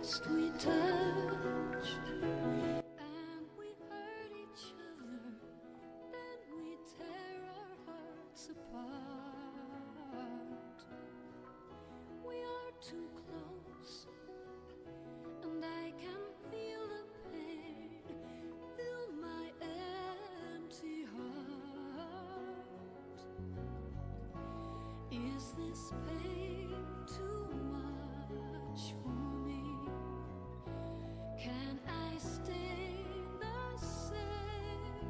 First we touched, and we hurt each other, then we tear our hearts apart. We are too close, and I can feel the pain fill my empty heart. Is this pain too much for me? Can I stay the same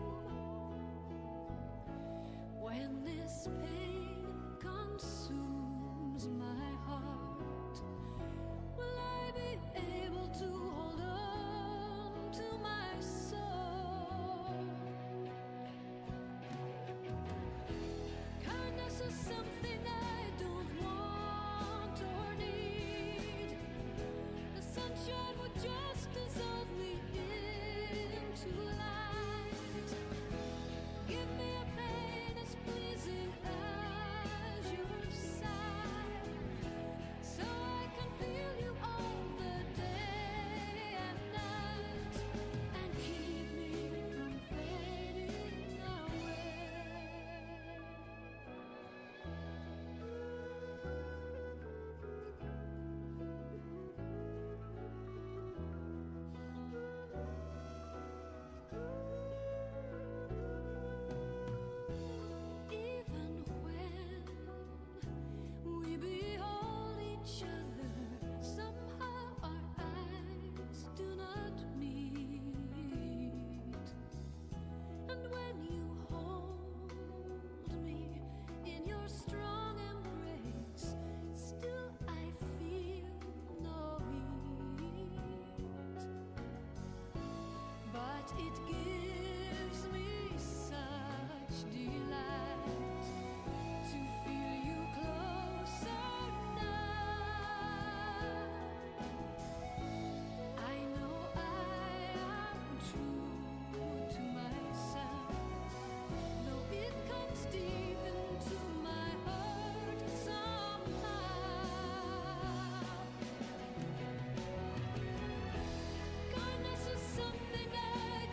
when this pain consumes my heart? Will I be able to hold on to my soul? Kindness is something I don't want or need. The sunshine would just dissolve me into light. Give me a pain as pleasing as your sigh, so I can feel you all the day and night, and keep me from fading away. Even when we behold each other, somehow our eyes do not meet. And when you hold me in your strong embrace, still I feel no heat. But it gives me such delight to feel you closer now. I know I am true to myself, though it comes deep into my heart somehow. Kindness is something I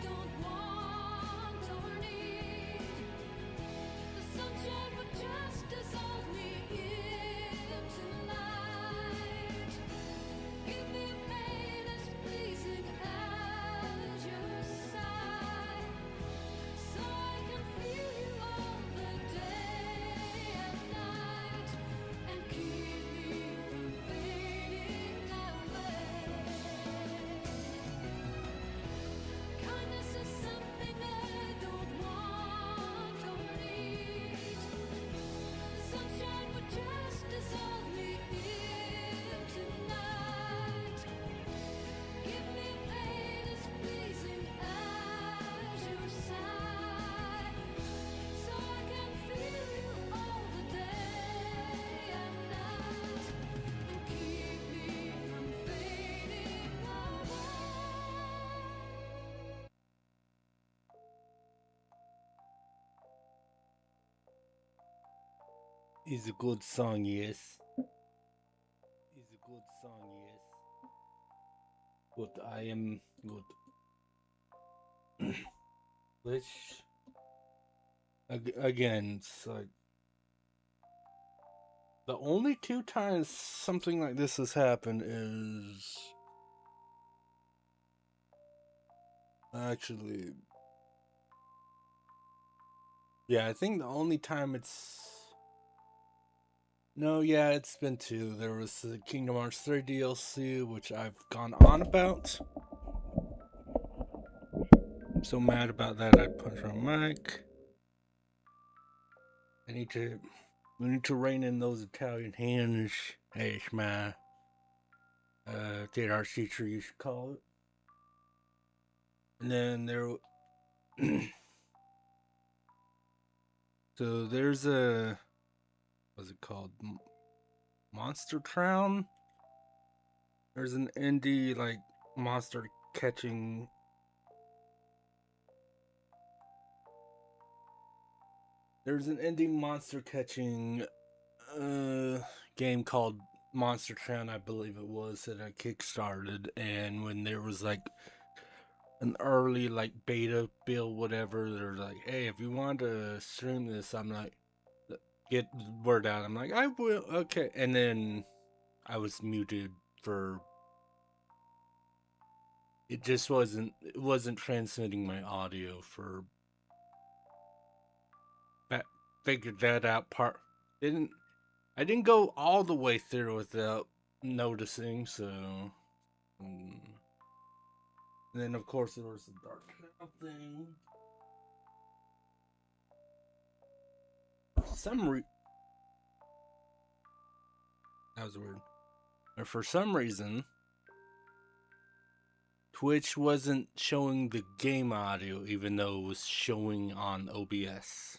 don't want or need. The sunshine would just dissolve me into light. Give me a pain as pleasing as your sigh, so I can feel you all the day and night, and keep me from fading away. Kindness is something I don't want or need. The sunshine would just dissolve me into night. Give me pain as pleasing as your sigh, so I can feel you all the day and night, and keep me from fading away. It's a good song, yes. It's a good song, yes. But I am good. Which, again, it's like the only two times something like this has happened is actually, yeah, I think the only time it's been two. There was the Kingdom Hearts 3 DLC, which I've gone on about. I'm so mad about that I punched my mic. We need to rein in those Italian hands, as my theater arts teacher used to call it. And then so there's what's it called? Monster Crown? There's an indie, like, monster catching. There's an indie monster catching game called Monster Town, I believe it was, that I kickstarted, and when there was like an early like beta build, whatever, they're like, hey, if you want to stream this, I'm like, get the word out. I'm like, I will, okay, and then I was muted for. It just wasn't transmitting my audio for. Figured that out part. Didn't I didn't go all the way through without noticing, so. And then, of course, there was the Dark Cloud thing. That was weird. Or for some reason, Twitch wasn't showing the game audio, even though it was showing on OBS.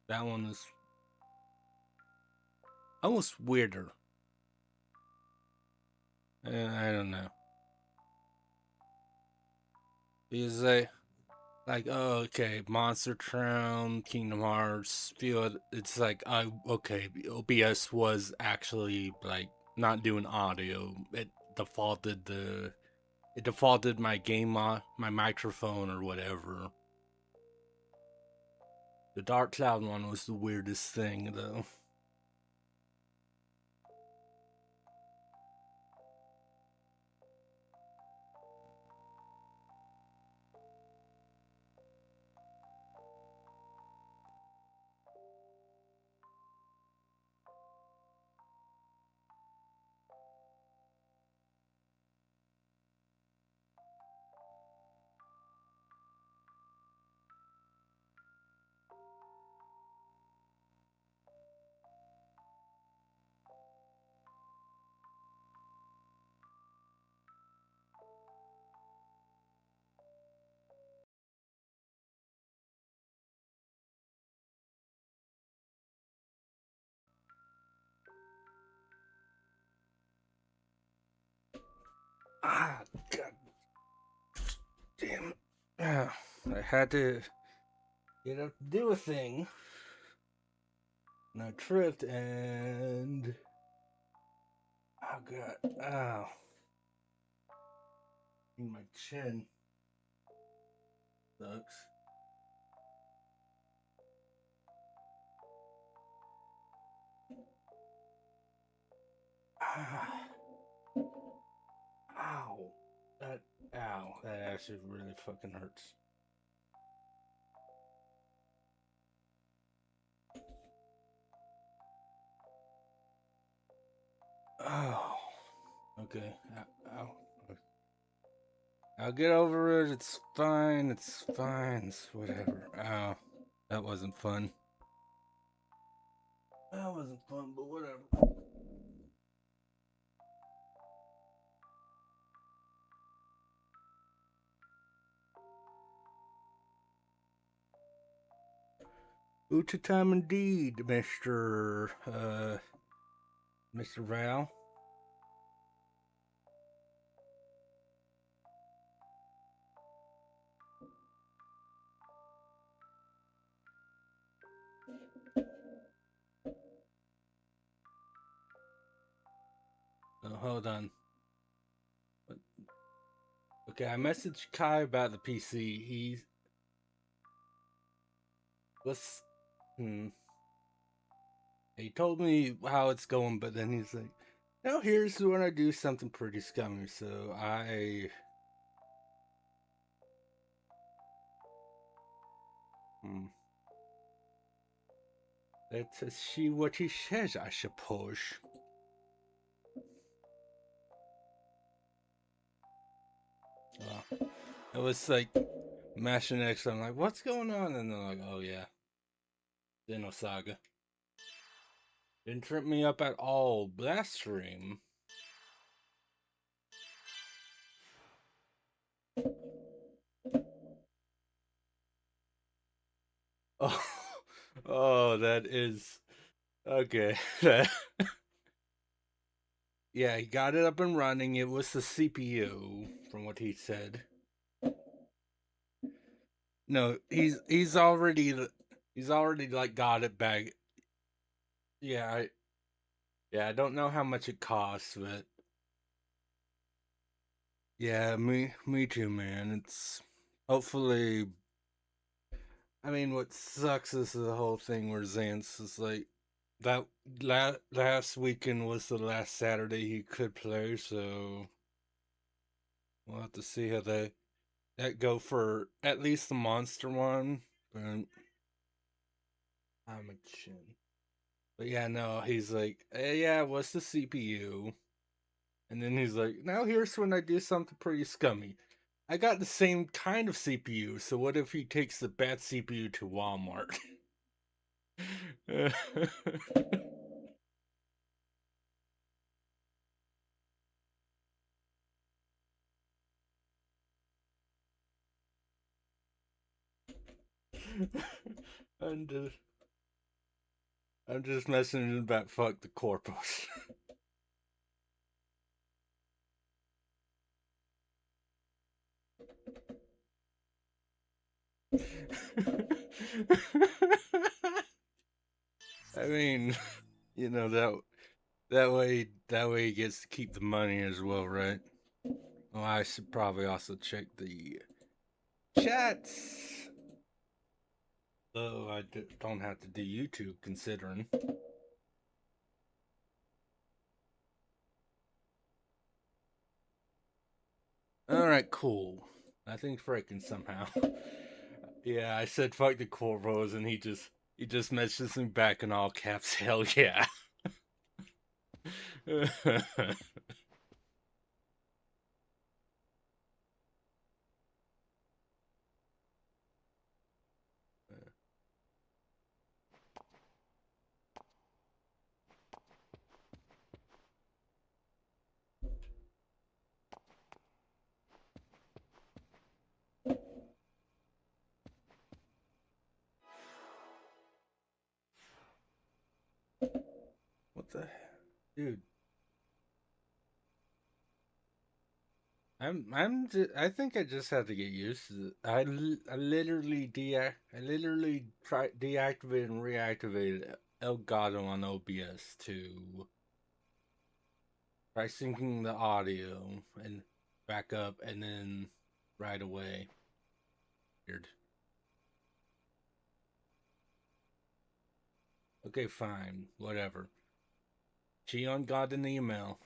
That one was almost weirder. I don't know. Because like, oh, okay, Monster Town, Kingdom Hearts, it's like, okay, OBS was actually like not doing audio. It defaulted my my microphone or whatever. The Dark Cloud one was the weirdest thing though. Ah, God damn it. I had to get up to do a thing. And I tripped and. Oh, God. Ow. In my chin. Sucks. Ah. Ow. Ow. That actually really fucking hurts. Oh. Okay. Ow. I'll get over it. It's fine. It's fine. It's whatever. Ow. That wasn't fun. That wasn't fun, but whatever. Ucha time indeed, Mr. Val. Oh, hold on. Okay, I messaged Kai about the PC. He's. He told me how it's going, but then he's like, "Now here's when I do something pretty scummy." So I. Let's see what he says, I suppose. It was like mashing X. I'm like, what's going on? And they're like, oh yeah, Xenosaga. Didn't trip me up at all. That stream. Oh, oh, that is okay. Yeah, he got it up and running. It was the CPU, from what he said. No, he's already like got it back. Yeah, Yeah, I don't know how much it costs, but yeah, me too, man. It's hopefully. I mean, what sucks is the whole thing where Zance is like that. Last weekend was the last Saturday he could play, so we'll have to see how that go for at least the monster one. But I'm a chin. But yeah, no, he's like, yeah, what's the CPU? And then he's like, now here's when I do something pretty scummy. I got the same kind of CPU, so what if he takes the bad CPU to Walmart? I'm just, I'm just messing about fuck the corpus. I mean, you know that way he gets to keep the money as well, right? Well, I should probably also check the chats. Though don't have to do YouTube considering. All right, cool. I think freaking somehow. Yeah, I said fuck the corpos, and he just messages me back in all caps. Hell yeah. What the, dude? I think I just have to get used to it. I literally deactivated and reactivated Elgato on OBS to try syncing the audio and back up, and then right away. Weird. Okay, fine, whatever. Cheon got an email.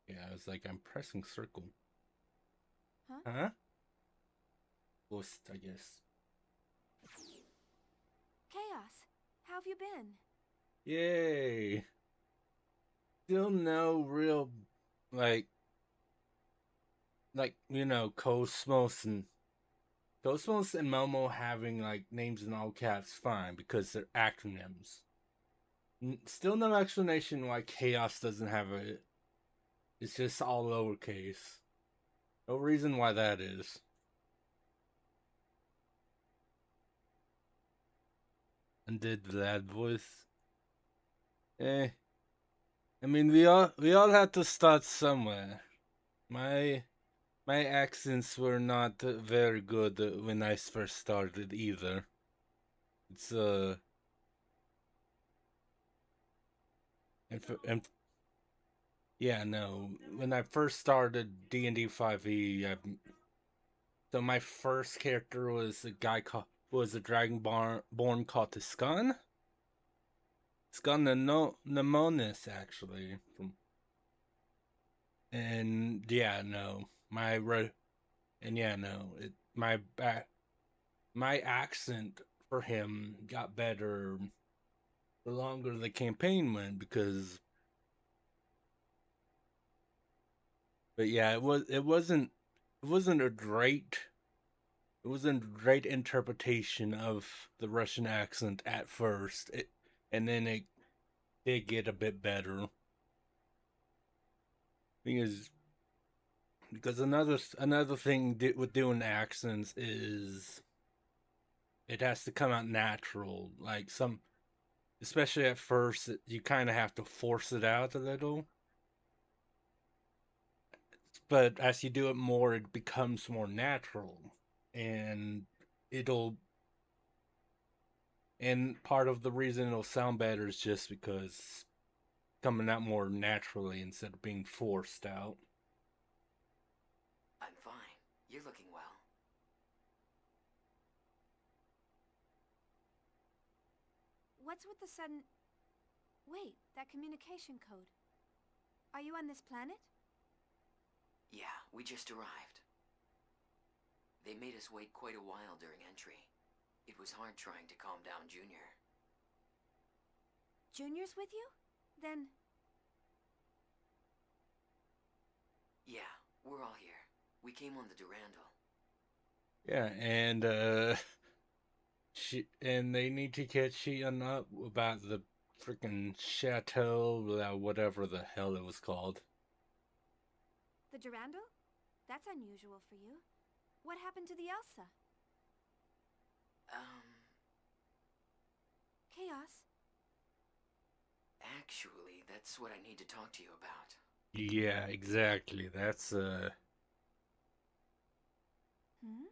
Yeah, I was like, I'm pressing circle. Huh? Huh? Ghost, I guess. Chaos, how have you been? Yay! Still no real, like, KOS-MOS and Momo having like names in all caps, fine because they're acronyms. Still no explanation why Chaos doesn't have it. It's just all lowercase. No reason why that is. And did that voice? Eh. I mean, we all had to start somewhere. My my accents were not very good when I first started either. It's and yeah, no. When I first started D&D 5e, so my first character was a guy called was a born called Tiscan. Tiscan no Nemonis actually. And yeah, no. And yeah, no. My accent for him got better the longer the campaign went because but yeah, it wasn't a great interpretation of the Russian accent at first. And then it did get a bit better because another thing with doing accents is it has to come out natural. Like especially at first, you kind of have to force it out a little. But as you do it more, it becomes more natural, and it'll And part of the reason it'll sound better is just because coming out more naturally instead of being forced out. I'm fine. You're looking well. What's with the sudden... Wait, that communication code. Are you on this planet? Yeah, we just arrived. They made us wait quite a while during entry. It was hard trying to calm down Junior. Junior's with you? Then... Yeah, we're all here. We came on the Durandal. Yeah, and and they need to catch Shion up about the freaking chateau, whatever the hell it was called. The Durandal? That's unusual for you. What happened to the Elsa? Chaos? Actually, that's what I need to talk to you about. Yeah, exactly. That's Hmm?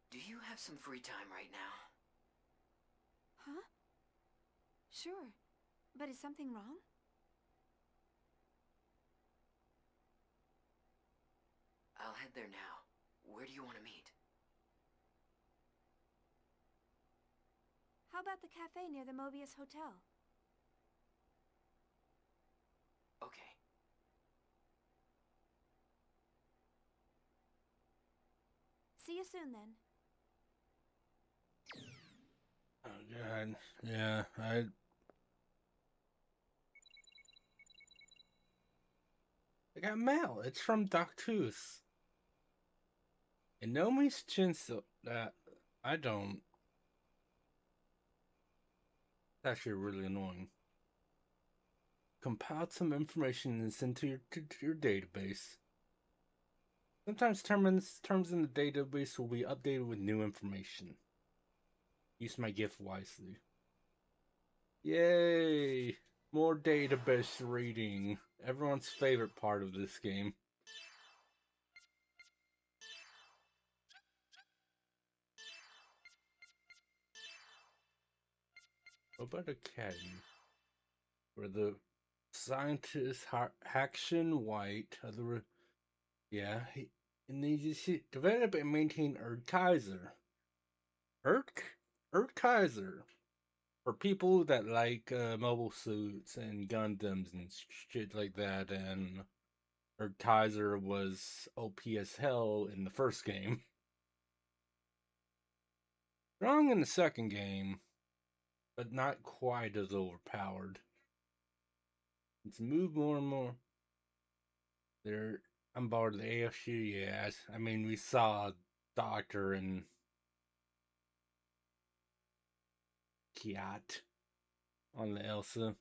Do you have some free time right now? Huh? Sure. But is something wrong? I'll head there now. Where do you want to meet? How about the cafe near the Mobius Hotel? Okay. See you soon then. oh god, yeah. I got mail. It's from Doctus. And Nomi's Chinso. I don't. It's actually really annoying. Compiled some information and sent to your database. Sometimes terms in the database will be updated with new information. Use my gift wisely. Yay! More database reading. Everyone's favorite part of this game. What about Academy? Where the scientist Haction White, and they just develop and maintain Erd-Kaiser. Erd-Kaiser. For people that like mobile suits and Gundams and shit like that, and Erd-Kaiser was OP as hell in the first game. Strong in the second game, but not quite as overpowered. It's moved more and more. They're on board the AFU, yes. I mean, we saw Doctor and Kiat on the Elsa.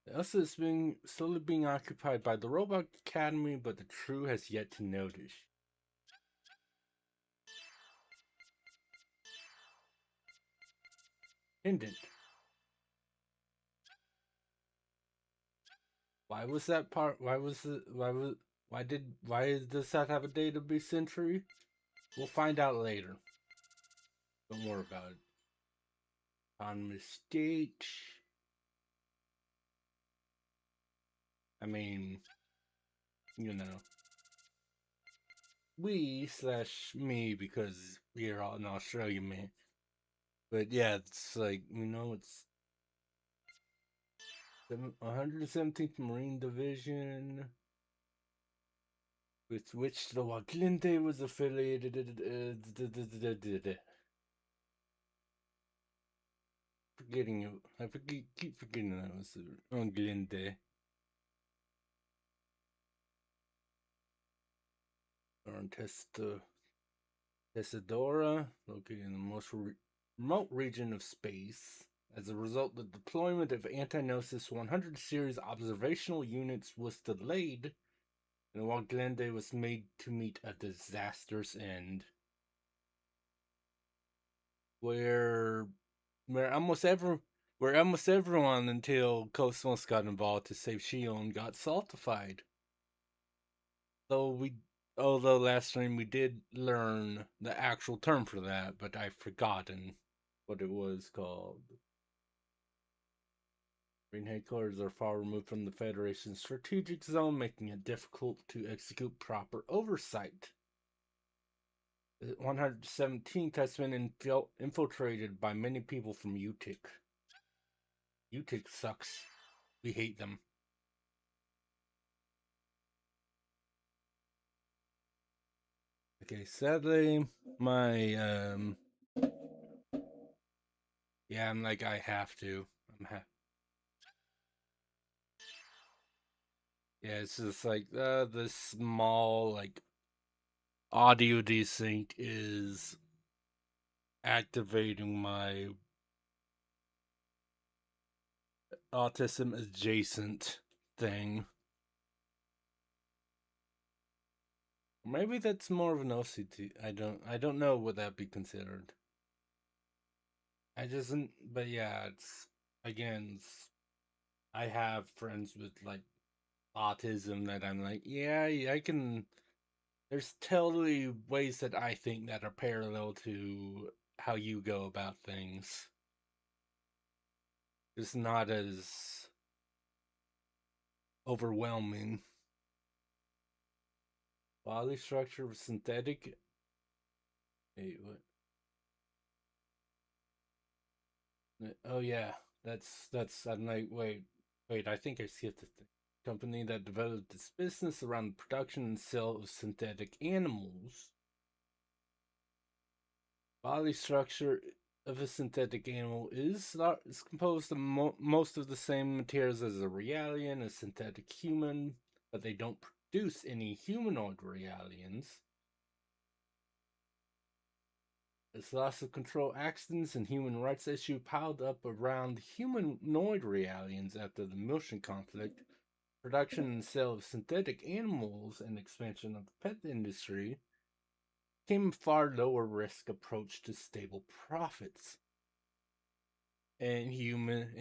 The Elsa is slowly being occupied by the Robot Academy, but the crew has yet to notice. Pendant. Why was that part? Why does this have a database entry? We'll find out later. Don't worry about it. Autonomous state. I mean, you know. We/me because we're all in Australia, man. But yeah, it's like, it's 117th Marine Division, with which the Waglinde was affiliated. Keep forgetting that was Waglinde. Tesadora, located in the most remote region of space. As a result, the deployment of Anti-Gnosis 100 series observational units was delayed, and Waglende was made to meet a disastrous end. Where almost everyone until KOS-MOS got involved to save Shion got saltified. Though we Although last stream we did learn the actual term for that, but I've forgotten what it was called. Marine headquarters are far removed from the Federation's strategic zone, making it difficult to execute proper oversight. The 117th has been infiltrated by many people from UTIC. UTIC sucks. We hate them. Okay, sadly, my, yeah, I'm like, I have to. Yeah, it's just like, the small, like, audio desync is activating my autism adjacent thing. Maybe that's more of an OCD. I don't know what that be considered. But yeah, it's, again, I have friends with, like, autism that I'm like, yeah, I can, there's totally ways that I think that are parallel to how you go about things. It's not as overwhelming. Body structure of synthetic. Wait, what? Oh yeah, that's. I'm like, wait. I think I skipped the thing. Company that developed its business around the production and sale of synthetic animals. Body structure of a synthetic animal is composed of most of the same materials as a reality and a synthetic human, but they don't produce any humanoid realians. As loss of control accidents and human rights issue piled up around humanoid realians after the Miltian conflict, production and sale of synthetic animals and expansion of the pet industry became a far lower risk approach to stable profits. And humans,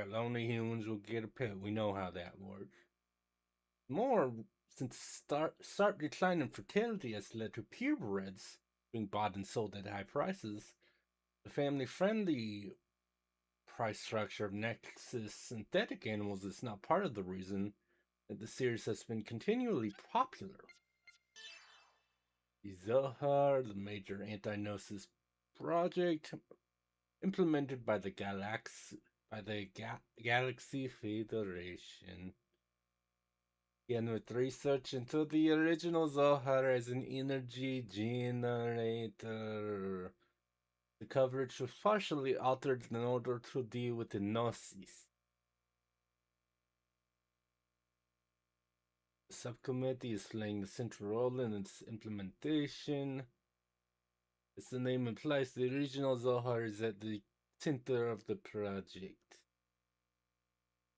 lonely humans will get a pet. We know how that works. More, since start decline in fertility has led to purebreds being bought and sold at high prices, the family-friendly price structure of Nexus synthetic animals is not part of the reason that the series has been continually popular. The Zohar, the major anti-Gnosis project implemented by the Galaxy Federation. Again, with research into the original Zohar as an energy generator. The coverage was partially altered in order to deal with the Gnosis. The subcommittee is playing a central role in its implementation. As the name implies, the original Zohar is at the center of the project.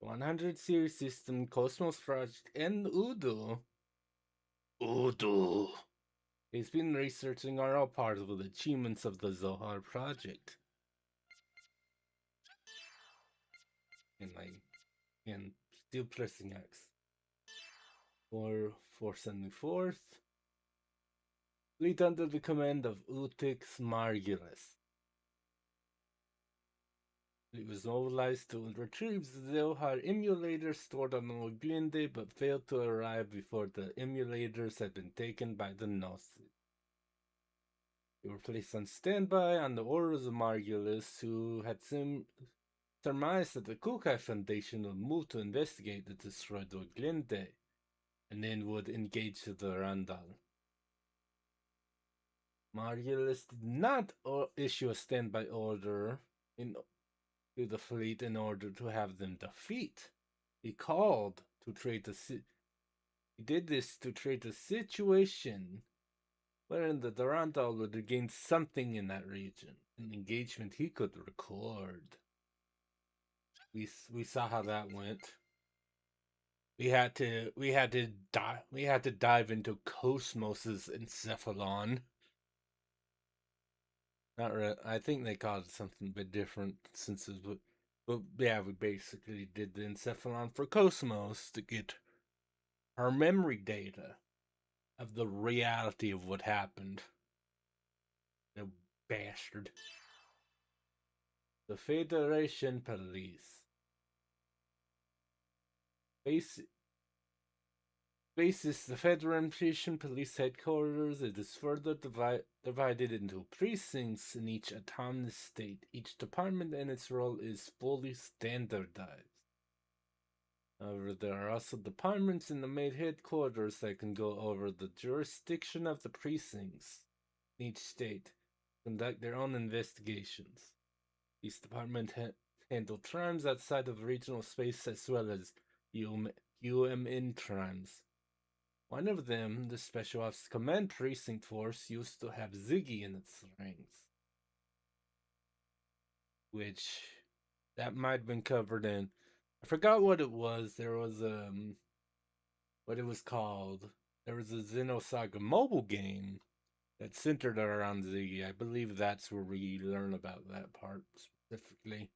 100 series system, KOS-MOS project, and Udo has been researching are all part of the achievements of the Zohar project. And still pressing X. For 474th, fleet under the command of Utix Margulis. It was mobilized to retrieve the Zohar emulator stored on Oglinde, but failed to arrive before the emulators had been taken by the Gnosis. They were placed on standby on the orders of Margulis, who had surmised that the Kukai Foundation would move to investigate the destroyed Oglinde, and then would engage the Randall. Margulis did not issue a standby order to the fleet in order to have them defeat. He did this to trade a situation wherein the Durandal would regain something in that region, an engagement he could record. We saw how that went. We had to dive into KOS-MOS's Encephalon. Not really. I think they called it something a bit different since it was But yeah, we basically did the encephalon for KOS-MOS to get our memory data of the reality of what happened. The bastard. The Federation Police. Basis the Federation Police Headquarters. It is further divided into precincts in each autonomous state. Each department and its role is fully standardized. However, there are also departments in the main headquarters that can go over the jurisdiction of the precincts in each state, conduct their own investigations. These departments handle crimes outside of regional space as well as UMN crimes. One of them, the Special Ops Command Precinct Force, used to have Ziggy in its ranks. Which, that might have been covered in, I forgot what it was. There was, what it was called. There was a Xenosaga mobile game that centered around Ziggy. I believe that's where we learn about that part specifically.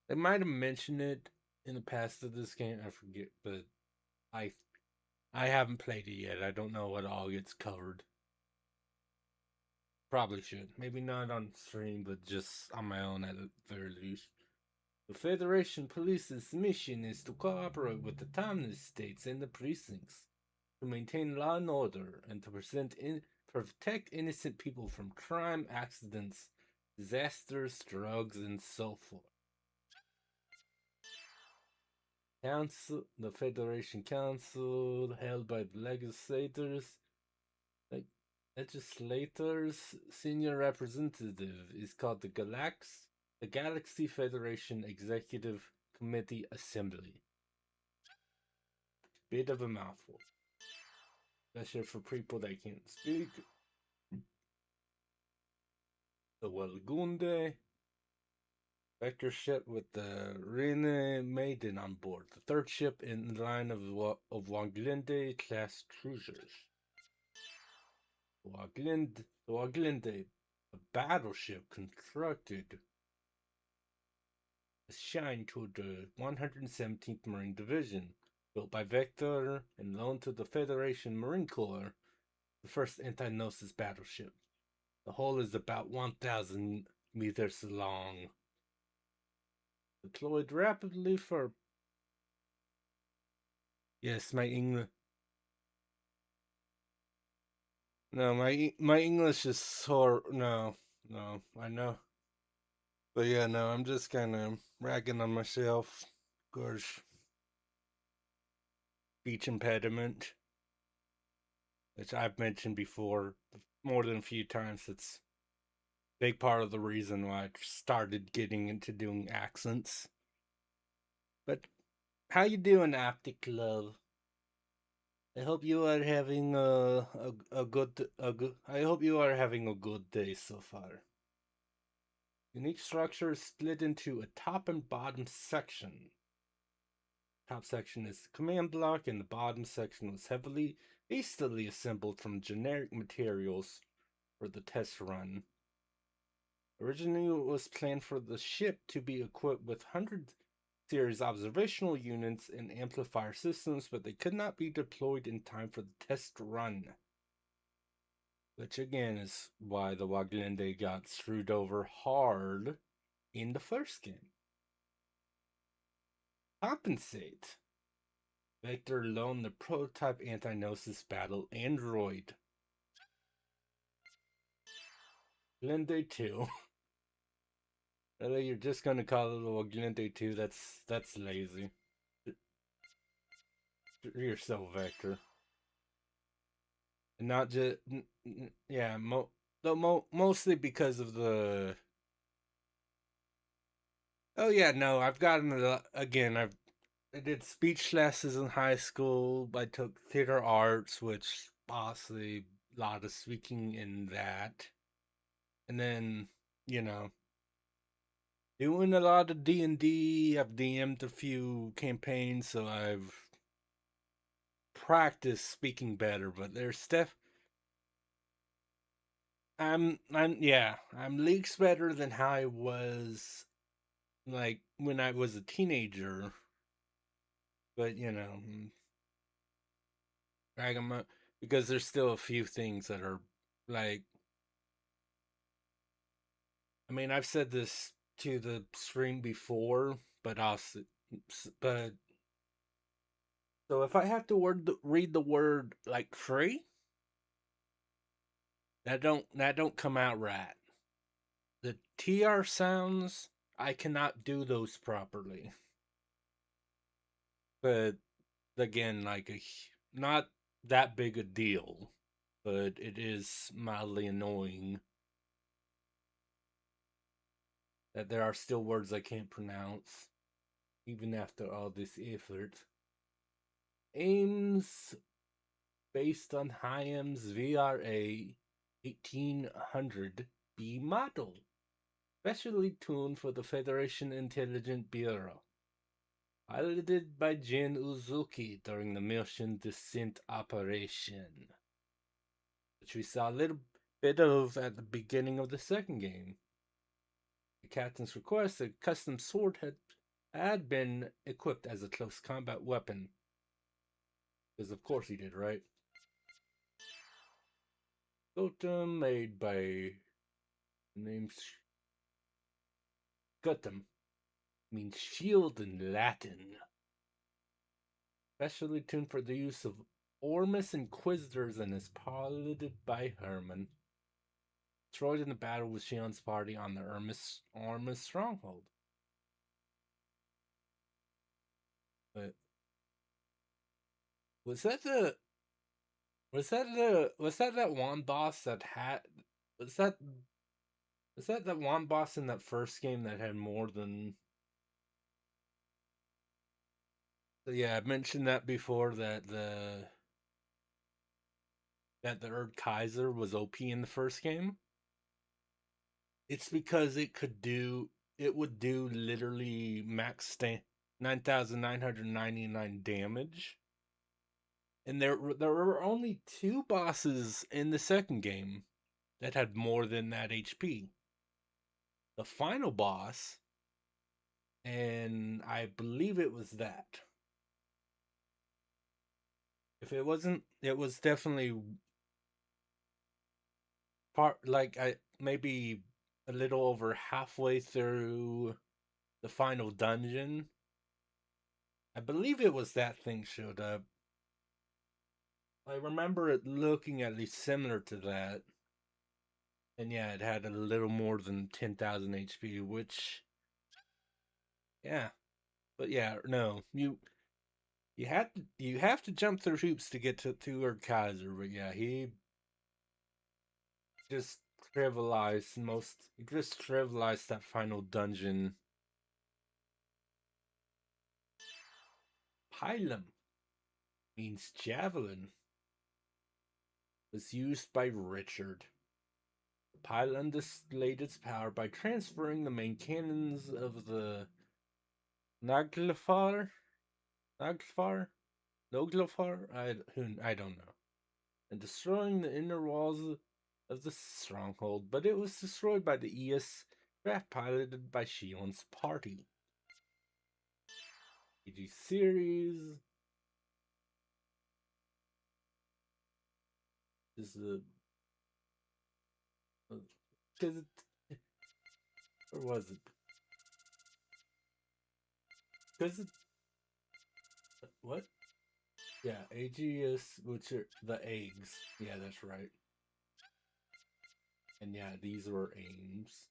They might have mentioned it in the past of this game, I forget, but I haven't played it yet. I don't know what all gets covered. Probably should. Maybe not on stream, but just on my own at the very least. The Federation Police's mission is to cooperate with the autonomous states and the precincts to maintain law and order and to protect innocent people from crime, accidents, disasters, drugs, and so forth. The Federation Council, held by the legislators, senior representative is called the Galaxy Federation Executive Committee Assembly. Bit of a mouthful, especially for people that can't speak. The Walgunde Vector ship with the Rene Maiden on board, the third ship in the line of Waglinde class cruisers. Waglinde, a battleship constructed assigned to the 117th Marine Division, built by Vector and loaned to the Federation Marine Corps, the first anti-Gnosis battleship. The hull is about 1,000 meters long. Deployed rapidly for... Yes, my English... No, my English is so... No, I know. But yeah, no, I'm just kind of ragging on myself. Of course. Speech impediment. Which I've mentioned before more than a few times. It's a big part of the reason why I started getting into doing accents. But how you doing, Optic Love? I hope you are having a good I hope you are having a good day so far. Unique structure is split into a top and bottom section. Top section is the command block, and the bottom section was hastily assembled from generic materials for the test run. Originally, it was planned for the ship to be equipped with 100 series observational units and amplifier systems, but they could not be deployed in time for the test run. Which again is why the Waglinde got screwed over hard in the first game. Compensate. Vector loaned the prototype anti-Gnosis battle android. Waglinde 2. Really, you're just gonna call it a Waglinde 2? That's lazy. You're so Vector. And not just... Yeah, mostly because of the... Oh yeah, no, I've gotten... Again, I did speech classes in high school. I took theater arts, which obviously a lot of speaking in that. And then, you know, doing a lot of D&D. I've DM'd a few campaigns, so I've practiced speaking better, but there's stuff... I'm leagues better than how I was like when I was a teenager. But drag 'em up because there's still a few things that are like. I mean, I've said this to the stream before, but but so if I have to read the word like tree, that don't come out right. The tr sounds, I cannot do those properly. But again, like not that big a deal, but it is mildly annoying that there are still words I can't pronounce, even after all this effort. Aims based on Hayam's VRA 1800B model, specially tuned for the Federation Intelligence Bureau. Piloted by Jin Uzuki during the mission descent operation, which we saw a little bit of at the beginning of the second game. The captain's request, a custom sword had been equipped as a close combat weapon. Because of course he did, right? Totem made by named Gutum means shield in Latin. Specially tuned for the use of Ormus Inquisitors and is piloted by Herman. Destroyed in the battle with Shion's party on the Ormus stronghold. But was that one boss that had was that one boss in that first game that had more than. So yeah, I mentioned that before that the Erd Kaiser was OP in the first game. It's because it would do literally max 9,999 damage. And there were only 2 bosses in the second game that had more than that HP. The final boss, and I believe it was that. If it wasn't, it was definitely maybe a little over halfway through the final dungeon. I believe it was that thing showed up. I remember it looking at least similar to that. And yeah, it had a little more than 10,000 HP, which, yeah. But yeah, no, you have to jump through hoops to get to Erd Kaiser, but yeah, he just trivialized that final dungeon. Pilum means javelin. Was used by Richard. The pylon displayed its power by transferring the main cannons of the Noglafar? I don't know. And destroying the inner walls of the stronghold, but it was destroyed by the ES craft piloted by Shion's party. EG series is because it, or was it? Because it, what? Yeah, AGS, which are the eggs. Yeah, that's right. And yeah, these were aims.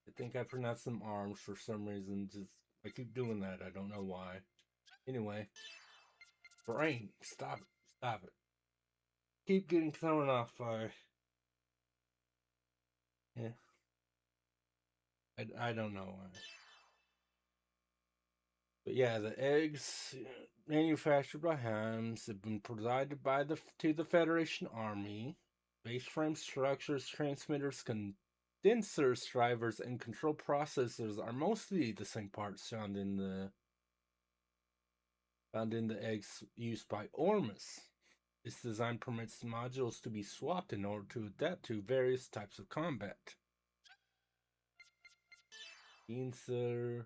I think I pronounced them arms for some reason. I keep doing that. I don't know why. Anyway, brain, stop it. Keep getting thrown off by. Yeah. I don't know why. But yeah, the eggs manufactured by Hams have been provided to the Federation Army. Base frame structures, transmitters, condensers, drivers, and control processors are mostly the same parts found in the eggs used by Ormus. This design permits modules to be swapped in order to adapt to various types of combat. Insert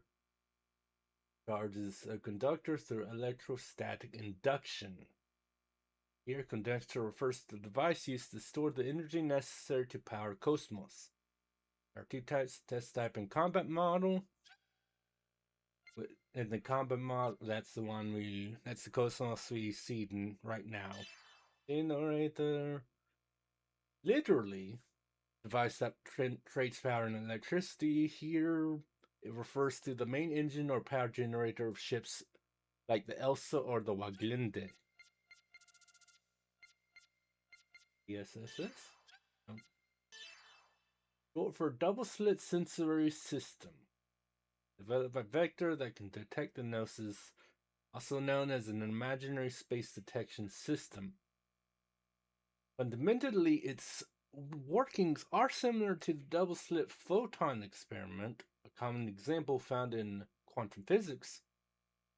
charges a conductor through electrostatic induction. Here, conductor refers to the device used to store the energy necessary to power KOS-MOS. There are two types: test type and combat model. In the combat model, that's the KOS-MOS we see right now. Generator, literally, device that trades power and electricity. Here, it refers to the main engine or power generator of ships like the Elsa or the Waglinde. ESSS? Short for Double Slit Sensory System. Developed by Vector that can detect the Gnosis, also known as an imaginary space detection system. Fundamentally, its workings are similar to the double slit photon experiment, a common example found in quantum physics.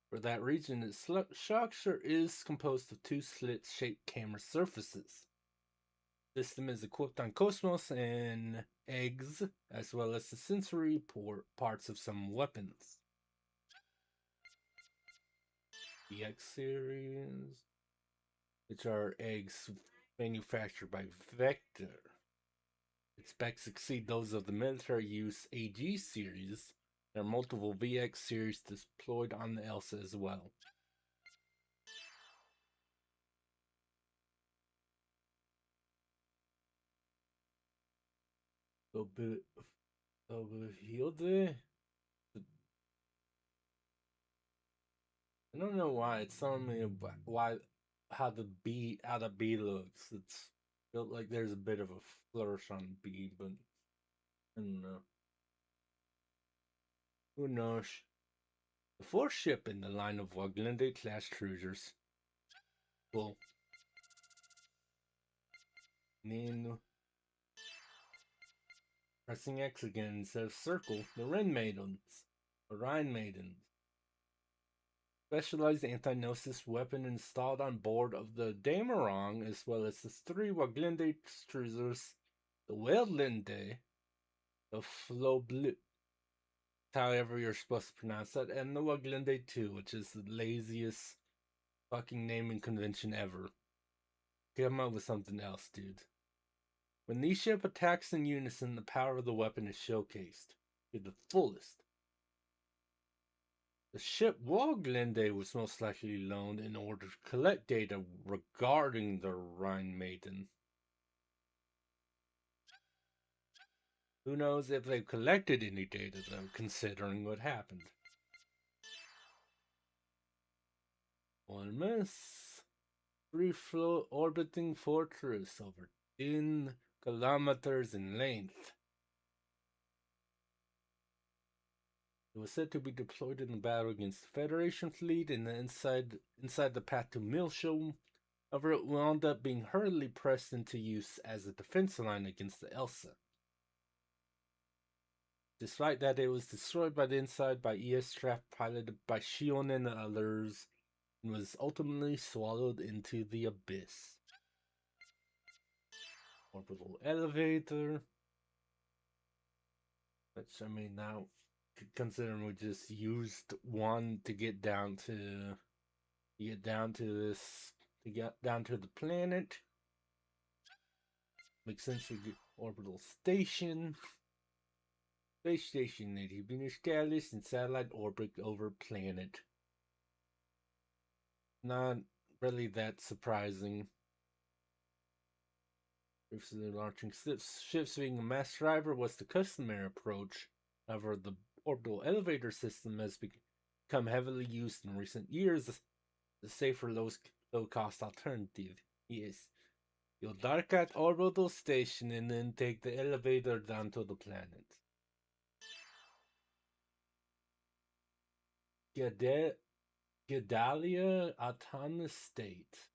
For that reason, its structure is composed of two slit-shaped camera surfaces. The system is equipped on KOS-MOS and eggs, as well as the sensory parts of some weapons. The X series, which are eggs manufactured by Vector. Its specs exceed those of the military use AG series. There are multiple VX series deployed on the Elsa as well. Hilde? I don't know why it's telling me about how the B looks. It's built like there's a bit of a flourish on the B, but I don't know. Who knows? The fourth ship in the line of Waglinde class cruisers. Cool. Then pressing X again instead of circle, the Rhine Maidens. Specialized anti-gnosis weapon installed on board of the Damerong, as well as the three Waglinde cruisers, the Weldlinde, the Floblit, however you're supposed to pronounce that, and the Waglinde 2, which is the laziest fucking naming convention ever. Come up with something else, dude. When these ship attacks in unison, the power of the weapon is showcased to the fullest. The ship Waglinde was most likely loaned in order to collect data regarding the Rhine Maiden. Who knows if they've collected any data, though, considering what happened. One miss. Free-flow orbiting fortress over 10 kilometers in length. It was said to be deployed in the battle against the Federation fleet and inside the path to Milsholm. However, it wound up being hurriedly pressed into use as a defense line against the Elsa. Despite that, it was destroyed by the inside by ES-Trap piloted by Shion and others, and was ultimately swallowed into the abyss. Orbital elevator. Which, I mean, now, considering we just used one to get down to the planet. Makes sense. We get orbital station. Space station that has been established in satellite orbit over planet. Not really that surprising. If the launching ships being a mass driver was the customary approach. However, the orbital elevator system has become heavily used in recent years as a safer, low-cost alternative. Yes, you'll dark at orbital station and then take the elevator down to the planet. Gedalia Autonomous State,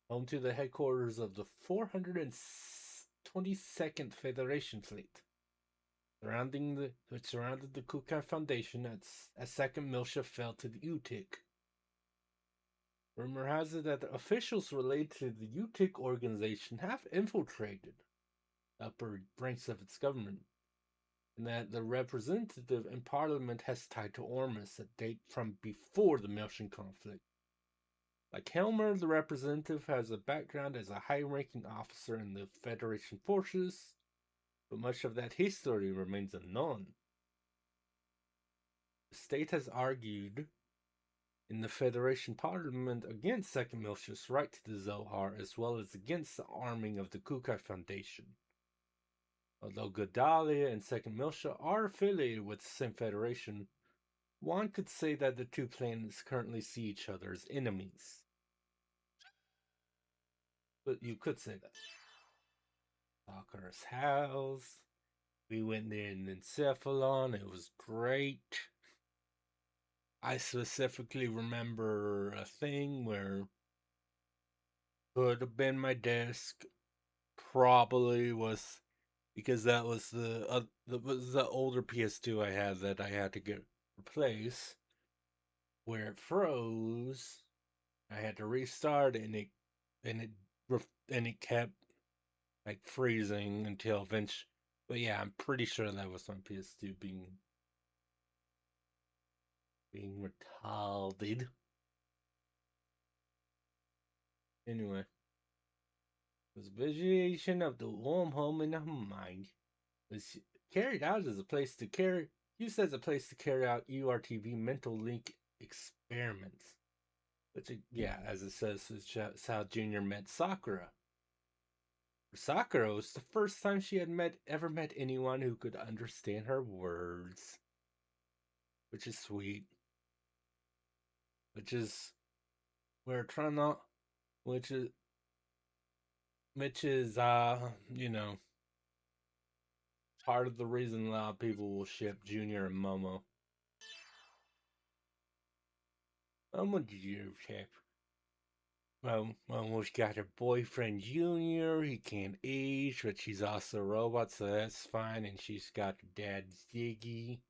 home to the headquarters of the 422nd Federation Fleet, which surrounded the Kukai Foundation as second Miltia fell to the Utik. Rumor has it that the officials related to the UTIC organization have infiltrated the upper ranks of its government, and that the representative in parliament has tied to Ormus that date from before the Melchian conflict. Like Helmer, the representative has a background as a high-ranking officer in the Federation forces, but much of that history remains unknown. The state has argued in the Federation Parliament against Second Miltia's right to the Zohar, as well as against the arming of the Kukai Foundation. Although Gedalia and Second Miltia are affiliated with the same Federation, one could say that the two planets currently see each other as enemies. But you could say that. Sakura's house. We went there in Encephalon. It was great. I specifically remember a thing where could have been my desk. Probably was because that was the older PS2 I had that I had to get replaced. Where it froze, I had to restart, and it kept like freezing until eventually. But yeah, I'm pretty sure that was my PS2 being retarded. Anyway, it was visualization of the warm home in the mind. It was carried out as a place to carry used as a place to carry out URTV mental link experiments. Which, yeah, as it says, is how Junior met Sakura. For Sakura, it was the first time she had ever met anyone who could understand her words. Which is sweet. Which is where Trana, which is you know, part of the reason a lot of people will ship Junior and Momo. Momo deserves help. Momo's got her boyfriend Junior. He can't age, but she's also a robot, so that's fine. And she's got her dad Ziggy,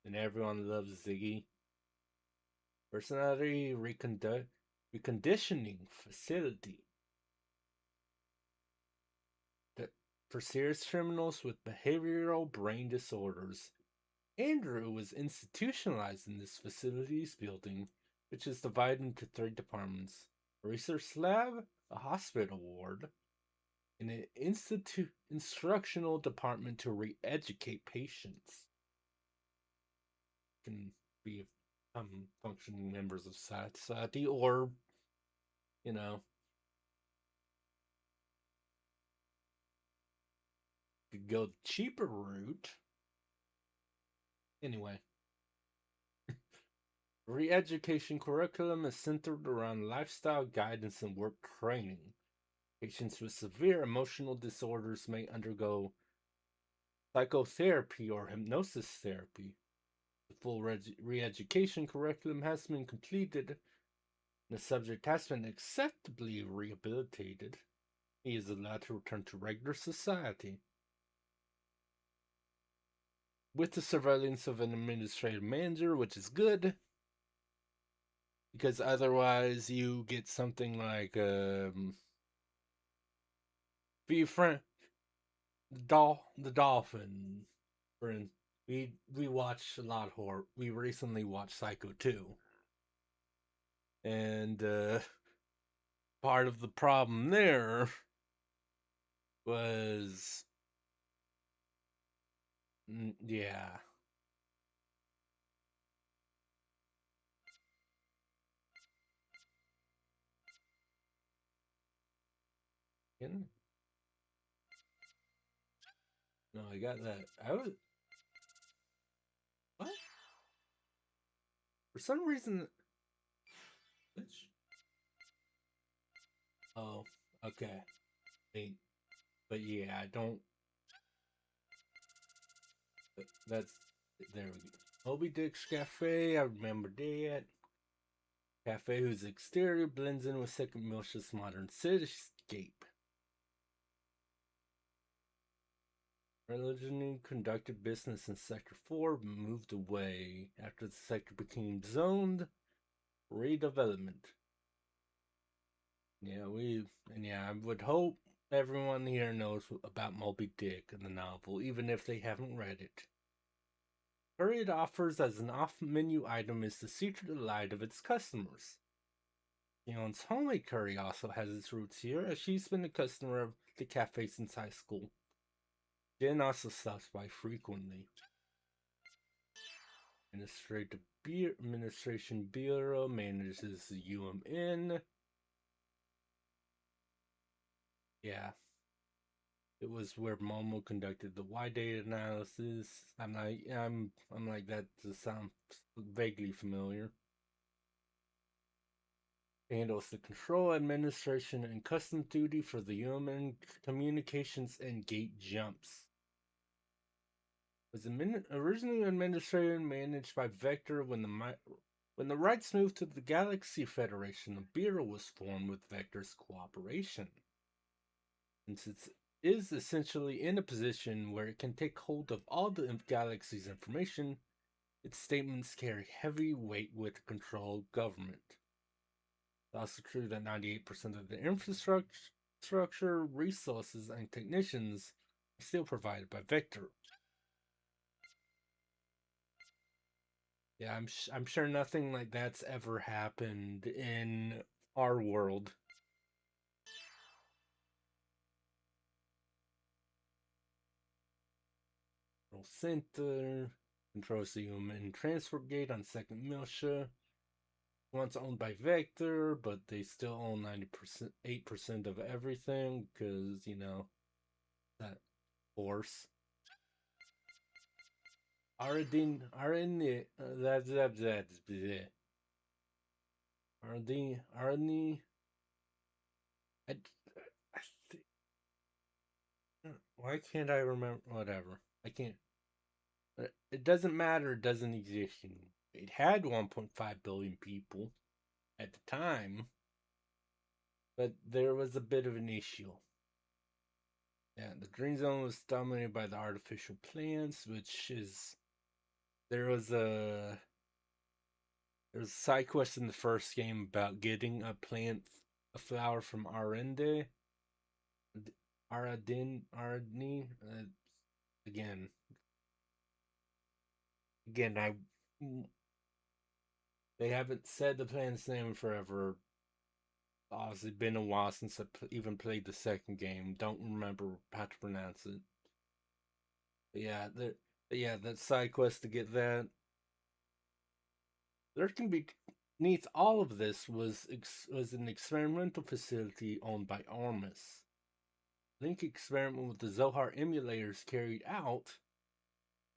and everyone loves Ziggy. Personality reconditioning facility for serious criminals with behavioral brain disorders. Andrew was institutionalized in this facility's building, which is divided into 3 departments: a research lab, a hospital ward, and an instructional department to re-educate patients. Can be functioning members of society, or, you know, could go the cheaper route. Anyway, re-education curriculum is centered around lifestyle guidance and work training. Patients with severe emotional disorders may undergo psychotherapy or hypnosis therapy. The full re-education curriculum has been completed, and the subject has been acceptably rehabilitated. He is allowed to return to regular society. With the surveillance of an administrative manager, which is good, because otherwise you get something like be friend the dolphin. We watched a lot of horror. We recently watched Psycho 2, and part of the problem there was yeah. No, I got that. What? For some reason. Which? Oh, okay. But yeah, I don't. That's there we go. Moby Dick's Cafe. I remember that. Cafe whose exterior blends in with Second Miltia's modern cityscape. Religion conducted business in Sector 4 but moved away after the sector became zoned redevelopment. I would hope everyone here knows about Moby Dick in the novel, even if they haven't read it. Curry it offers as an off-menu item is the secret delight of its customers. Fion's homemade curry also has its roots here, as she's been a customer of the cafe since high school. Jen also stops by frequently. Administration Bureau manages the UMN. Yeah. It was where Momo conducted the Y data analysis. I'm like that just sounds vaguely familiar. Handles the control, administration, and custom duty for the human communications and gate jumps. Was originally administrated and managed by Vector when the rights moved to the Galaxy Federation, the Bureau was formed with Vector's cooperation. Since it is essentially in a position where it can take hold of all the Galaxy's information, its statements carry heavy weight with the controlled government. It's also true that 98% of the infrastructure, resources, and technicians are still provided by Vector. Yeah, I'm sure nothing like that's ever happened in our world. Center controls the human transfer gate on Second Miltia. Once owned by Vector, but they still own 8% of everything because that force. Aradin, why can't I remember? Whatever. I can't. It doesn't matter. It doesn't exist anymore. It had 1.5 billion people at the time, but there was a bit of an issue. Yeah, the Green Zone was dominated by the artificial plants, which is there was a side quest in the first game about getting a flower from Aradni. Again, they haven't said the plant's name forever. Obviously, been a while since I even played the second game. Don't remember how to pronounce it. But yeah, that side quest to get that. There can be needs all of this was an experimental facility owned by Armus. Link experiment with the Zohar emulators carried out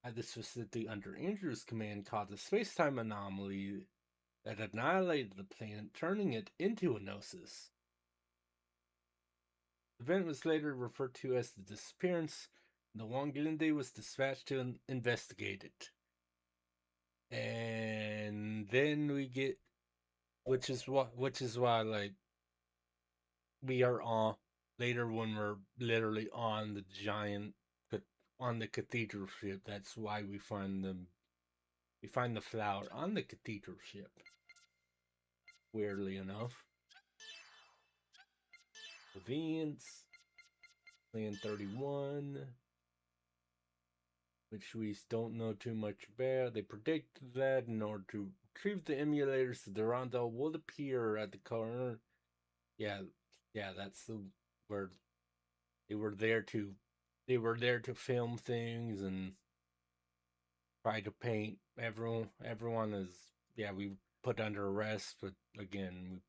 at this facility under Andrew's command caused a space-time anomaly that annihilated the planet, turning it into a Gnosis. The event was later referred to as the disappearance, and the Wanglinde was dispatched to investigate it. And then we get, which is why like we are on later when we're literally on the cathedral ship. That's why we find the flower on the cathedral ship. Weirdly enough. Events, Plan 31, which we don't know too much about. They predicted that in order to retrieve the emulators, the Durandal would appear at the corner. Yeah, that's where they were there to film things and try to paint everyone as we put under arrest, but again we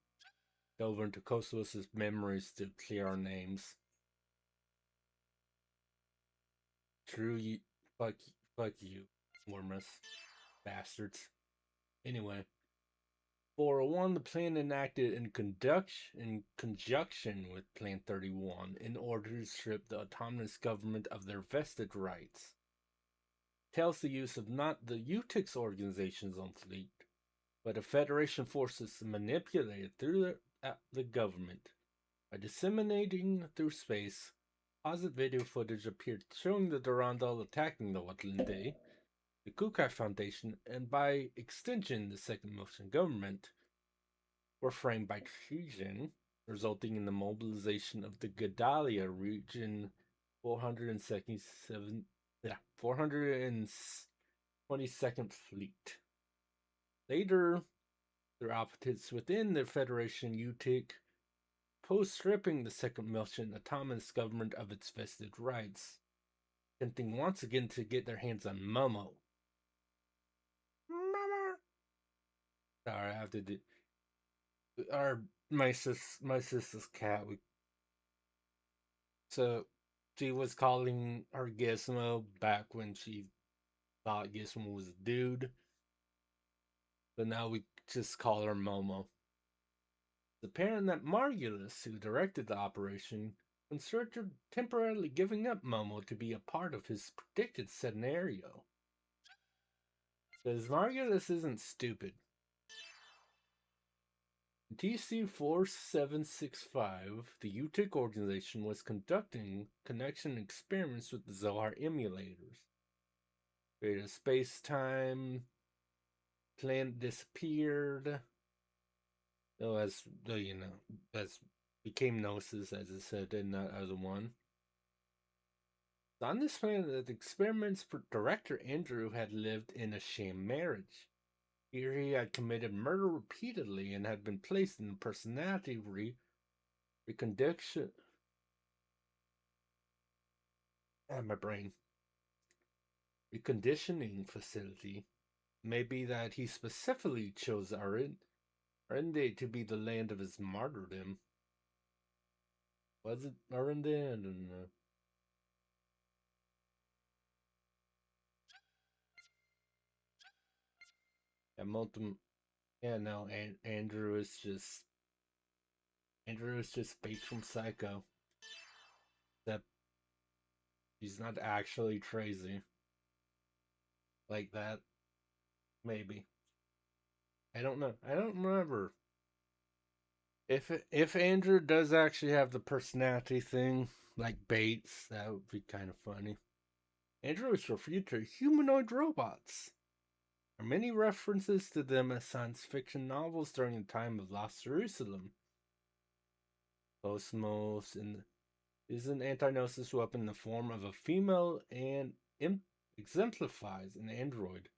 dove into KOS-MOS' memories to clear our names. True, fuck you, Wormus, bastards. Anyway, 401, the plan enacted in conjunction with Plan 31 in order to strip the autonomous government of their vested rights. Tells the use of not the UTIX organization's own fleet, but of Federation forces manipulated through the government. By disseminating through space, positive video footage appeared showing the Durandal attacking the Watlande, the Kukai Foundation, and by extension the Second Motion government, were framed by treason. resulting in the mobilization of the Gedalia region 422nd Fleet. Later, their opposites within the Federation UTIC proposed stripping the second Miltian autonomous government of its vested rights, attempting once again to get their hands on Momo. Mama! Sorry, I have to do... My sister's cat, so she was calling her Gizmo back when she thought Gizmo was a dude, but now we just call her Momo. It's apparent that Margulis, who directed the operation, considered temporarily giving up Momo to be a part of his predicted scenario. Because Margulis isn't stupid. In TC-4765, the UTIC organization was conducting connection experiments with the Zohar emulators. Created a space-time, planet disappeared. So as became Gnosis, as it said in that other one. On this planet, the experiments director Andrew had lived in a sham marriage. Here he had committed murder repeatedly and had been placed in a personality recondition. My brain. Reconditioning facility. Maybe that he specifically chose Arende to be the land of his martyrdom. Was it Arende? I don't know. No, Andrew is just bait from Psycho. Except he's not actually crazy. Like that. Maybe. I don't know. I don't remember. If Andrew does actually have the personality thing, like Bates, that would be kind of funny. Andrew is referred to humanoid robots. There are many references to them as science fiction novels during the time of Lost Jerusalem. KOS-MOS is an anti-gnosis weapon in the form of a female and exemplifies an android.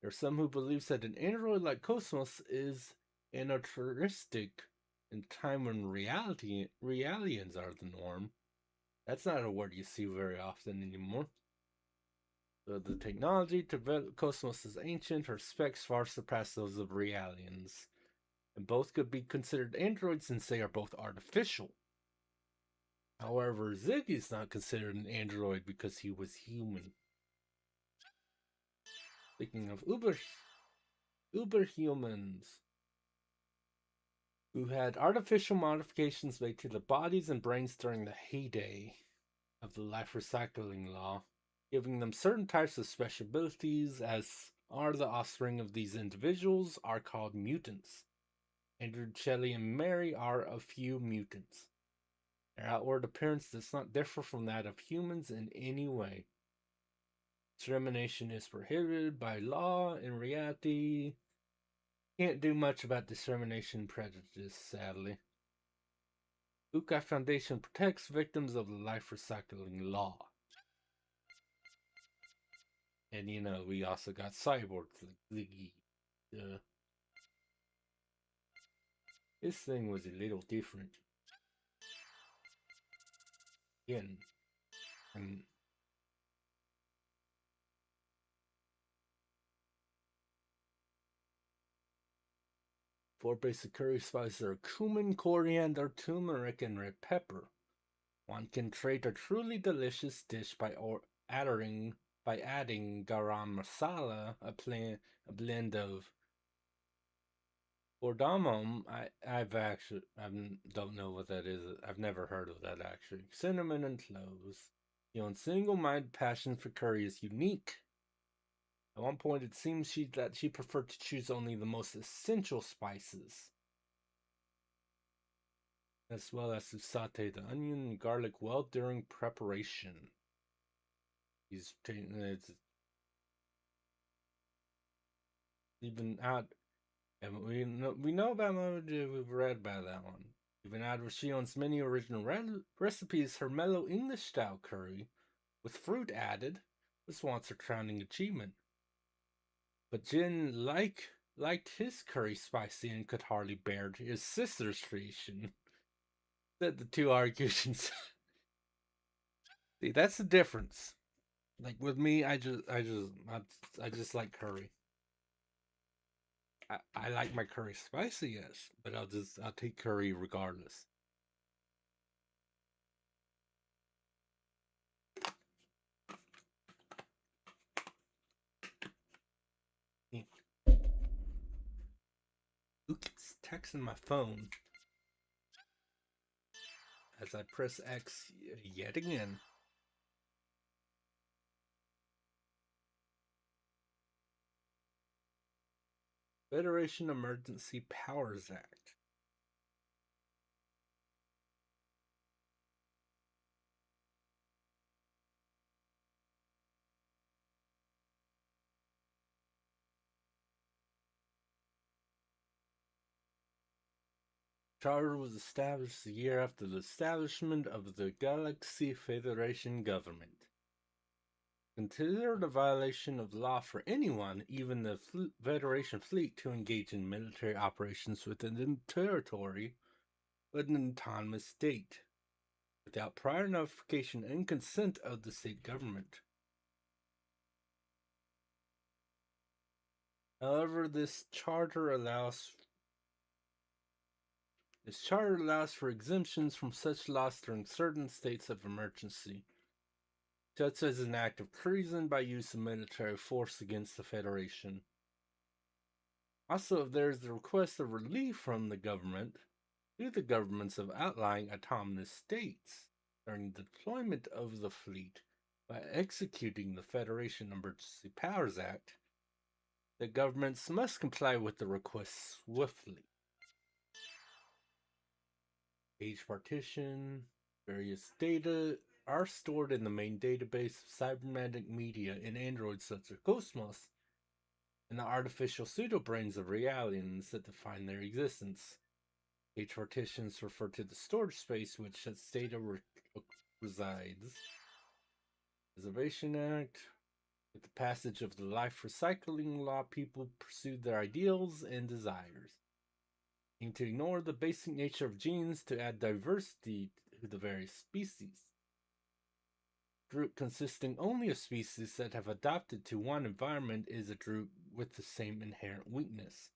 There are some who believe that an android like KOS-MOS is anachronistic in time when realians are the norm. That's not a word you see very often anymore. So the technology to develop KOS-MOS is ancient. Her specs far surpass those of realians. And both could be considered androids since they are both artificial. However, Ziggy's not considered an android because he was human. Speaking of uberhumans, who had artificial modifications made to the bodies and brains during the heyday of the life recycling law, giving them certain types of special abilities, as are the offspring of these individuals, are called mutants. Andrew, Shelley, and Mary are a few mutants. Their outward appearance does not differ from that of humans in any way. Discrimination is prohibited by law. In reality, can't do much about discrimination and prejudice, sadly. Ukai Foundation protects victims of the life recycling law. And we also got cyborgs like Ziggy. This thing was a little different. Again, and four basic curry spices are cumin, coriander, turmeric, and red pepper. One can create a truly delicious dish by adding garam masala, a blend of cardamom. I don't know what that is. I've never heard of that actually. Cinnamon and cloves. Young's single-minded passion for curry is unique. At one point, it seems that she preferred to choose only the most essential spices, as well as to saute the onion and garlic well during preparation. It's even out, and we know about Mojo. We've read about that one. Even out of Shion's many original recipes, her mellow English-style curry, with fruit added, was once her crowning achievement. But Jin liked his curry spicy and could hardly bear his sister's creation. That the two argued and see, that's the difference. Like with me, I just like curry. I like my curry spicy, yes, but I'll take curry regardless. Oops, texting my phone as I press X yet again. Federation Emergency Powers Act. Charter was established a year after the establishment of the Galaxy Federation government. Considered a violation of law for anyone, even the Federation fleet, to engage in military operations within the territory of an autonomous state, without prior notification and consent of the state government. However, this charter allows for exemptions from such laws during certain states of emergency, such as an act of treason by use of military force against the Federation. Also, if there is the request of relief from the government to the governments of outlying autonomous states during the deployment of the fleet by executing the Federation Emergency Powers Act, the governments must comply with the request swiftly. Page partition, various data are stored in the main database of cybernetic media in androids such as KOS-MOS, and the artificial pseudo-brains of realities that define their existence. Page partitions refer to the storage space which such data resides. Preservation Act. With the passage of the life recycling law, people pursued their ideals and desires, aim to ignore the basic nature of genes to add diversity to the various species. A group consisting only of species that have adapted to one environment is a group with the same inherent weakness.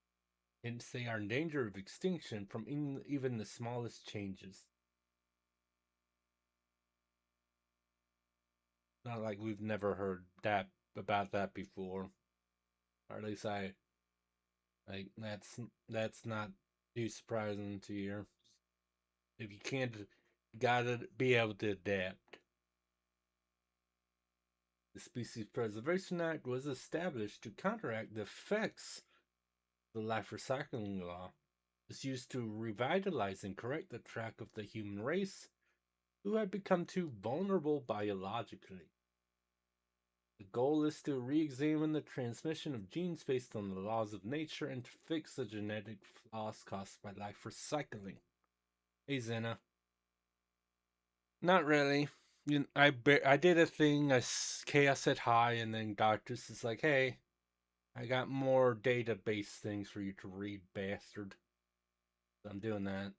Hence, they are in danger of extinction from even the smallest changes. Not like we've never heard that about that before, or at least that's not too surprising to hear. If you can't, you gotta be able to adapt. The Species Preservation Act was established to counteract the effects of the life recycling law. It was used to revitalize and correct the track of the human race, who had become too vulnerable biologically. The goal is to re-examine the transmission of genes based on the laws of nature and to fix the genetic flaws caused by life recycling. Hey, Zena. Not really. I did a thing. Chaos said hi, and then Doctor's is like, "Hey, I got more database things for you to read, bastard." So I'm doing that.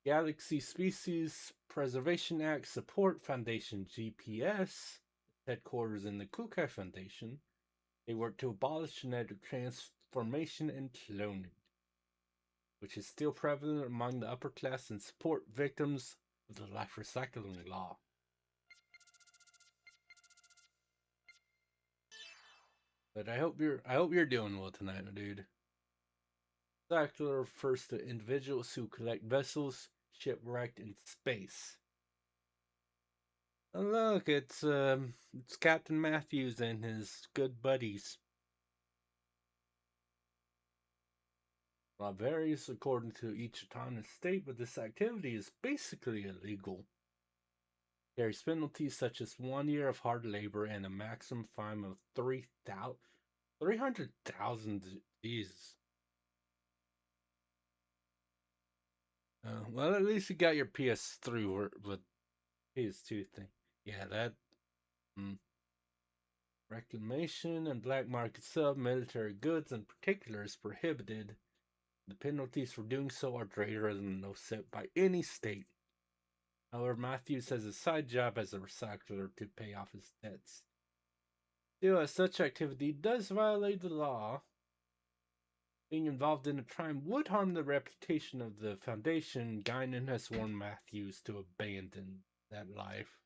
Galaxy Species Preservation Act Support Foundation (GPS). Headquarters in the Kukai Foundation, they work to abolish genetic transformation and cloning, which is still prevalent among the upper class and support victims of the life recycling law. But I hope you're doing well tonight, my dude. Recycler refers to individuals who collect vessels shipwrecked in space. Oh, look, it's Captain Matthews and his good buddies. While varies according to each autonomous state, but this activity is basically illegal. Carries penalties such as 1 year of hard labor and a maximum fine of 300,000. Jesus. Well, at least you got your PS3 with PS2 thing. Yeah, that. Mm. Reclamation and black market sub military goods in particular is prohibited. The penalties for doing so are greater than those set by any state. However, Matthews has a side job as a recycler to pay off his debts. Still, as such activity does violate the law, being involved in a crime would harm the reputation of the Foundation. Guinan has warned Matthews to abandon that life.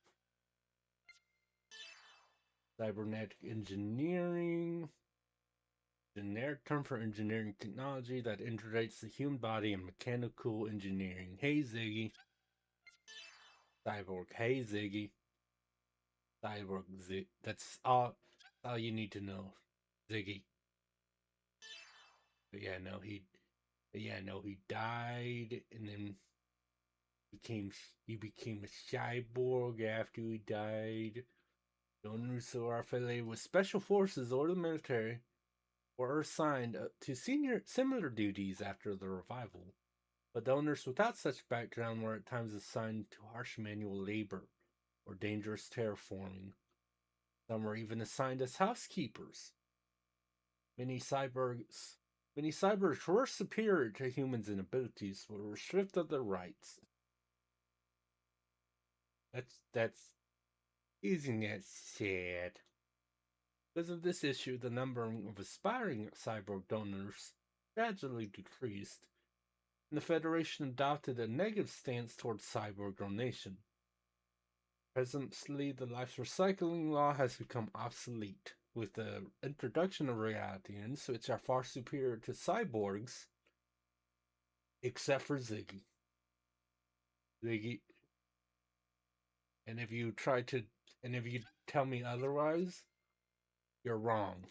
Cybernetic engineering. Generic term for engineering technology that integrates the human body and mechanical engineering. Hey, Ziggy. Cyborg. Hey, Ziggy. Cyborg. That's all you need to know. Ziggy. But yeah, no, he died and then he became a cyborg after he died. Donors who are affiliated with special forces or the military were assigned to similar duties after the revival, but donors without such background were at times assigned to harsh manual labor or dangerous terraforming. Some were even assigned as housekeepers. Many cyborgs were superior to humans in abilities, but were stripped of their rights. That's isn't that sad? Because of this issue, the number of aspiring cyborg donors gradually decreased, and the Federation adopted a negative stance towards cyborg donation. Presently, the life recycling law has become obsolete, with the introduction of realities which are far superior to cyborgs, except for Ziggy. And if you tell me otherwise, you're wrong.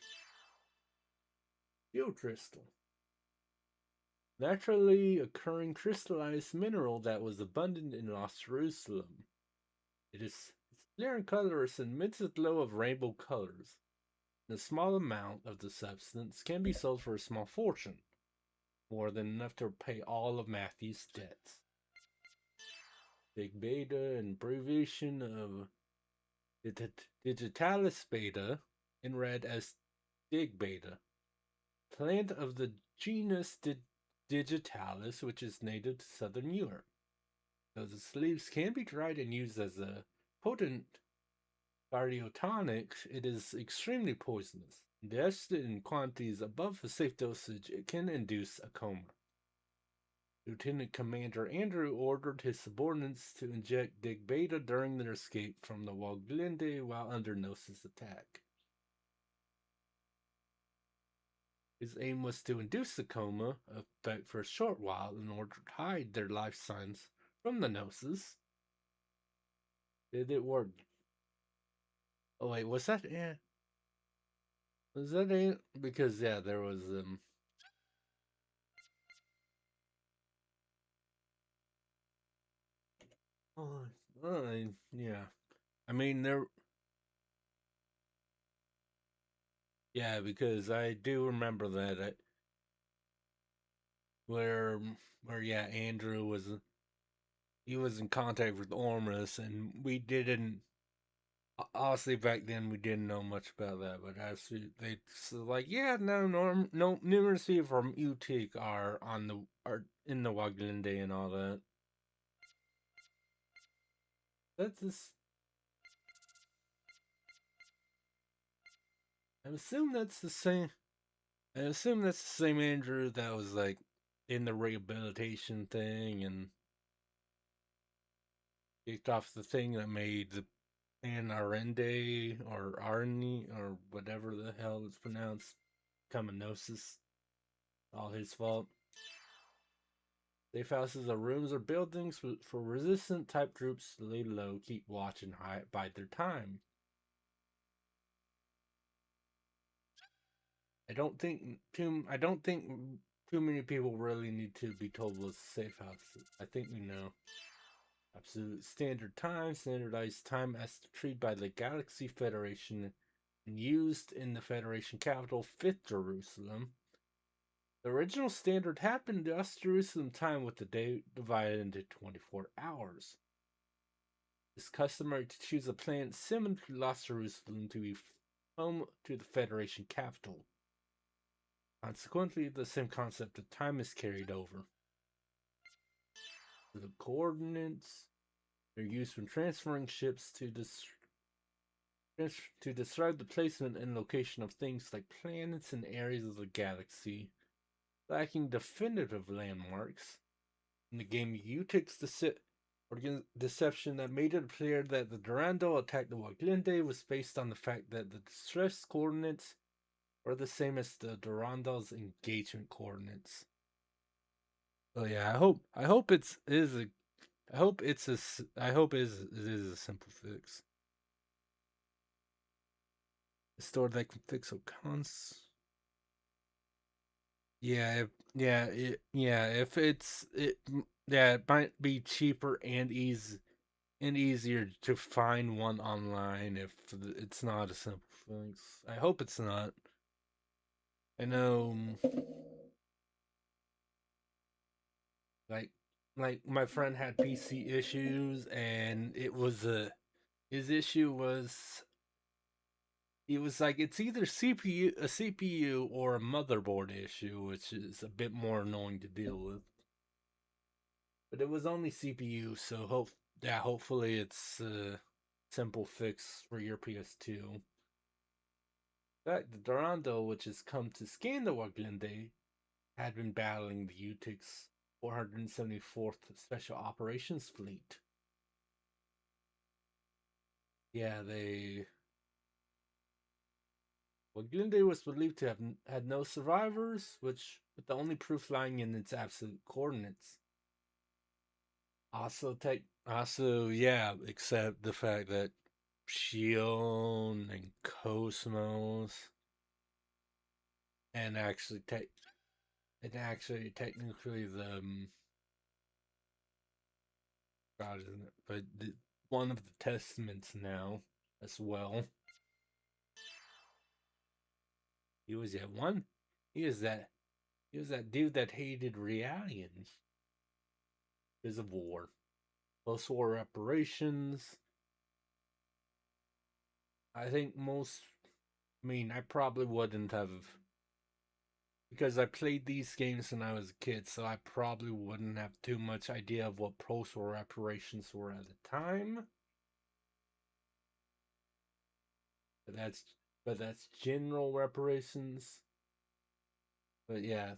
Geocrystal. Naturally occurring crystallized mineral that was abundant in Lost Jerusalem. It's clear and colorless and emits a glow of rainbow colors. And a small amount of the substance can be sold for a small fortune, more than enough to pay all of Matthew's debts. Big Beta, an abbreviation of Digitalis Beta, in red as Dig Beta. Plant of the genus Digitalis, which is native to southern Europe. Though its leaves can be dried and used as a potent cardiotonic, it is extremely poisonous. Ingested in quantities above a safe dosage, it can induce a coma. Lieutenant Commander Andrew ordered his subordinates to inject Dig Beta during their escape from the Waglinde while under Gnosis attack. His aim was to induce the coma effect for a short while in order to hide their life signs from the Gnosis. Did it work? Oh wait, was that it? Was that it? Because yeah, there was yeah. I mean there. Yeah, because I do remember that where yeah, Andrew was in contact with Ormus, and we didn't. Honestly, back then we didn't know much about that, but as they like, yeah, no, numerous people from Utik are in the Waglinde and all that. That's just. I assume that's the same. I assume that's the same Andrew that was like in the rehabilitation thing and kicked off the thing that made the Arende or Arni or whatever the hell it's pronounced become a Gnosis. All his fault. Safe houses are rooms or buildings for resistant type groups to lay low, keep watch, and bide their time. I don't think too many people really need to be told what's a safe house. I think we know. Absolute standard time, standardized time as treated by the Galaxy Federation and used in the Federation capital, 5th Jerusalem. The original standard had been West Jerusalem time, with the day divided into 24 hours. It's customary to choose a planet similar to Los Jerusalem to be home to the Federation capital. Consequently, the same concept of time is carried over. The coordinates are used when transferring ships to describe the placement and location of things like planets and areas of the galaxy, lacking definitive landmarks. In the game, Utic's deception that made it clear that the Durando attacked the Waglinde was based on the fact that the distress coordinates are the same as the Durando's engagement coordinates. So yeah, I hope it is a simple fix. A store that can fix Okan's. It might be cheaper and easier to find one online if it's not a simple fix. I hope it's not. I know, like my friend had PC issues, and his issue was, it was like it's either a CPU or a motherboard issue, which is a bit more annoying to deal with. But it was only CPU, so hopefully it's a simple fix for your PS2. In fact, the Durando, which has come to scan the Waglinde, had been battling the UTIC's 474th Special Operations Fleet. Yeah, Waglinde was believed to have had no survivors, with the only proof lying in its absolute coordinates. Except the fact that Shion and KOS-MOS, and actually technically the God, isn't it? But one of the testaments now as well. He was that dude that hated Realians because of war. Post-war reparations. I probably wouldn't have, because I played these games when I was a kid, so I probably wouldn't have too much idea of what post-war reparations were at the time. But that's general reparations. But yeah,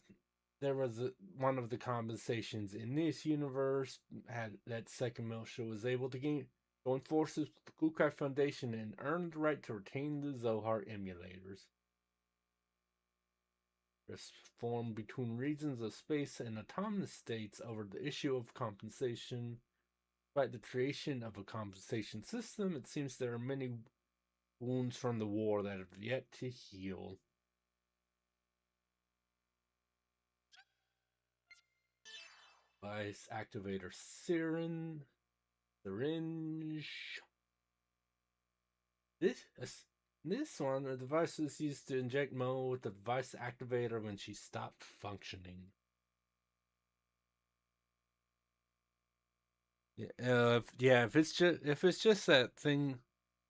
there was one of the compensations in this universe had that second militia was able to join forces with the Kukai Foundation and earn the right to retain the Zohar emulators. This formed between regions of space and autonomous states over the issue of compensation. Despite the creation of a compensation system, it seems there are many wounds from the war that have yet to heal. Device activator syringe. This one, the device is used to inject Mo with the device activator when she stopped functioning. If it's just that thing,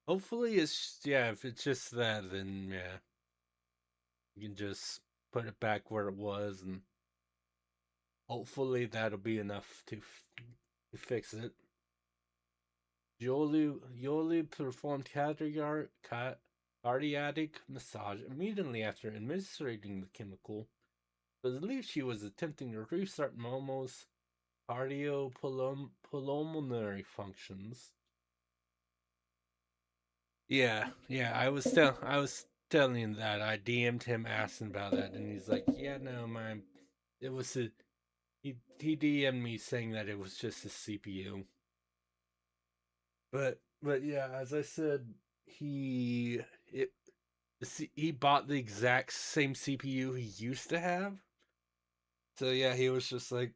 hopefully if it's just that, then yeah, you can just put it back where it was, and hopefully that'll be enough to fix it. Yoli performed cardiac massage immediately after administering the chemical. It was believed she was attempting to restart Momo's cardiopulmonary functions. Yeah, I was telling him that. I DM'd him asking about that, and he's like, "Yeah, no, it was he DM'd me saying that it was just his CPU." But yeah, as I said, he bought the exact same CPU he used to have. So yeah, he was just like,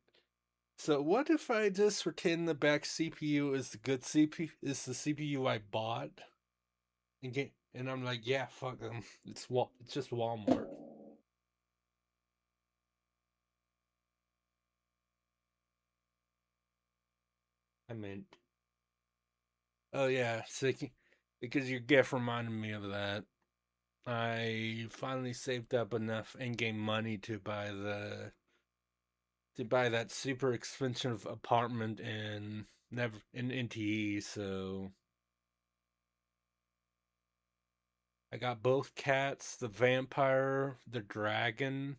so what if I just pretend the back CPU is the good CPU, is the CPU I bought? And I'm like, yeah, fuck them. It's just Walmart. meant. Oh yeah, so because your gift reminded me of that. I finally saved up enough in-game money to buy that super expensive apartment in NTE. So I got both cats, the vampire, the dragon,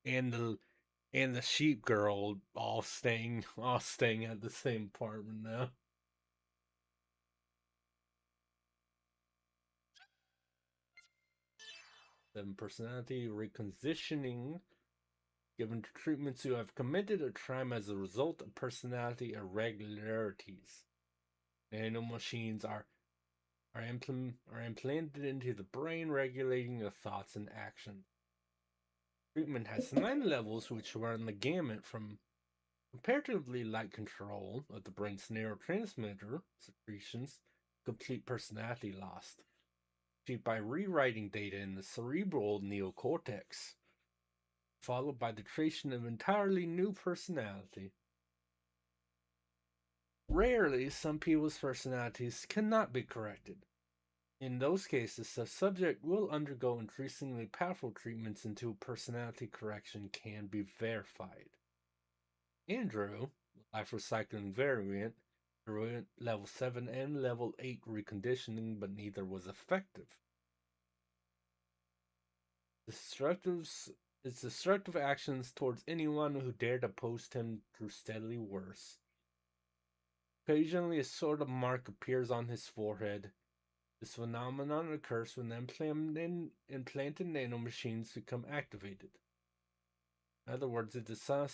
and the sheep girl all staying at the same apartment now. Seven personality reconditioning. Given to treatments who have committed a crime as a result of personality irregularities. Nanomachines are implanted into the brain, regulating the thoughts and actions. Treatment has 9 levels, which run the gamut from comparatively light control of the brain's neurotransmitter secretions, complete personality loss, achieved by rewriting data in the cerebral neocortex, followed by the creation of entirely new personality. Rarely, some people's personalities cannot be corrected. In those cases, the subject will undergo increasingly powerful treatments until personality correction can be verified. Andrew, life recycling variant, underwent level 7 and level 8 reconditioning, but neither was effective. His destructive actions towards anyone who dared oppose him grew steadily worse. Occasionally, a sort of mark appears on his forehead. This phenomenon occurs when implanted nanomachines become activated. In other words, it is a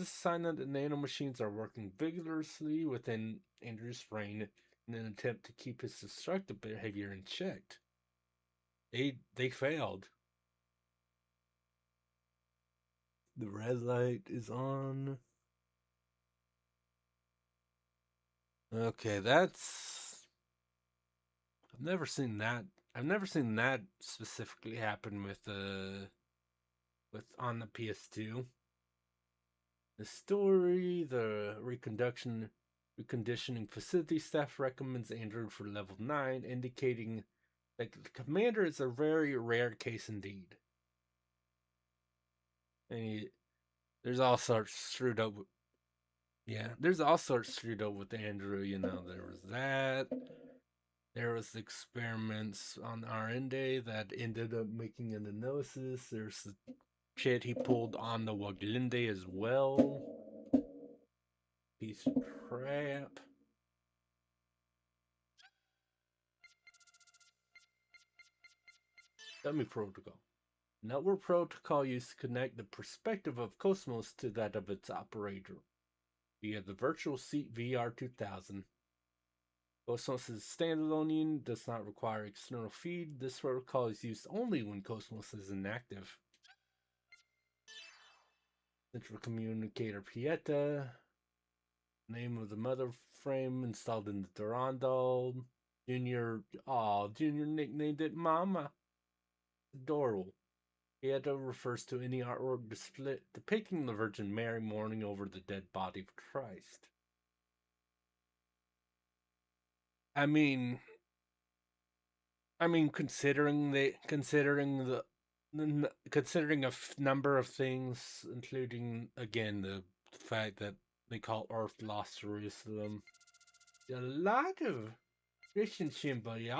sign that the nanomachines are working vigorously within Andrew's brain in an attempt to keep his destructive behavior in check. They failed. The red light is on. Okay, that's... I've never seen that specifically happen with on the PS2. The story, the reconditioning facility staff recommends Andrew for level 9, indicating that the commander is a very rare case indeed. And there's all sorts screwed up. There's all sorts screwed up with Andrew. There was that. There was experiments on RN Day that ended up making an analysis. There's the shit he pulled on the Waglinde as well. Piece of crap. Dummy protocol. Network protocol used to connect the perspective of KOS-MOS to that of its operator via the Virtual Seat VR2000. KOS-MOS is standalone unit, does not require external feed. This protocol is used only when KOS-MOS is inactive. Central communicator Pieta. Name of the mother frame installed in the Durandal. Junior nicknamed it Mama. Adorable. Pieta refers to any artwork depicting the Virgin Mary mourning over the dead body of Christ. I mean, considering a number of things, including again the fact that they call Earth Lost Jerusalem, a lot of Christian symbology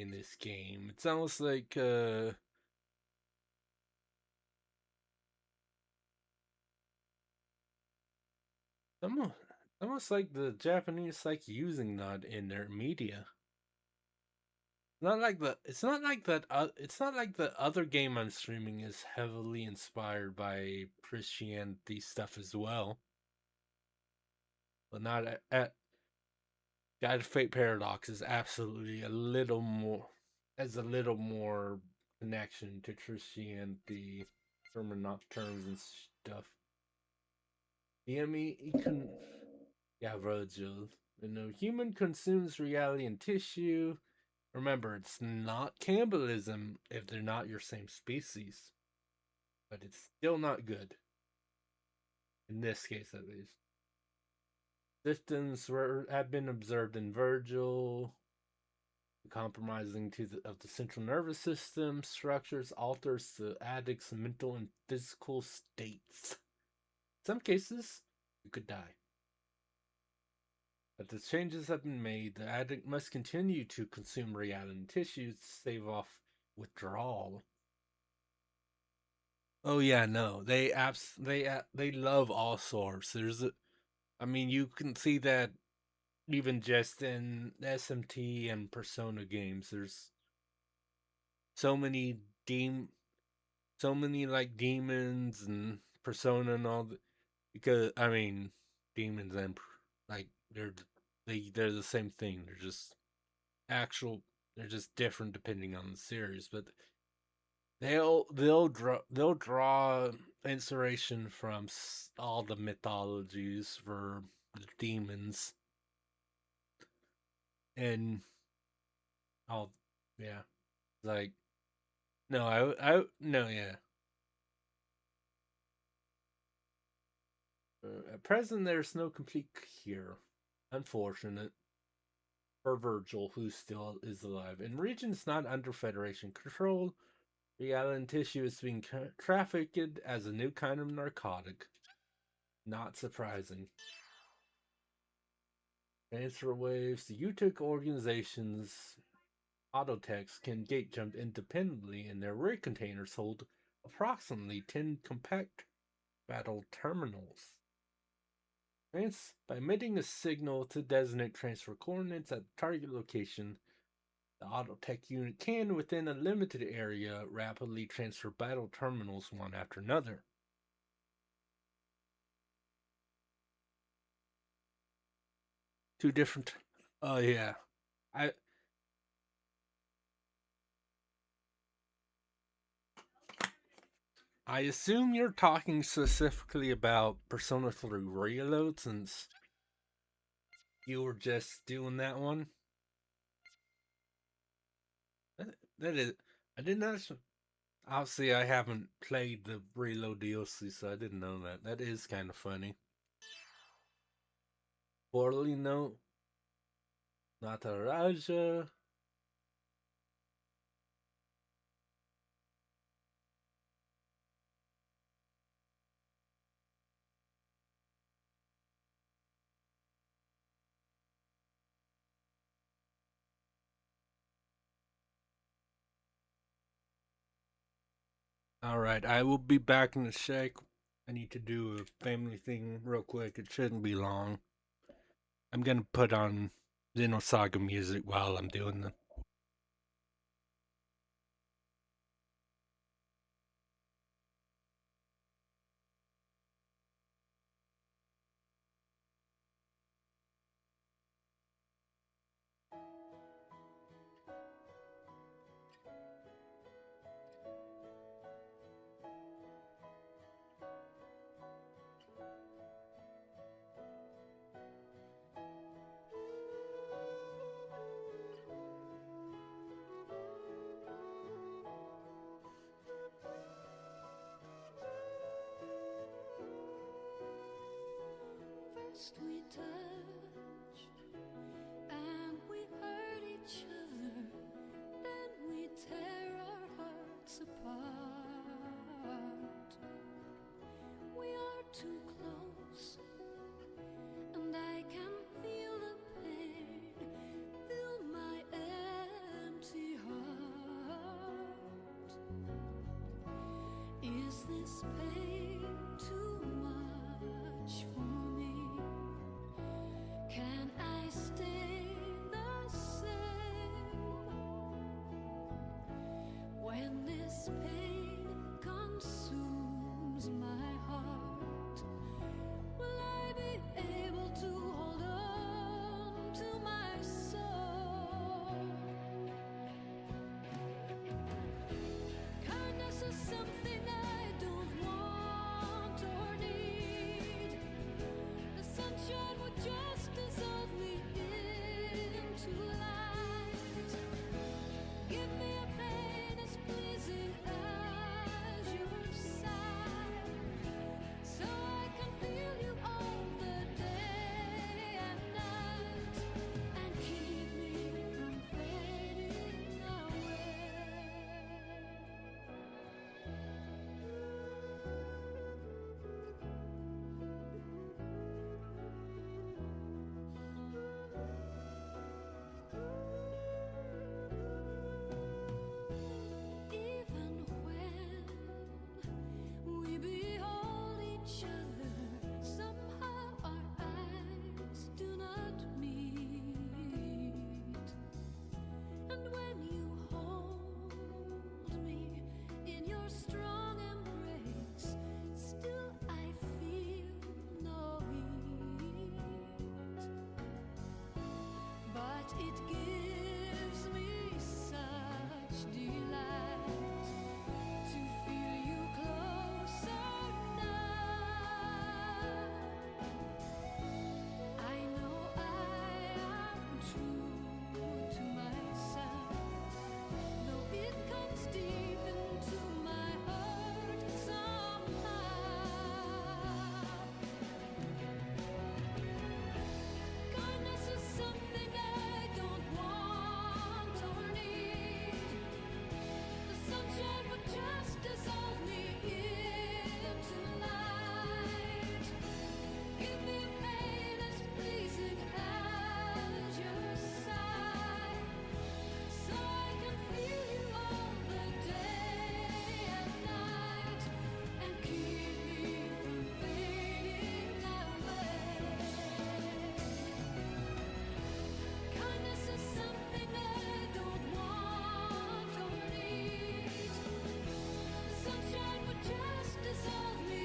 in this game. It's almost like almost like the Japanese like using that in their media. It's not like the other game I'm streaming is heavily inspired by Christianity stuff as well. But not at God of Fate Paradox is absolutely a little more connection to Christianity, terms and stuff. Virgil. Human consumes reality and tissue. Remember, it's not cannibalism if they're not your same species. But it's still not good. In this case, at least. Symptoms have been observed in Virgil, compromising of the central nervous system structures, alters the addict's mental and physical states. In some cases, you could die. But the changes have been made. The addict must continue to consume reality tissues to stave off withdrawal. Oh yeah, no, they love all sorts. You can see that even just in SMT and Persona games. There's so many like demons and Persona and all because demons and like they're the same thing. They're just different depending on the series, but they'll draw inspiration from all the mythologies for the demons, and all yeah, like no, I no yeah. At present, there's no complete cure. Unfortunate for Virgil, who still is alive. In regions not under Federation control, reality tissue is being trafficked as a new kind of narcotic. Not surprising. Transfer waves. The UTIC organization's autotechs can gate jump independently, and their rig containers hold approximately 10 compact battle terminals. By emitting a signal to designate transfer coordinates at the target location, the autotech unit can, within a limited area, rapidly transfer battle terminals one after another. Two different. Oh yeah, I assume you're talking specifically about Persona 3 Reload, since you were just doing that one. That is, I did not. Obviously, I haven't played the Reload DLC, so I didn't know that. That is kind of funny. Poorly note, Nataraja. Alright, I will be back in a sec. I need to do a family thing real quick. It shouldn't be long. I'm gonna put on Xenosaga music while I'm doing the. First we touched, and we hurt each other, then we tear our hearts apart. We are too close, and I can feel the pain fill my empty heart. Is this pain too much for me? Can I stay the same when this pain consumes my heart? Will I be able to hold on to my soul? Kindness is something I don't want or need. The sunshine would just dissolve me into light. Give me a pain as pleasing as But it gives me such delight to feel you closer now. I know I am true to myself, though it comes deep into my heart somehow. Kindness is something I don't want or need. The sunshine would just dissolve me into light. Give me pain as pleasing as your sigh, so I can feel you all the day and night, and keep me from fading away. Kindness is something I don't want or need. Sunshine would just dissolve me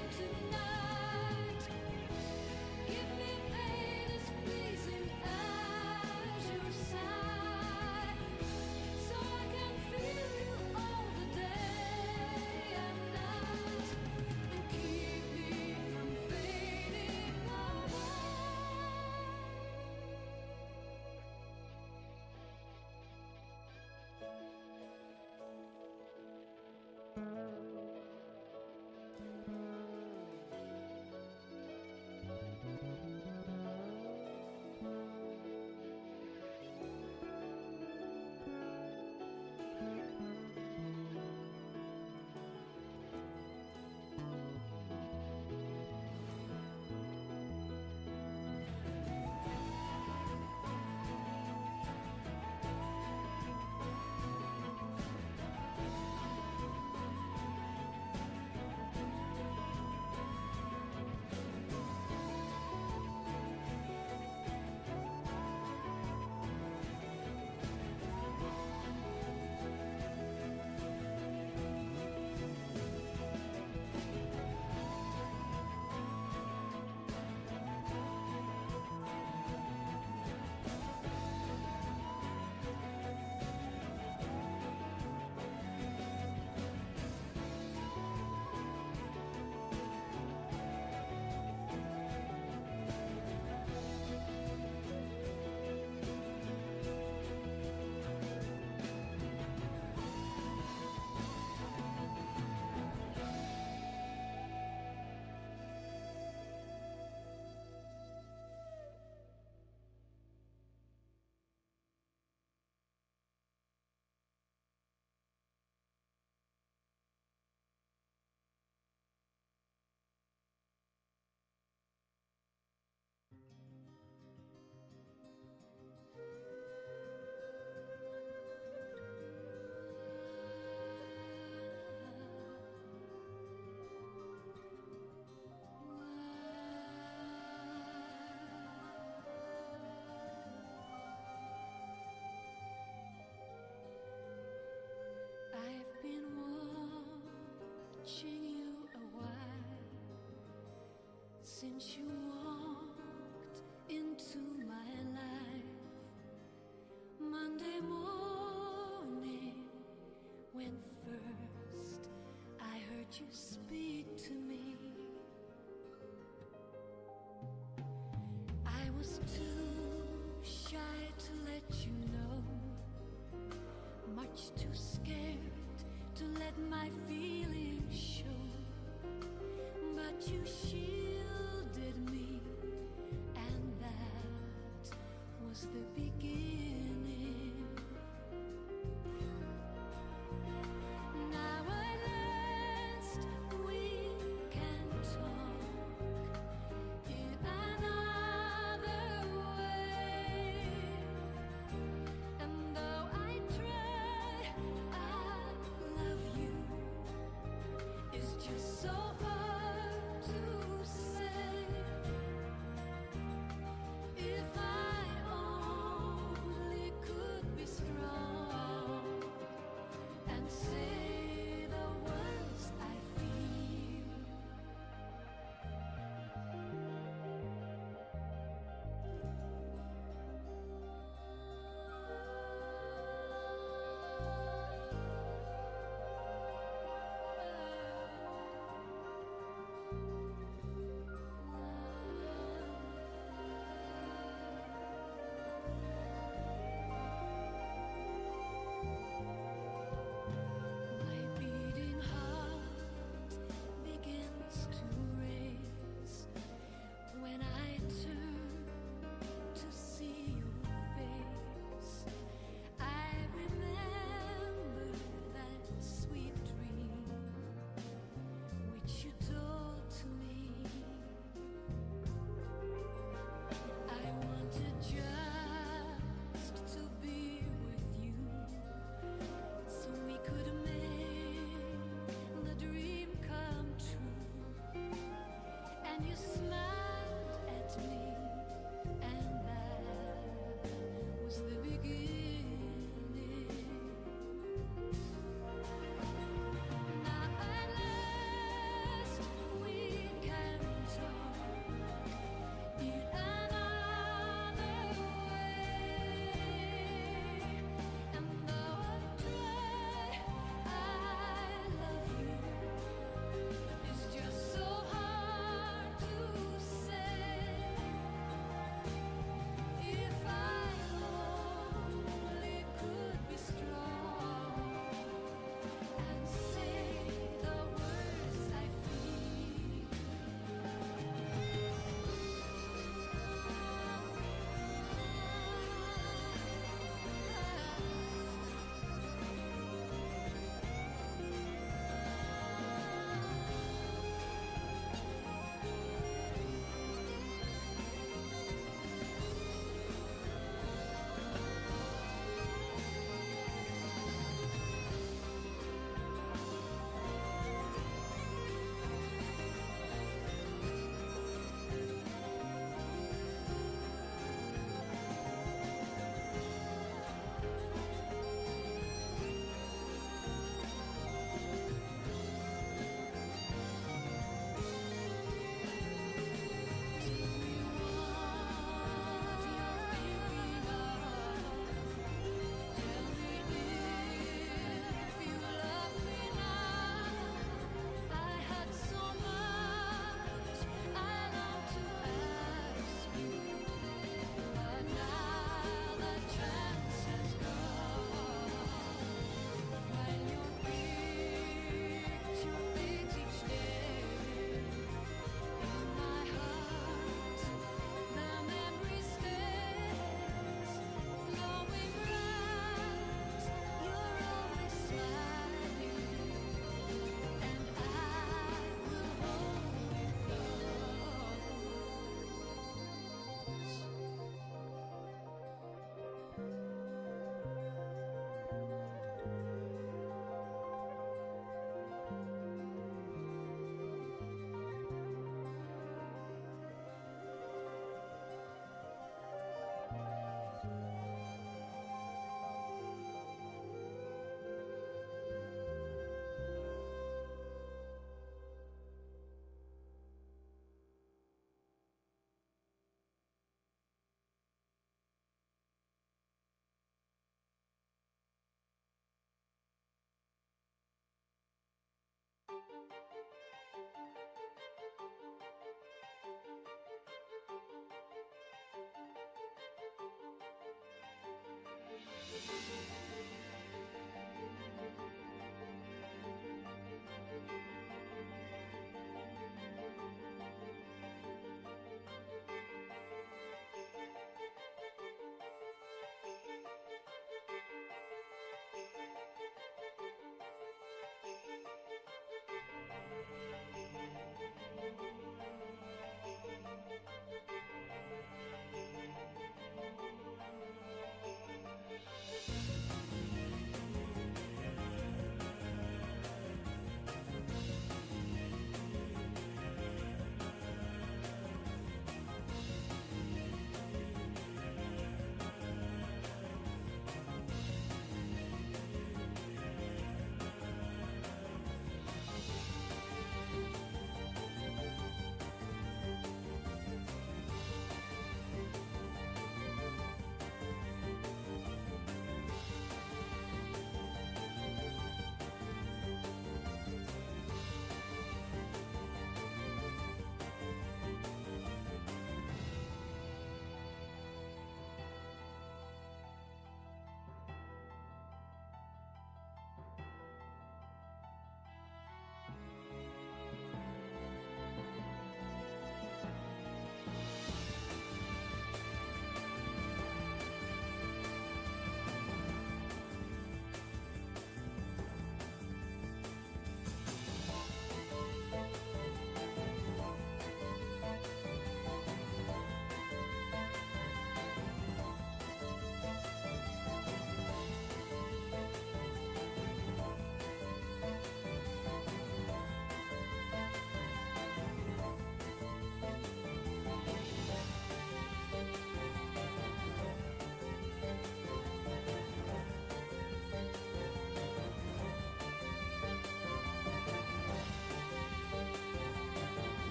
into night. Give me pain as pleasing as your sigh, so I can feel you all the day and night, and keep me from fading away. I've been watching you a while since you walked into my life. Monday morning, when first I heard you speak to me, I was too shy to let you know, much too scared to let my feelings show. But you shielded me, and that was the beginning. Now at last we can talk in another way. And though I try, I love you. It's just so hard to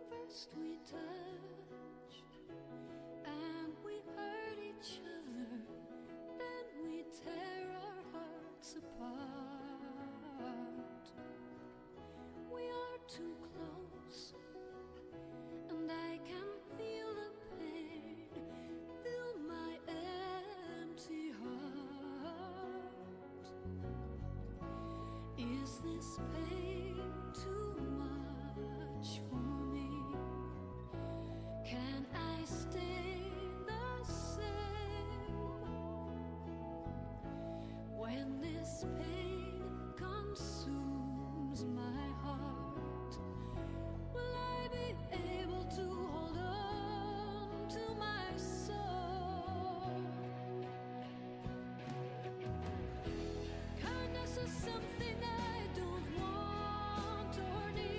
First we touch and we hurt each other, then we tear our hearts apart. We are too close, and I can feel the pain fill my empty heart. Is this pain too much for me? Can I stay the same when this pain consumes my heart? Will I be able to hold on to my soul? Kindness is something I don't want or need.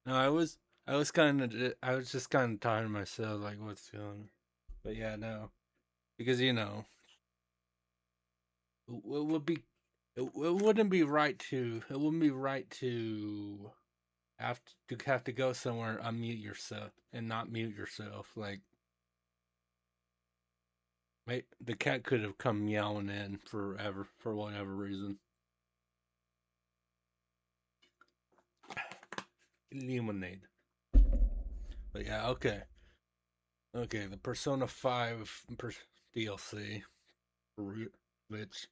No, I was just kind of tired of myself, like what's going on. But yeah, no, because it would be, it wouldn't be right to, it wouldn't be right to have to go somewhere, unmute yourself, and not mute yourself. Like, the cat could have come meowing in forever for whatever reason. Illuminate. But yeah, okay. Okay, the Persona 5 DLC, which,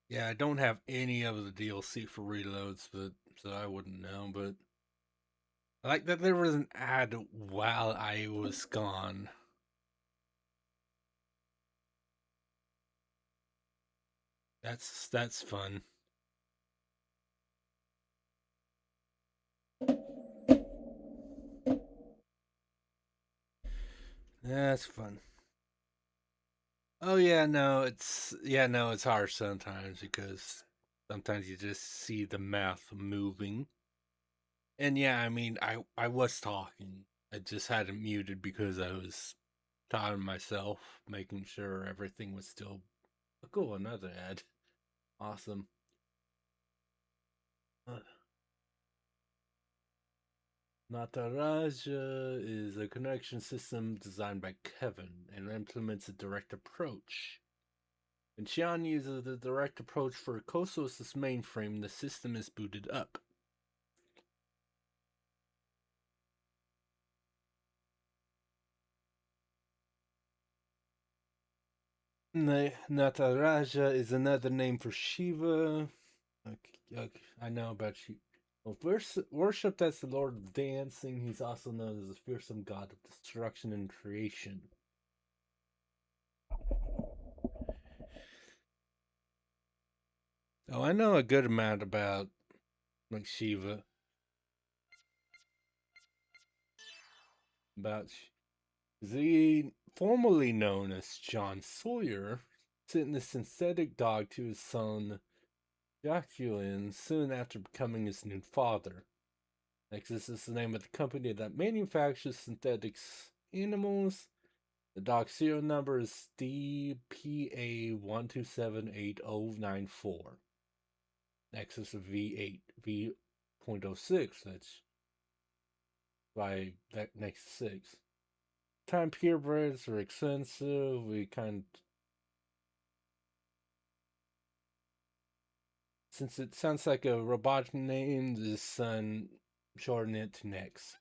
yeah, I don't have any of the DLC for reloads, but so I wouldn't know. But I like that there was an ad while I was gone. That's fun. That's fun. Oh no, it's hard sometimes because sometimes you just see the math moving. And yeah, I mean, I was talking. I just had it muted because I was tired of myself, making sure everything was still cool. Another ad, awesome. Nataraja is a connection system designed by Kevin and implements a direct approach. When Xian uses the direct approach for KOS-MOS mainframe, the system is booted up. Nataraja is another name for Shiva. Okay, I know about Shiva. Well, worshipped as the lord of dancing, he's also known as the fearsome god of destruction and creation. Oh, I know a good amount about like Shiva. About the formerly known as John Sawyer, sent the synthetic dog to his son Jacqueline soon after becoming his new father. Nexus is the name of the company that manufactures synthetic animals. The dog serial number is DPA1278094. Nexus of V8 V.06. That's by that Nexus 6. Time purebreds are expensive. Since it sounds like a robotic name, the son shortened it to Nex.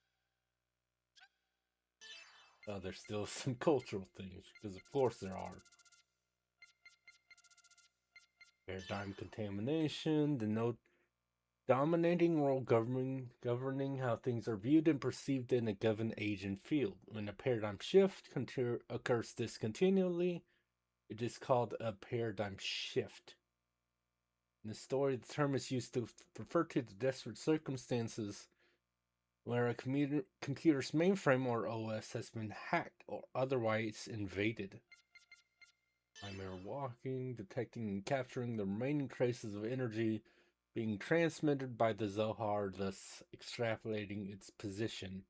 Oh, there's still some cultural things, because of course there are. Paradigm contamination, the dominating role governing how things are viewed and perceived in a given age and field. When a paradigm shift occurs discontinually, it is called a paradigm shift. In the story, the term is used to refer to the desperate circumstances where a computer's mainframe or OS has been hacked or otherwise invaded. Nightmare walking, detecting and capturing the remaining traces of energy being transmitted by the Zohar, thus extrapolating its position.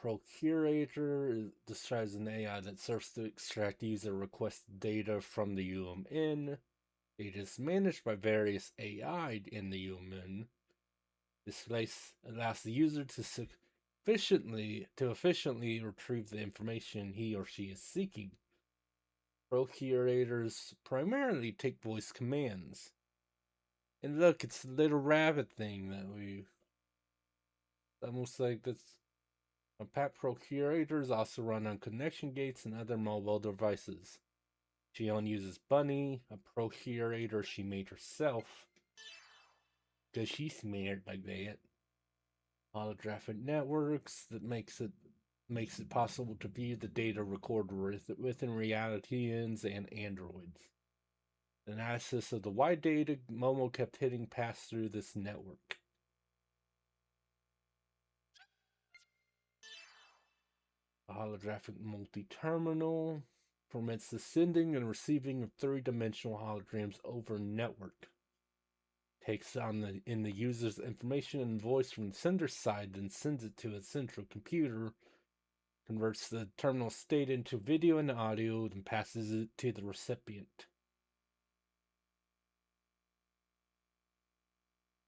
Procurator describes an AI that serves to extract user requested data from the UMN. Data is managed by various AI in the UMN. This allows the user to efficiently retrieve the information he or she is seeking. Procurators primarily take voice commands. And look, it's the little rabbit thing that almost like this. Pat procurators also run on connection gates and other mobile devices. Gion uses Bunny, a procurator she made herself, because she's smart like that. Holographic networks that makes it possible to view the data recorded within realities and androids. Analysis of the wide data Momo kept hitting passed through this network. A holographic multi-terminal permits the sending and receiving of three-dimensional holograms over network. takes on in the user's information and voice from the sender's side, then sends it to a central computer, converts the terminal state into video and audio, then passes it to the recipient.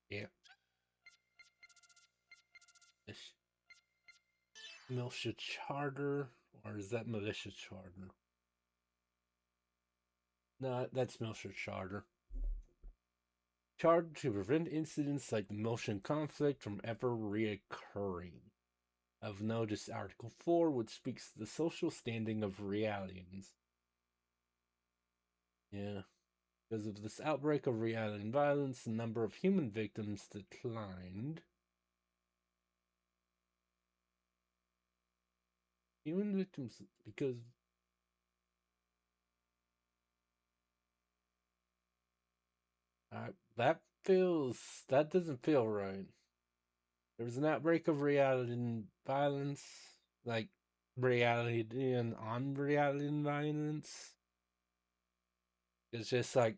Yeah. Militia Charter, or is that Militia Charter? No, that's Militia Charter. Chartered to prevent incidents like the Militian conflict from ever reoccurring. Of notice, Article 4, which speaks to the social standing of Realians. Yeah. Because of this outbreak of Realian violence, the number of human victims declined. Human victims, because that doesn't feel right. There was an outbreak of Realian violence, like reality and on-reality violence. It's just like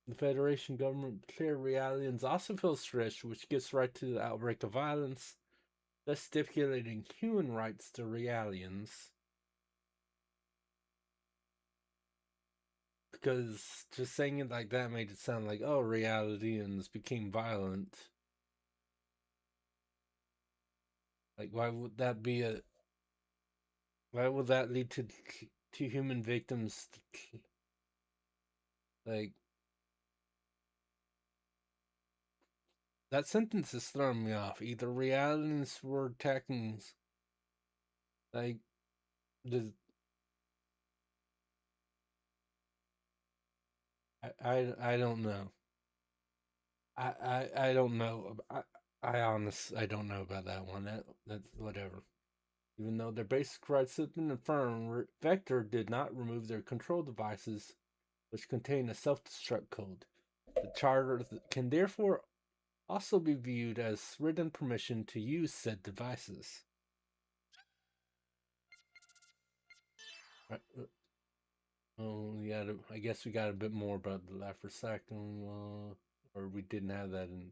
the Federation government declared Realians also feel stressed, which gets right to the outbreak of violence, thus stipulating human rights to Realians. Because just saying it like that made it sound like, oh, Realians became violent. Like, why would that be why would that lead to human victims? Like, that sentence is throwing me off. Either Realians were attacking, like, does I don't know. I don't know. I don't know about that one. That's whatever. Even though their basic rights have been affirmed, Vector did not remove their control devices, which contain a self-destruct code. The charter can therefore also be viewed as written permission to use said devices. Right. Oh, yeah. I guess we got a bit more about the Lafresactum, or we didn't have that in.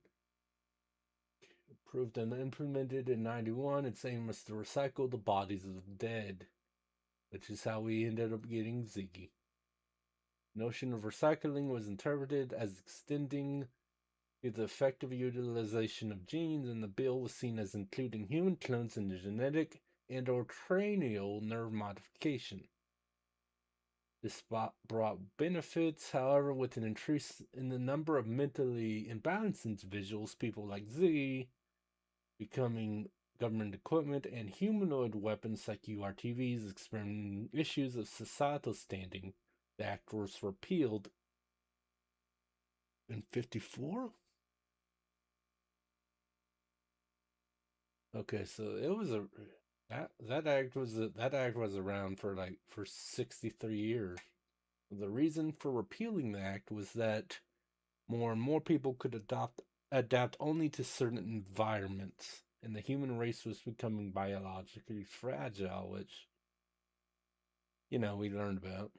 Approved and implemented in 91, its aim was to recycle the bodies of the dead, which is how we ended up getting Ziggy. The notion of recycling was interpreted as extending to the effective utilization of genes, and the bill was seen as including human clones in the genetic and or cranial nerve modification. This brought benefits, however, with an increase in the number of mentally imbalanced individuals, people like Z, becoming government equipment, and humanoid weapons like URTVs, experimenting issues of societal standing. The act was repealed in 54? Okay, so it was that act was around for 63 years. The reason for repealing the act was that more and more people could adapt only to certain environments, and the human race was becoming biologically fragile, which, we learned about.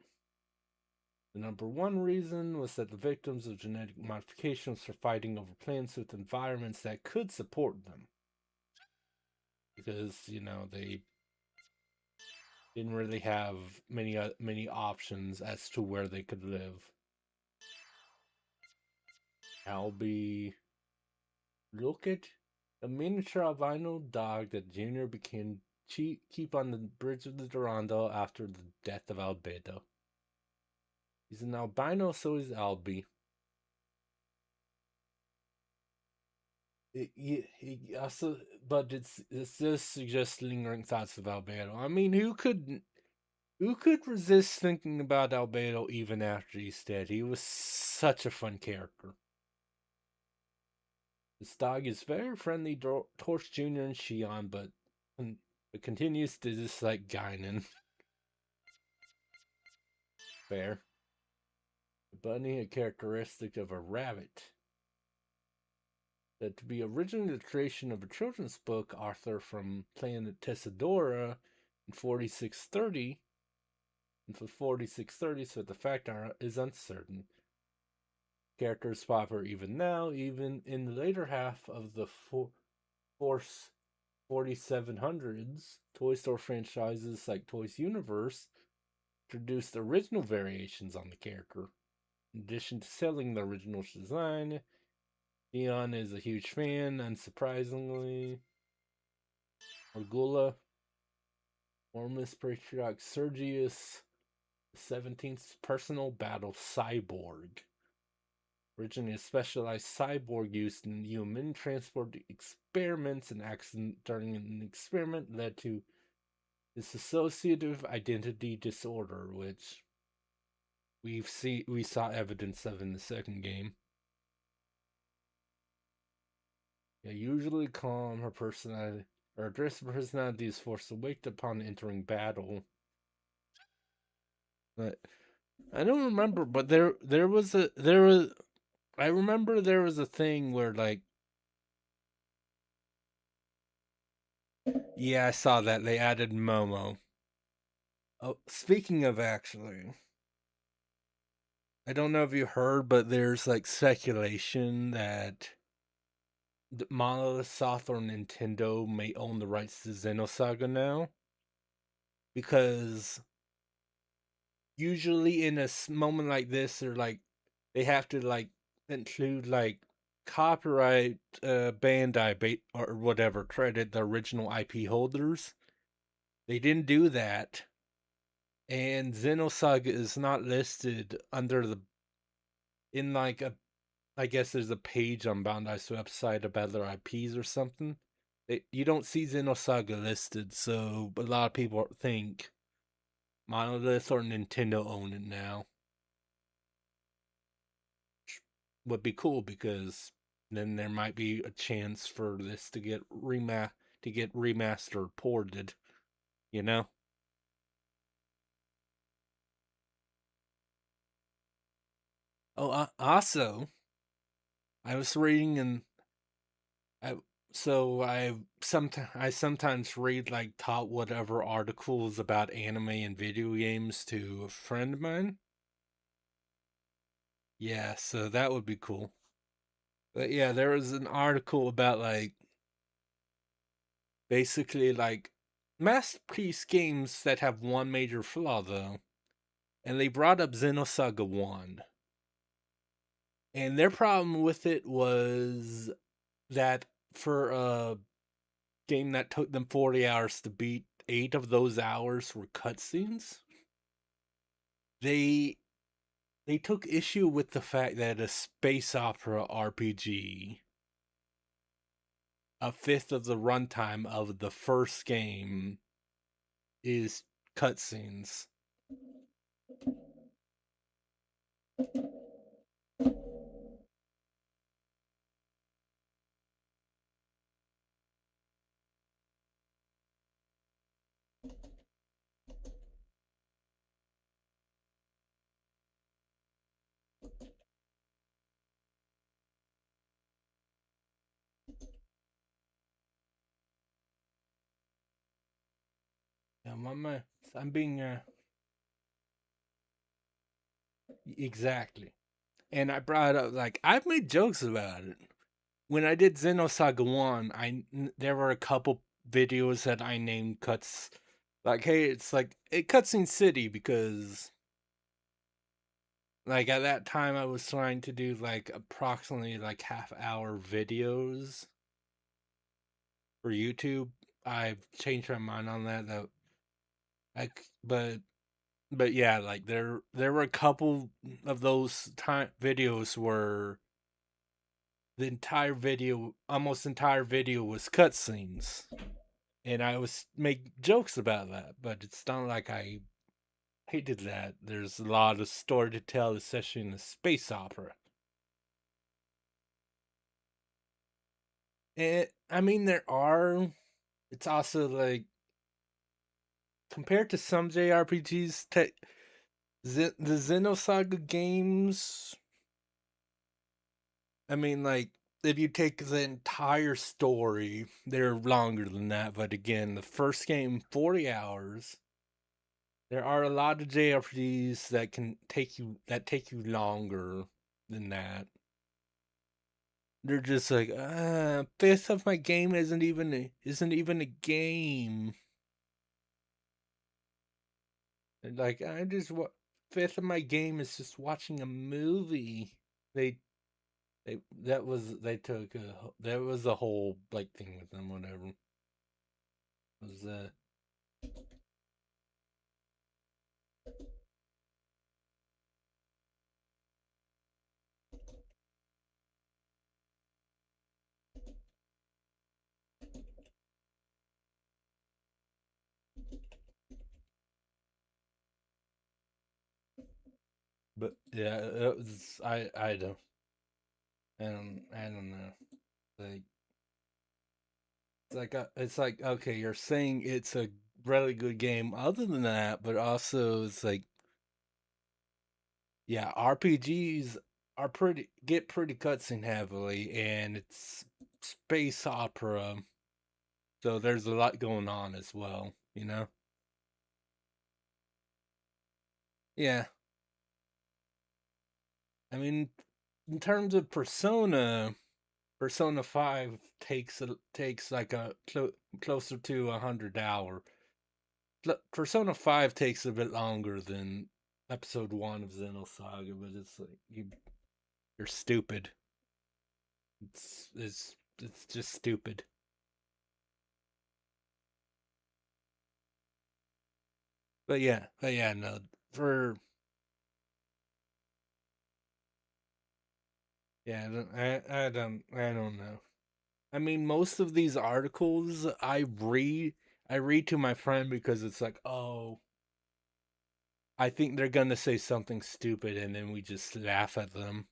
The number one reason was that the victims of genetic modifications were fighting over plants with environments that could support them. Because, they didn't really have many options as to where they could live. Albie, look at the miniature albino dog that Junior began keep on the bridge of the Durando after the death of Albedo. He's an albino, so is Albie. Also, but it's just suggests lingering thoughts of Albedo. I mean, who could resist thinking about Albedo even after he's dead? He was such a fun character. This dog is very friendly towards Junior and Shion, but it continues to dislike Guinan. Fair. The bunny, a characteristic of a rabbit. That to be originally the creation of a children's book author from planet Tessadora in 4630, and for 4630, so the fact is uncertain. Character is popular even now, even in the later half of the Force 4700s. Toy Store franchises like Toys Universe introduced original variations on the character. In addition to selling the original design, Dion is a huge fan, unsurprisingly. Argula, Ormus Patriarch Sergius XVII's personal battle cyborg. Originally a specialized cyborg used in human transport experiments, an accident during an experiment led to dissociative identity disorder, which we saw evidence of in the second game. Yeah, usually calm, her aggressive personality is forced to wake upon entering battle. But I don't remember, but I remember there was a thing where, like, yeah, I saw that they added Momo. Oh, speaking of, actually, I don't know if you heard, but there's like speculation that Monolith Soft or Nintendo may own the rights to Xenosaga now, because usually in a moment like this, they have to like include like copyright, Bandai or whatever, credit the original IP holders. They didn't do that, and Xenosaga is not listed in like I guess there's a page on Bandai's website about their IPs or something. You don't see Xenosaga listed, so a lot of people think Monolith or Nintendo own it now. Would be cool, because then there might be a chance for this to get remastered, ported, you know? Oh, also, I was reading, and I sometimes read like top whatever articles about anime and video games to a friend of mine. Yeah, so that would be cool. But yeah, there was an article about like basically like masterpiece games that have one major flaw though. And they brought up Xenosaga 1. And their problem with it was that for a game that took them 40 hours to beat, 8 of those hours were cutscenes. They took issue with the fact that a space opera RPG, a fifth of the runtime of the first game, is cutscenes. Yeah, I'm being exactly. And I brought up, like, I've made jokes about it. When I did Xenosaga 1, there were a couple videos that I named cuts. Like, hey, it's like a cutscene city, because, like, at that time I was trying to do, like, approximately, like, half-hour videos for YouTube. I've changed my mind on that, but yeah, like, there were a couple of those videos where almost entire video was cutscenes, and I was make jokes about that. But it's not like I hated that. There's a lot of story to tell, especially in the space opera. And I mean, it's also like, compared to some JRPGs, the Xenosaga games, I mean, like, if you take the entire story, they're longer than that. But again, the first game, 40 hours. There are a lot of JRPGs that take you longer. than that. They're just like, fifth of my game isn't even a game. And like, fifth of my game is just watching a movie. They that was the whole like thing with them. Whatever. It was but yeah, it was I don't know. Like it's like okay, you're saying it's a really good game. Other than that, but also it's like yeah, RPGs are pretty cutscene heavily, and it's space opera, so there's a lot going on as well. You know? Yeah, I mean, in terms of Persona 5 takes like closer to 100 hour. Persona 5 takes a bit longer than episode 1 of Xenosaga, but it's like you're stupid. It's just stupid. But yeah, no. For yeah, I don't know. I mean, most of these articles I read to my friend because it's like, oh, I think they're gonna say something stupid, and then we just laugh at them.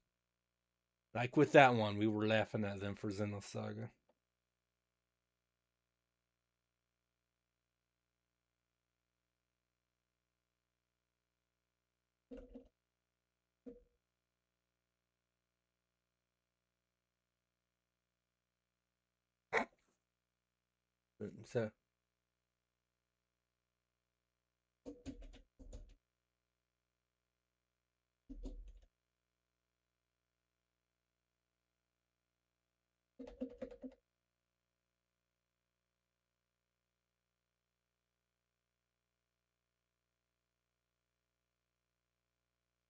Like with that one, we were laughing at them for Xenosaga. So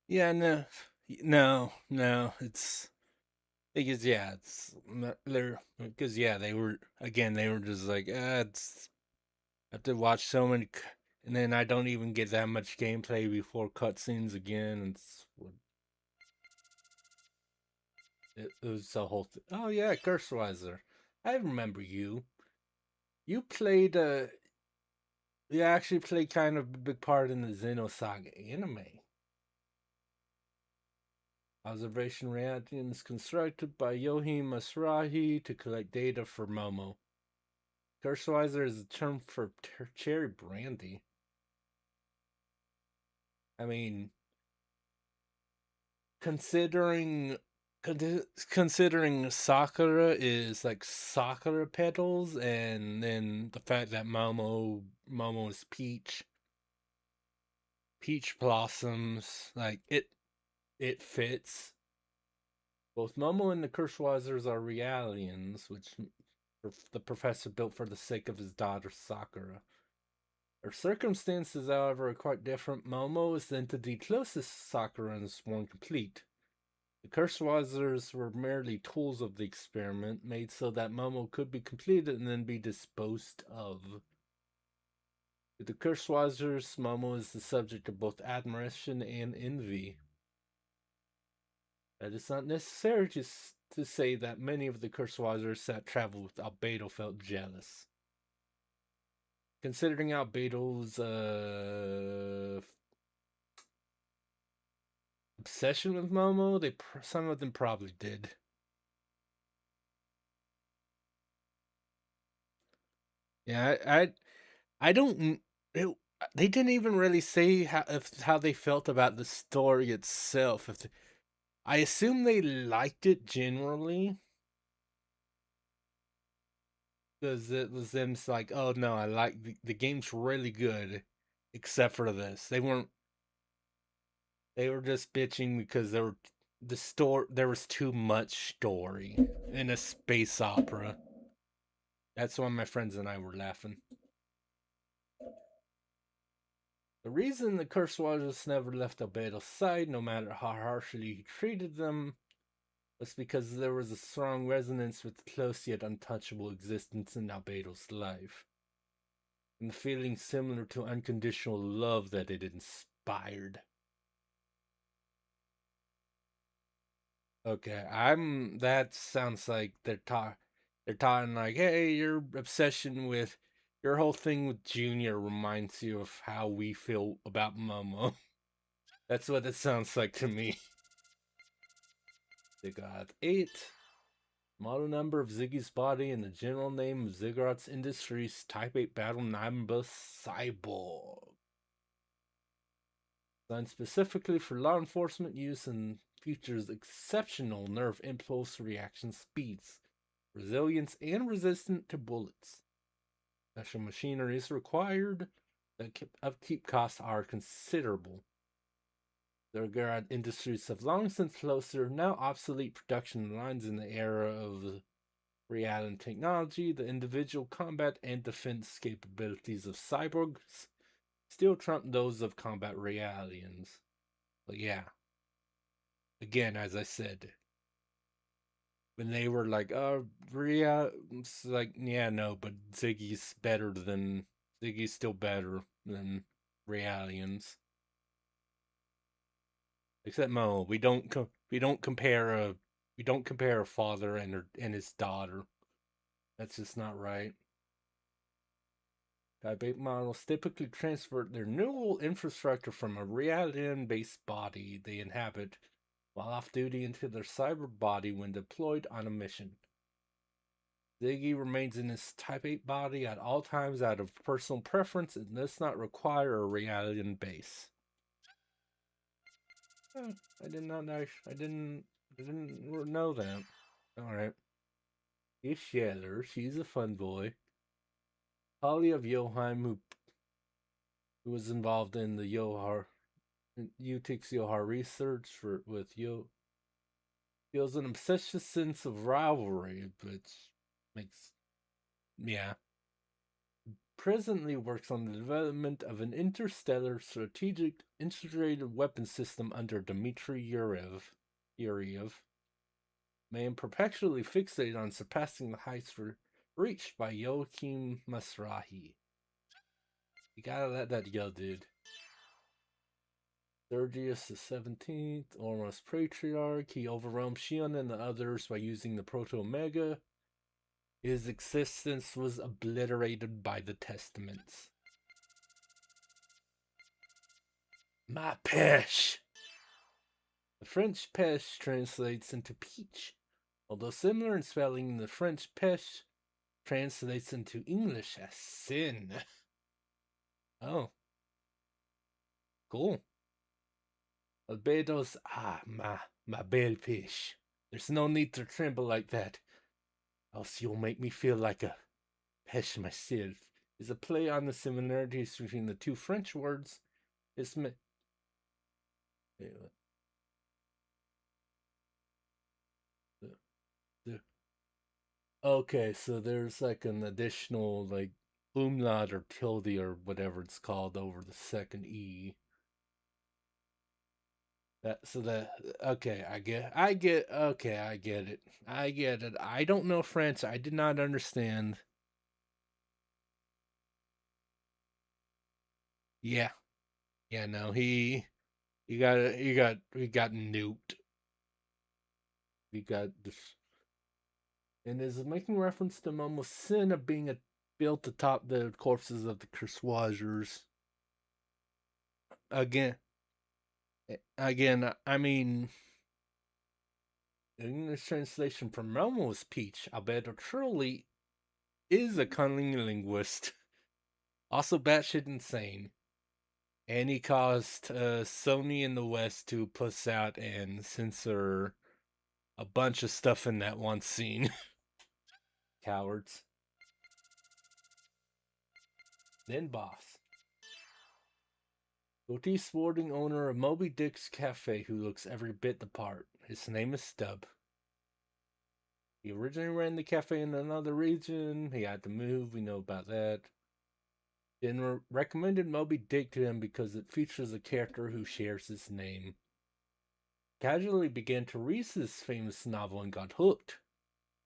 yeah, no. It's because yeah, they're because yeah, they were just like it's I have to watch so many, and then I don't even get that much gameplay before cutscenes again. It was the whole thing. Oh yeah, Curseweiser. I remember you. You played you actually played kind of a big part in the Xenosaga anime. Observation reactions constructed by Yohei Masrahi to collect data for Momo. Curseweiser is a term for cherry brandy. I mean, considering considering Sakura is like Sakura petals, and then the fact that Momo is peach blossoms, like it fits. Both Momo and the Kirschweisers are realians, which the professor built for the sake of his daughter Sakura. Their circumstances, however, are quite different. Momo is the entity closest to Sakura and is more complete. The Kirschweisers were merely tools of the experiment, made so that Momo could be completed and then be disposed of. With the Kirschweisers, Momo is the subject of both admiration and envy. That is not necessary to say that many of the Kirschweisers that traveled with Albedo felt jealous. Considering Albedo's obsession with Momo, some of them probably did. Yeah, I don't. They didn't even really say how they felt about the story itself. I assume they liked it generally, because it was them like, oh no, I like the game's really good, except for this. They were just bitching because there was too much story in a space opera. That's why my friends and I were laughing. The reason the Kurzweilers never left Albedo's side, no matter how harshly he treated them, was because there was a strong resonance with the close yet untouchable existence in Albedo's life, and the feeling similar to unconditional love that it inspired. Okay, that sounds like they're talking like, hey, your obsession with your whole thing with Junior reminds you of how we feel about Momo. That's what it sounds like to me. They got 8. Model number of Ziggy's body and the general name of Ziggurat's Industries Type 8 Battle Nimbus Cyborg. Designed specifically for law enforcement use and features exceptional nerve impulse reaction speeds, resilience, and resistant to bullets. Special machinery is required. The upkeep costs are considerable. The Ziggurat Industries have long since closed their now obsolete production lines in the era of reality technology. The individual combat and defense capabilities of cyborgs still trump those of combat realians. But yeah. Again, as I said, when they were like, it's like, yeah, no, but Ziggy's still better than realians. Except Mo, we don't compare a father and his daughter. That's just not right. Type 8 models typically transfer their neural infrastructure from a reality-based body they inhabit while off duty into their cyber body when deployed on a mission. Ziggy remains in his Type 8 body at all times out of personal preference and does not require a reality base. I did not know. I didn't know that. Alright. He's Shatter. She's a fun boy. Holly of Joheim, who was involved in the Utix Yohar research with Yo, feels an obsessive sense of rivalry, which makes, yeah. Presently works on the development of an interstellar strategic integrated weapon system under Dmitry Yuriev. Man perpetually fixated on surpassing the heights reached by Joachim Masrahi. You gotta let that go, dude. Sergius the 17th, almost patriarch, he overwhelmed Shion and the others by using the Proto-Omega. His existence was obliterated by the Testaments. Ma pêche! The French pêche translates into peach. Although similar in spelling, the French pêche translates into English as sin. Oh. Cool. Albedo's, ma belle pêche. There's no need to tremble like that, else you'll make me feel like a pêche myself. Is a play on the similarities between the two French words. Okay, so there's like an additional like umlaut or tilde or whatever it's called over the second E. Okay, I get it. I don't know French. I did not understand. Yeah. Yeah, no, he got nuked. He got this, and is making reference to Momo's sin of being built atop the corpses of the Kurzweilers. Again, I mean, the English translation from Momo is peach. Albedo truly is a cunning linguist. Also batshit insane. And he caused Sony in the West to puss out and censor a bunch of stuff in that one scene. Cowards. Then boss. Goatee sporting owner of Moby Dick's Cafe who looks every bit the part. His name is Stubb. He originally ran the cafe in another region. He had to move. We know about that. Then recommended Moby Dick to him because it features a character who shares his name. Casually began to read this famous novel and got hooked,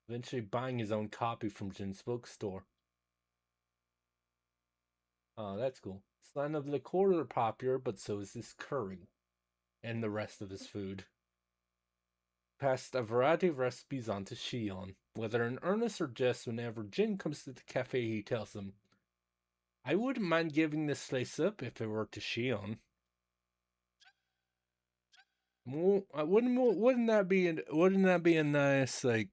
eventually buying his own copy from Jin's bookstore. Oh, that's cool. Sign of the quarter are popular, but so is this curry and the rest of his food. Passed a variety of recipes on to Shion. Whether in earnest or jest, whenever Jin comes to the cafe, he tells him, I wouldn't mind giving this place up if it were to Shion. Wouldn't that be a nice, like,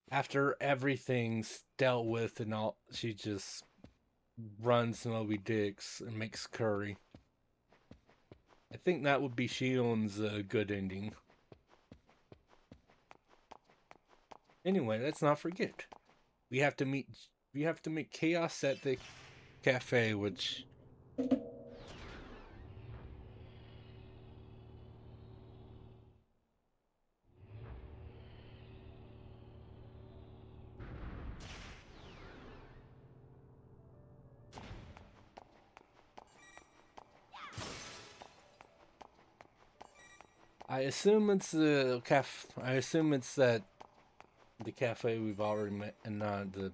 after everything's dealt with and all, she just runs Moby Dick's and makes curry. I think that would be Shion's good ending. Anyway, let's not forget. We have to meet Chaos at the cafe, which I assume it's the I assume it's that the cafe we've already met, and not the.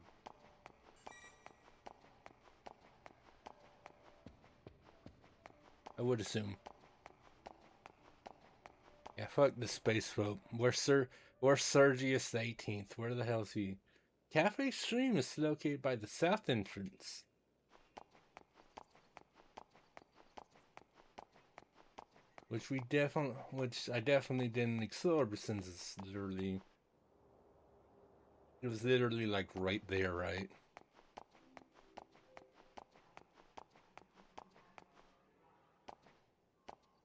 I would assume. Yeah, fuck the space boat. Where's Sergius the 18th? Where the hell's he? Cafe Stream is located by the south entrance. Which I definitely didn't explore, since it was literally like right there, right?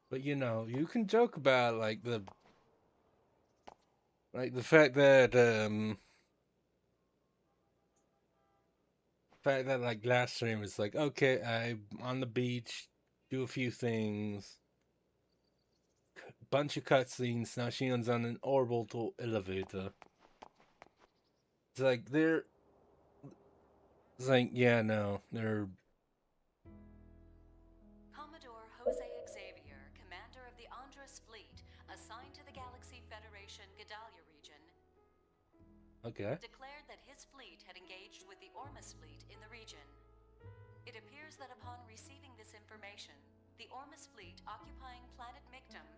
But you know, you can joke about like the fact that like last stream is like, okay, I'm on the beach, do a few things, bunch of cutscenes. Now Shion's on an orbital elevator. It's like it's like, yeah, no, they're. Commodore Jose Xavier, commander of the Andres fleet, assigned to the Galaxy Federation Gedalia region, Okay. declared that his fleet had engaged with the Ormus fleet in the region. It appears that upon receiving this information, the Ormus fleet occupying planet Mictum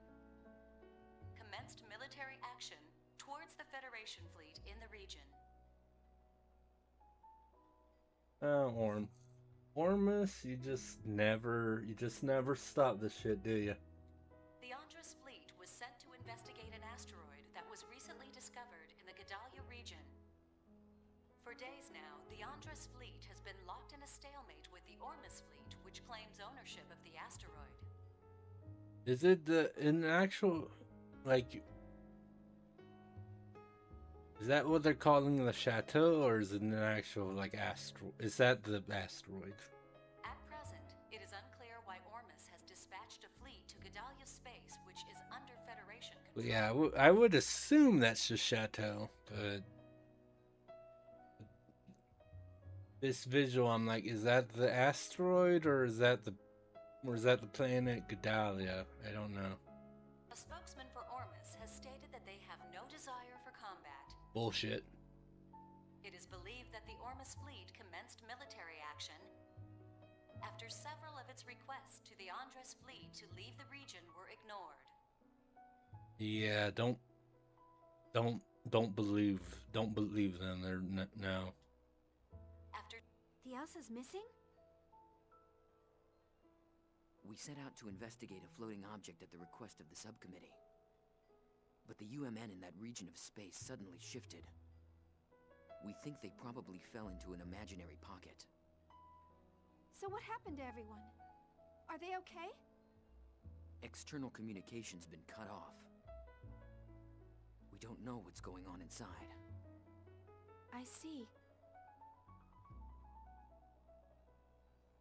commenced military action towards the Federation fleet in the region. Ormus, you just never stop this shit, do you? The Andres fleet was sent to investigate an asteroid that was recently discovered in the Gedalia region. For days now, the Andres fleet has been locked in a stalemate with the Ormus fleet, which claims ownership of the asteroid. Is it an actual, like, is that what they're calling the chateau, or is it an actual, like, is that the asteroid? At present, it is unclear why Ormus has dispatched a fleet to Gedalia space, which is under Federation control. Yeah, I would assume that's the chateau, but this visual, I'm like, is that the asteroid, or is that the planet Gedalia? I don't know. A spokesman for Ormus has stated that they have no desire for combat. Bullshit. It is believed that the Ormus fleet commenced military action after several of its requests to the Andres fleet to leave the region were ignored. Yeah, don't believe them. They're no. After The Elsa's missing? We set out to investigate a floating object at the request of the subcommittee. But the UMN in that region of space suddenly shifted. We think they probably fell into an imaginary pocket. So what happened to everyone? Are they okay? External communication's been cut off. We don't know what's going on inside. I see.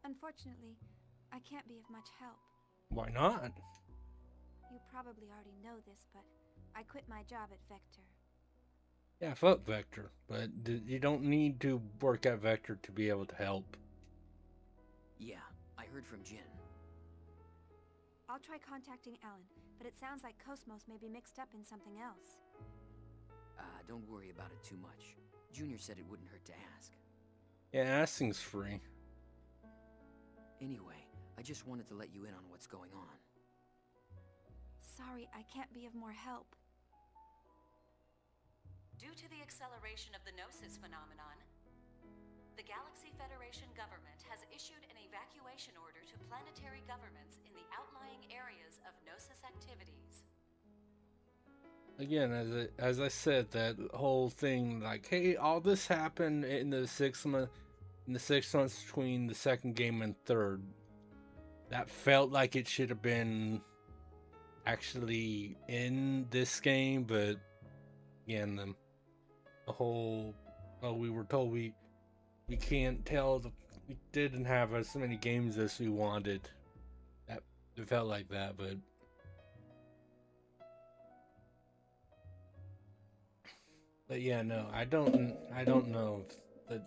Unfortunately, I can't be of much help. Why not? You probably already know this, but I quit my job at Vector. Yeah, fuck Vector, but you don't need to work at Vector to be able to help. Yeah, I heard from Jin. I'll try contacting Alan, but it sounds like KOS-MOS may be mixed up in something else. Don't worry about it too much. Junior said it wouldn't hurt to ask. Yeah, asking free. Anyway, I just wanted to let you in on what's going on. Sorry, I can't be of more help. Due to the acceleration of the Gnosis phenomenon, the Galaxy Federation government has issued an evacuation order to planetary governments in the outlying areas of Gnosis activities. Again, as I said, that whole thing, like, hey, all this happened in the 6 months between the second game and third. That felt like it should have been actually in this game, but again, the whole, oh, we were told we can't tell, we didn't have as many games as we wanted. That it felt like that, but. But yeah, no, I don't know if the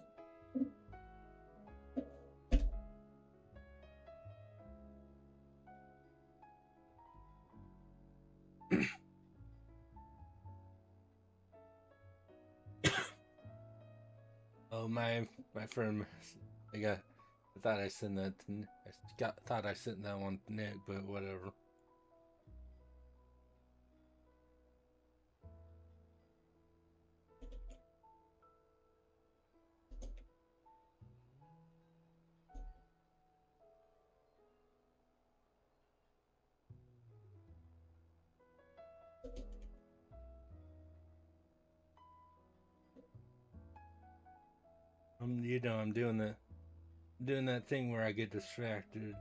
oh my friend, I thought I sent that to, thought I sent that one to Nick, but whatever. I'm doing that thing where I get distracted,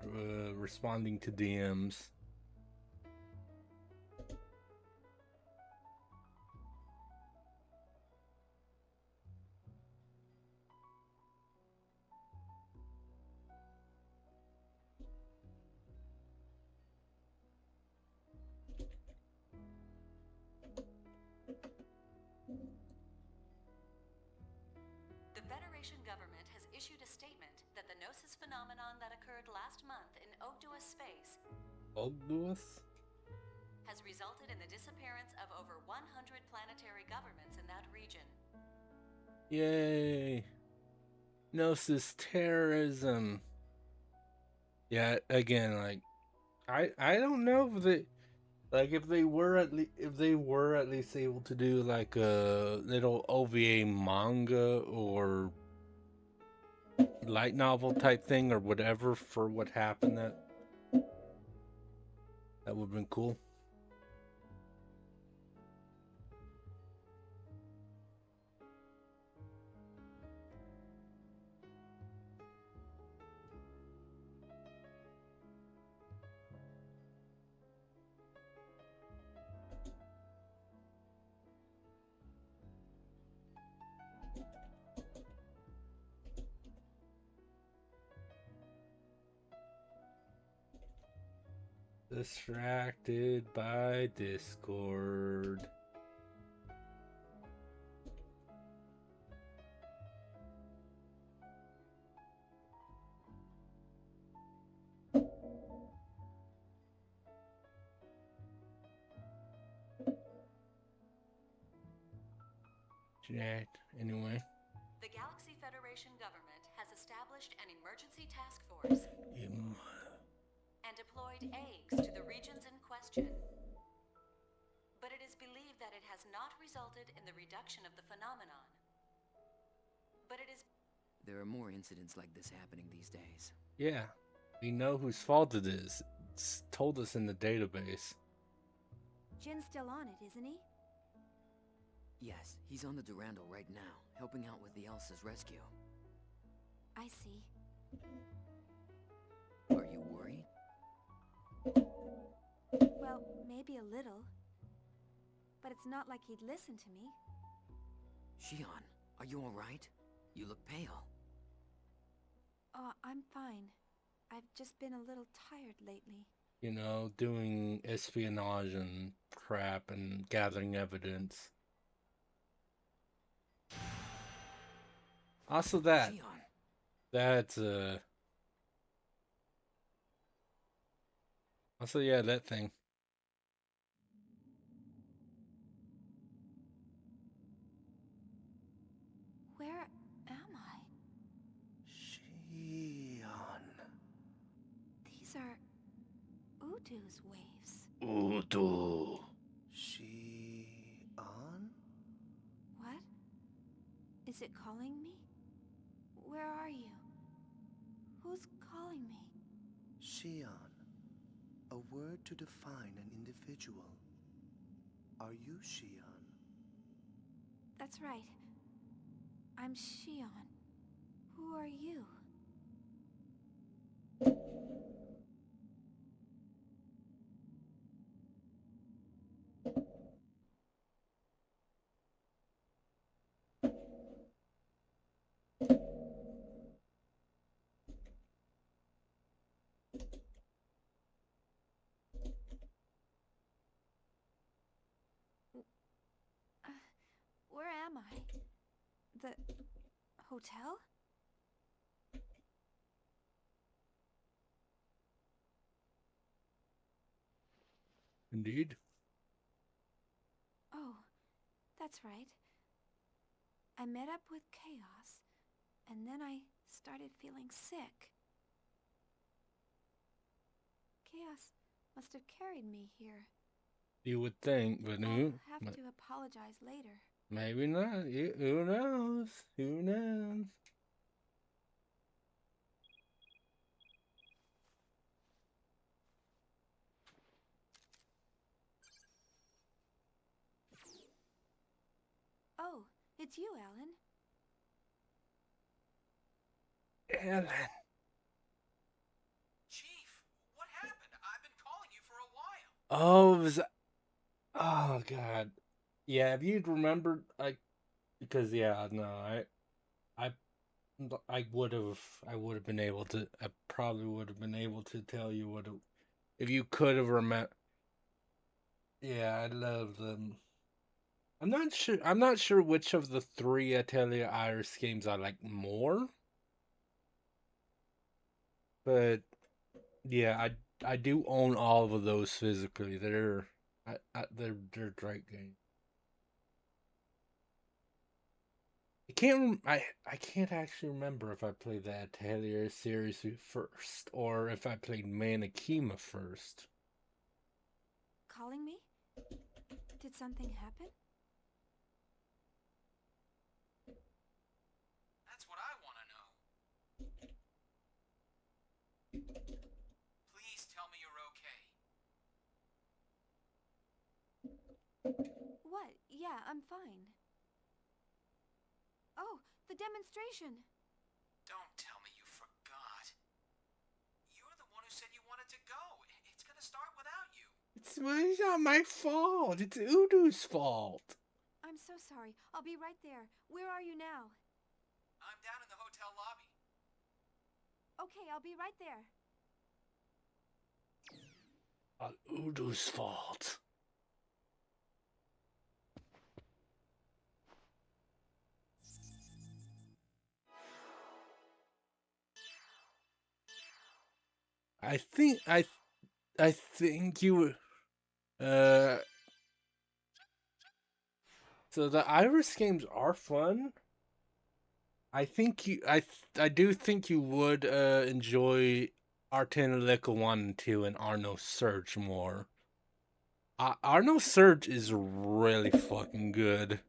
responding to DMs. The Federation government has issued a statement that the Gnosis phenomenon that occurred last month in Ogdoa space Ogdoas? has resulted in the disappearance of over 100 planetary governments in that region. Yay! Gnosis terrorism. Yeah, again, like I don't know if they, like, if they were at least able to do like a little OVA manga or light novel type thing or whatever for what happened, that would have been cool. Distracted by Discord. Jacked. Anyway. The Galaxy Federation government has established an emergency task force and deployed eggs to the regions in question. But it is believed that it has not resulted in the reduction of the phenomenon. But it is... There are more incidents like this happening these days. Yeah, we know whose fault it is. It's told us in the database. Jin's still on it, isn't he? Yes, he's on the Durandal right now, helping out with the Elsa's rescue. I see. Are you worried? Well, maybe a little. But it's not like he'd listen to me. Shion, are you alright? You look pale. Oh, I'm fine. I've just been a little tired lately. You know, doing espionage and crap and gathering evidence. Also Shion. that's also yeah, that thing. Where am I? Shion. These are Udu's waves. Udo. Shion? What? Is it calling me? Where are you? Who's calling me? Shion. A word to define an individual. Are you Shion? That's right. I'm Shion. Who are you? Where am I? The hotel? Indeed. Oh, that's right. I met up with Chaos, and then I started feeling sick. Chaos must have carried me here. You would think, but I'll have to apologize later. maybe not. Who knows? Who knows? Oh, it's you, Alan. Ellen. Chief, what happened? I've been calling you for a while. Oh, oh God. Yeah, if you'd remembered, because yeah, no, I, I would have been able to. I probably would have been able to tell you if you could have remembered. Yeah, I love them. I'm not sure which of the three Atelier Iris games I like more. But yeah, I do own all of those physically. They're great games. I can't actually remember if I played the Atelier series first or if I played Manakima first. Calling me? Did something happen? That's what I want to know. Please tell me you're okay. What? Yeah, I'm fine. Oh, the demonstration! Don't tell me you forgot. You're the one who said you wanted to go. It's gonna start without you. It's not my fault. It's Udu's fault. I'm so sorry. I'll be right there. Where are you now? I'm down in the hotel lobby. Okay, I'll be right there. Udu's fault. I think you so the Iris games are fun. I do think you would enjoy Artanelica 1 and 2 and Arno Surge more. Arno Surge is really fucking good.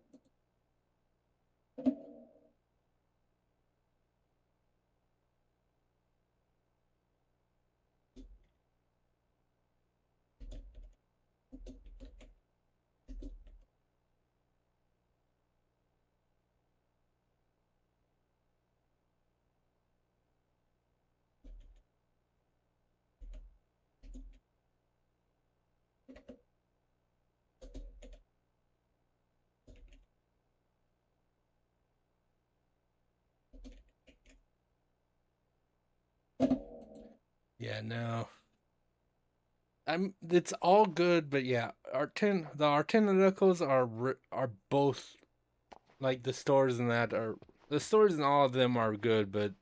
Yeah, no. It's all good, but yeah, the Artinulicos are both like the stories and that are the stories and all of them are good, but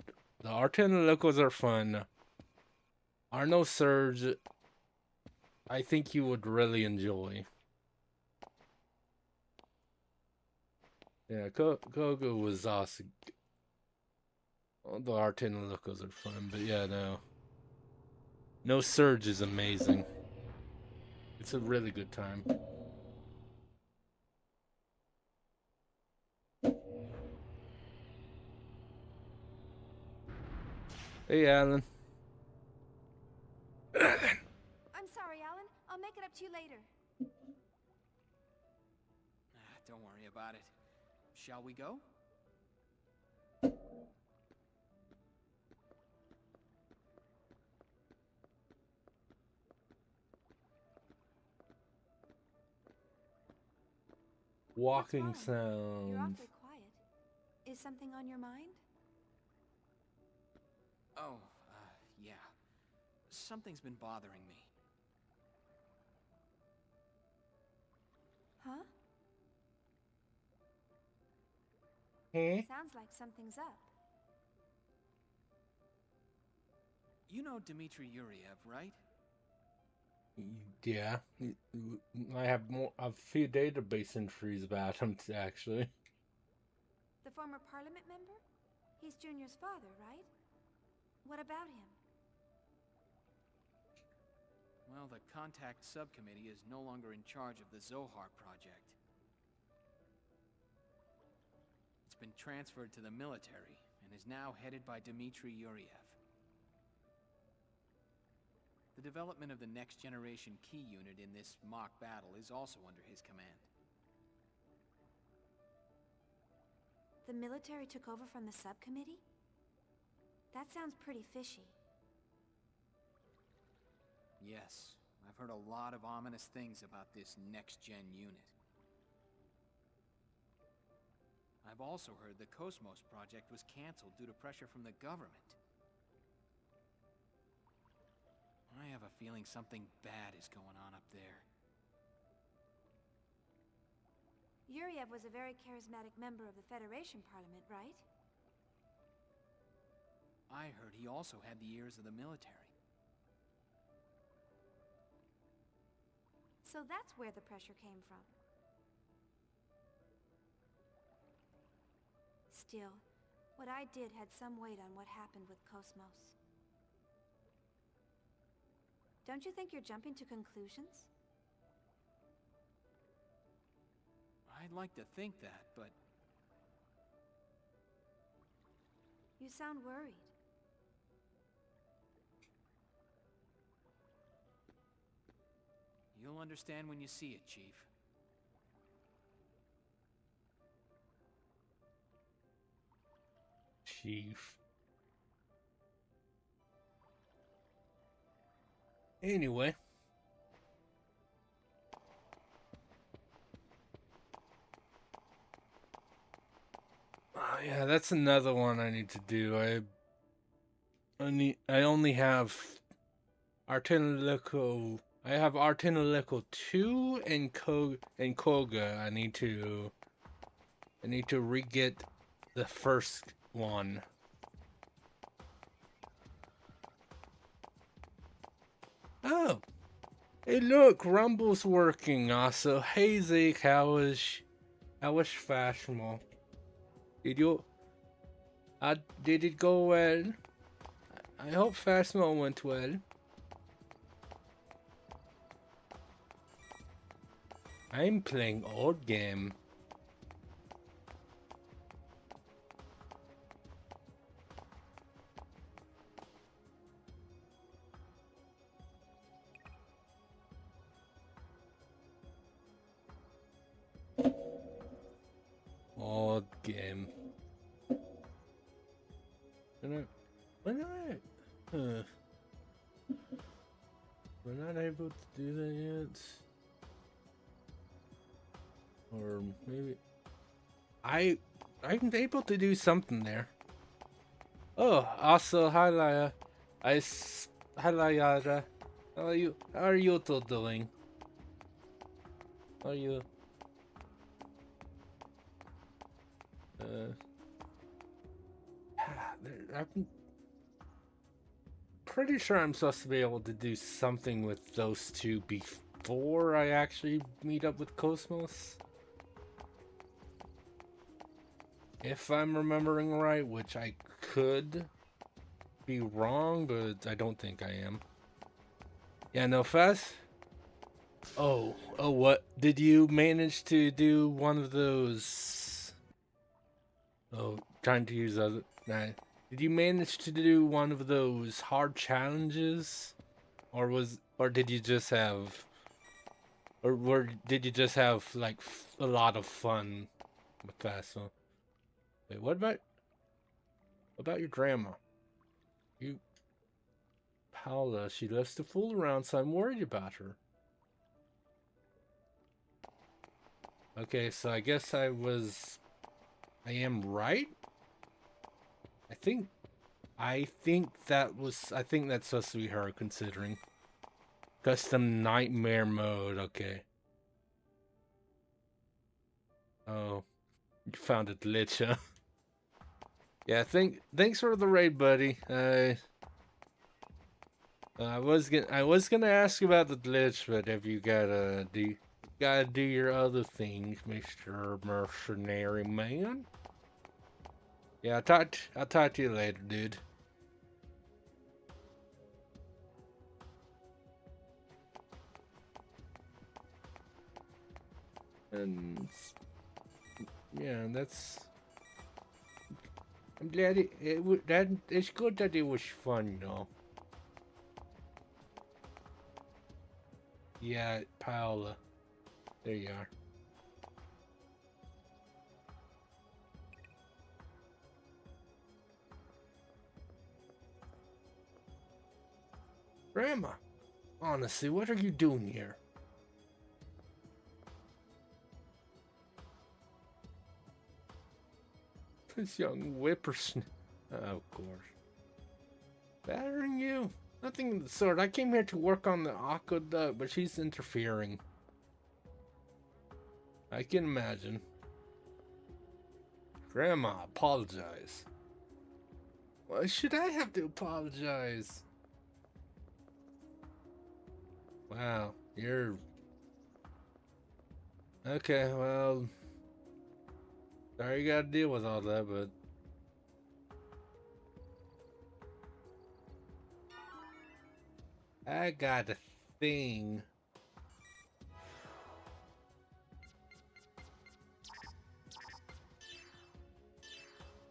the Artinulicos are fun. Arno Surge, I think you would really enjoy. Yeah, Gogo was awesome. All the Artinulicos are fun, but yeah, no. No Surge is amazing. It's a really good time. Hey, Alan. I'm sorry, Alan. I'll make it up to you later. Don't worry about it. Shall we go? Walking What's wrong? You're sounds. awfully quiet. Is something on your mind? Oh, yeah. Something's been bothering me. Huh? Hey? Sounds like something's up. You know Dmitry Yuriev, right? Yeah. I have a few database entries about him, actually. The former parliament member? He's Junior's father, right? What about him? Well, the Contact Subcommittee is no longer in charge of the Zohar project. It's been transferred to the military and is now headed by Dmitry Yuriev. The development of the next generation key unit in this mock battle is also under his command. The military took over from the subcommittee? That sounds pretty fishy. Yes, I've heard a lot of ominous things about this next-gen unit. I've also heard the KOS-MOS project was canceled due to pressure from the government. I have a feeling something bad is going on up there. Yuriev was a very charismatic member of the Federation Parliament, right? I heard he also had the ears of the military. So that's where the pressure came from. Still, what I did had some weight on what happened with KOS-MOS. Don't you think you're jumping to conclusions? I'd like to think that, but You sound worried. you'll understand when you see it, Chief. Chief. Anyway. Oh, yeah, that's another one I need to do. I only have Artinulico. I have Artinulico 2 and Koga. I need to re-get the first one. Oh, hey, look, Rumble's working. Also, hey Zeke, how was Fashionable? Did it go well? I hope Fashionable went well. I'm playing old game. Old game. We're not able to do that yet. Or maybe I'm able to do something there. Oh, also hi Laya. hello, Yara. How are you? How are you two doing? How are you? I'm pretty sure I'm supposed to be able to do something with those two before I actually meet up with KOS-MOS. If I'm remembering right, which I could be wrong, but I don't think I am. Yeah, no, fast. Oh, what? Did you manage to do one of those? Oh, trying to use other. Nah. Did you manage to do one of those hard challenges, or did you just have, did you just have like a lot of fun with that? So, wait, what about your grandma? Paula, she loves to fool around, so I'm worried about her. Okay, so I guess I am right? I think that's supposed to be her, considering. Custom nightmare mode, okay. Oh, you found a glitch, huh? Yeah, thanks for the raid, buddy. I was gonna ask about the glitch, but if you gotta do your other things, Mr. Mercenary Man. Yeah, I'll talk to you later, dude. And yeah, I'm glad it's good that it was fun, though. Yeah, Paola. There you are. Grandma, honestly, what are you doing here? This young whippersnapper. Of course. Battering you? Nothing of the sort. I came here to work on the aqueduct, but she's interfering. I can imagine. Grandma, apologize. Why should I have to apologize? Wow, you're... Okay, well... Sorry you gotta deal with all that, but... I got a thing.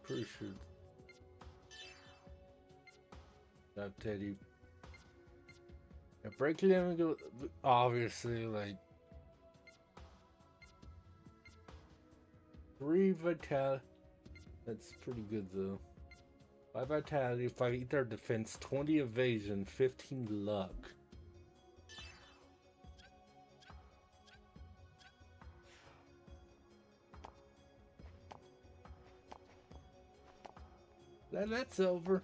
Pretty sure. That Teddy. A break limit, obviously, like. 3 vitality. That's pretty good, though. 5 vitality, 5 ether defense, 20 evasion, 15 luck. That's over.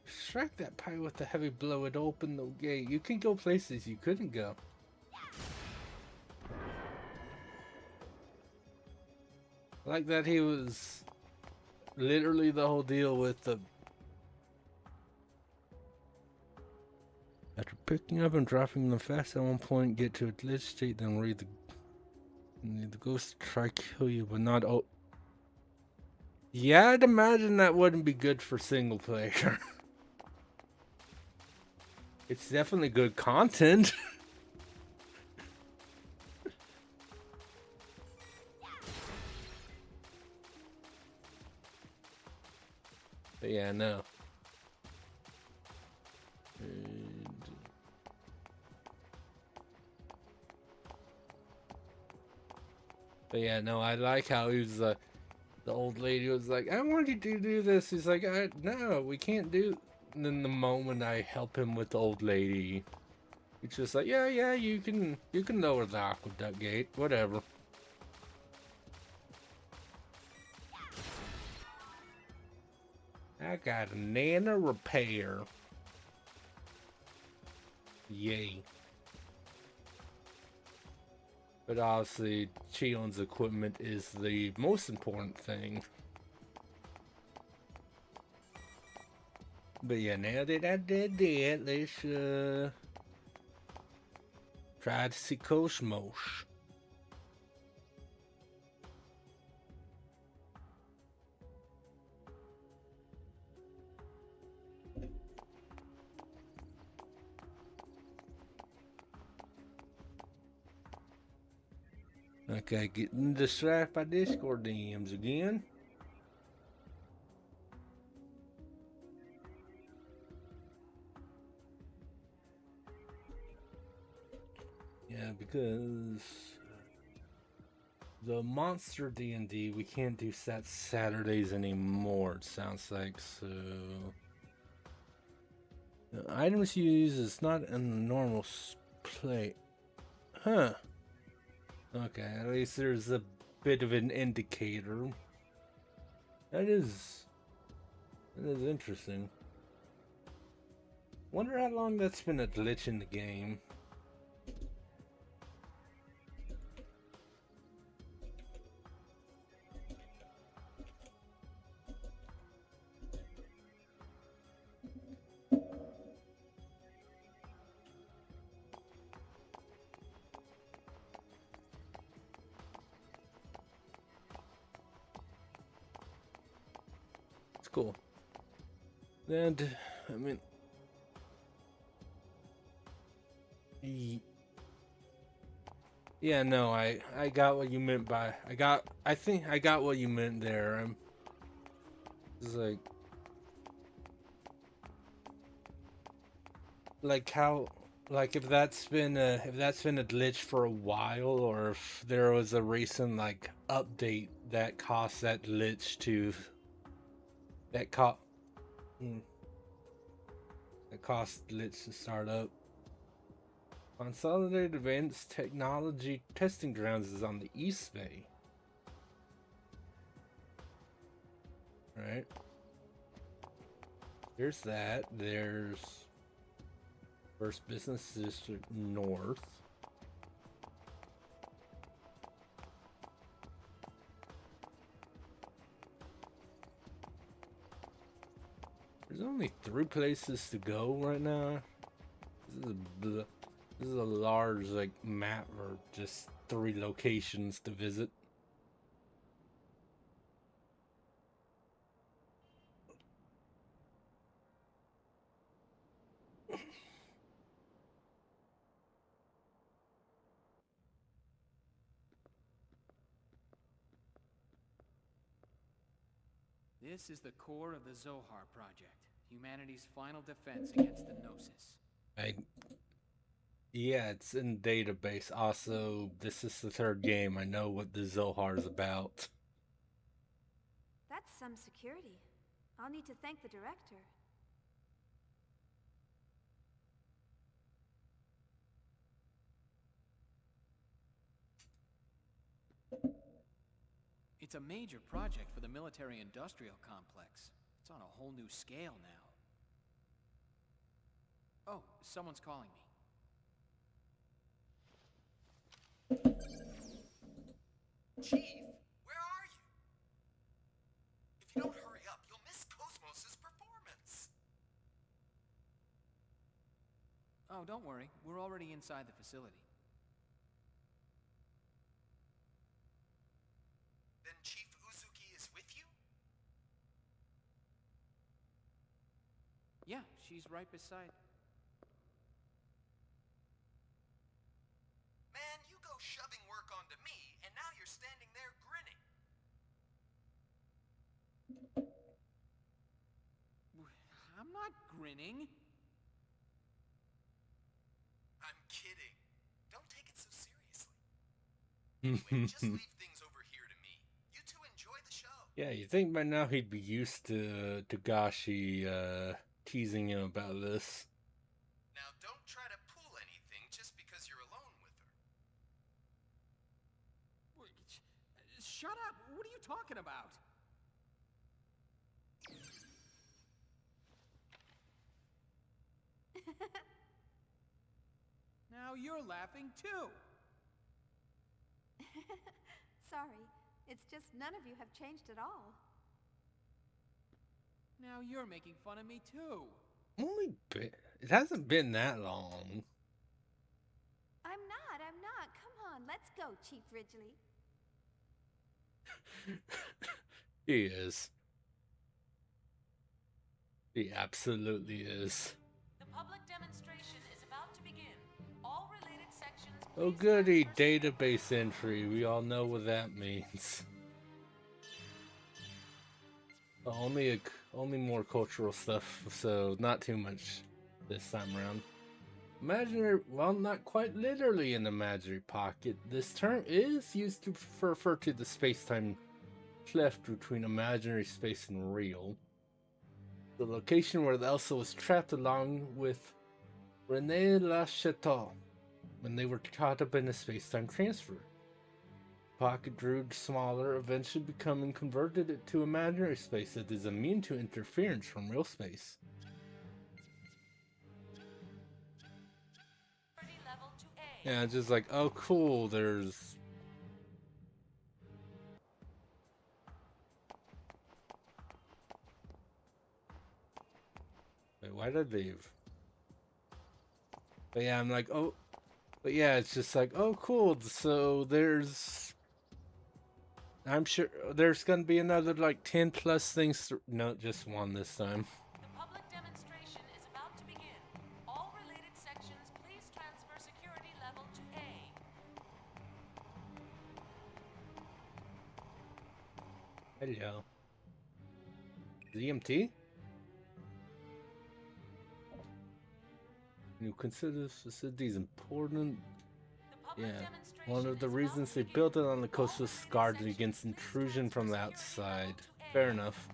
Strike that pie with a heavy blow, it opened the gate. You can go places you couldn't go. Like that he was literally the whole deal with the... After picking up and dropping them fast at one point, get to a glitch state, then read the ghost try kill you, but not... Oh. Yeah, I'd imagine that wouldn't be good for single player. It's definitely good content. But yeah, no. But yeah, no, I like how he was, the old lady was like, I want you to do this. He's like, no, we can't do. And then the moment I help him with the old lady, it's just like, yeah, you can lower the aqueduct gate, whatever. I got a nano repair. Yay. But obviously, Chion's equipment is the most important thing. But yeah, now that I did that, let's try to see KOS-MOS. Okay, getting distracted by Discord DMs again. Yeah, because the monster D&D, we can't do Saturdays anymore, it sounds like, so... The items you use is not in the normal play. Huh. Okay, at least there's a bit of an indicator. That is interesting. Wonder how long that's been a glitch in the game. It's cool. And, I mean... Yeah, no, I got what you meant by... I think I got what you meant there. It's like how... Like if that's been a glitch for a while, or if there was a recent like update that caused that glitch to that cost glitch to start up. Consolidated Advanced Technology Testing Grounds is on the East Bay. Right. There's that. There's First Business District North. There's only 3 places to go right now. This is a large like map, or just 3 locations to visit. This is the core of the Zohar Project, humanity's final defense against the Gnosis. Yeah, it's in database. Also, this is the 3rd game. I know what the Zohar is about. That's some security. I'll need to thank the director. It's a major project for the military-industrial complex. It's on a whole new scale now. Oh, someone's calling me. Chief, where are you? If you don't hurry up, you'll miss KOS-MOS's performance. Oh, don't worry. We're already inside the facility. Then Chief Uzuki is with you? Yeah, she's right beside... Man, you go shoving work onto me, and now you're standing there grinning. I'm not grinning. I'm kidding. Don't take it so seriously. Anyway, just leave things over here to me. You two enjoy the show. Yeah, you think by now he'd be used to Togashi teasing him about this. Now don't try to pull anything just because you're alone with her. Shut up! What are you talking about? you're laughing too. Sorry, it's just none of you have changed at all. Now you're making fun of me too. Only bit. It hasn't been that long. I'm not. Come on, let's go, Chief Ridgely. He is. He absolutely is. The public demonstration is about to begin. All related sections. Oh please goody, transfer database entry. We all know what that means. Only more cultural stuff, so not too much this time around. Imaginary, well, not quite literally an imaginary pocket. This term is used to refer to the space-time cleft between imaginary space and real. The location where Elsa was trapped along with René Lachatelle when they were caught up in a space-time transfer. Pocket grew smaller, eventually becoming converted to imaginary space that is immune to interference from real space. level to A. Yeah, just like, oh cool, there's... Wait, why did I leave? But yeah, I'm like, oh... But yeah, it's just like, oh cool, so there's... I'm sure there's gonna be another like 10 plus things. No, just one this time. The public demonstration is about to begin. All related sections, please transfer security level to A. Hello. ZMT? You consider this facility important? Yeah. One of the reasons they built it on the coast was guarded against intrusion from the outside. Fair enough.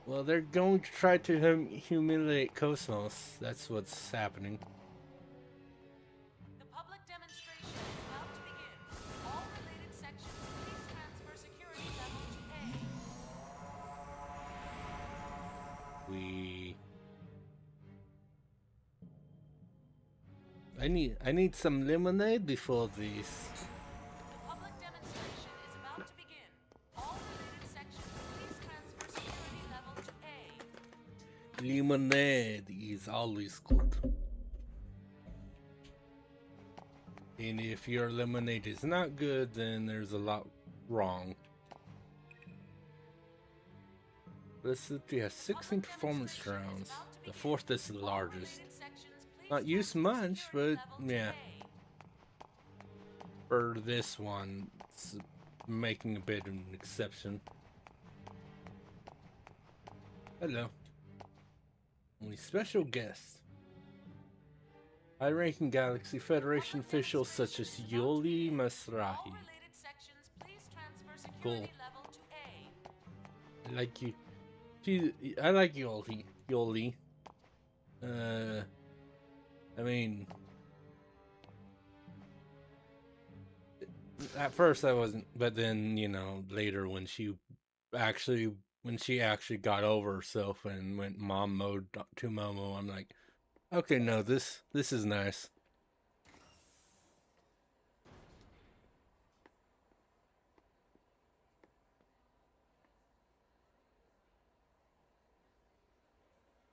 Well, they're going to try to humiliate KOS-MOS. That's what's happening. The public demonstration is about to begin. All related sections, please transfer security level to A. I need some lemonade before this. The public demonstration is about to begin. All related sections, please transfer security level to A. Lemonade is always good. And if your lemonade is not good, then there's a lot wrong. This city has 16 performance rounds. The fourth is the largest. Not used much, but yeah. For this one, it's making a bit of an exception. Hello. Only special guest. High-ranking Galaxy Federation officials such as Yoli Masrahi. Cool. I like you. I like Yoli. I mean, at first I wasn't, but then, you know, later when she actually got over herself and went mom mode to Momo, I'm like, okay, no, this is nice.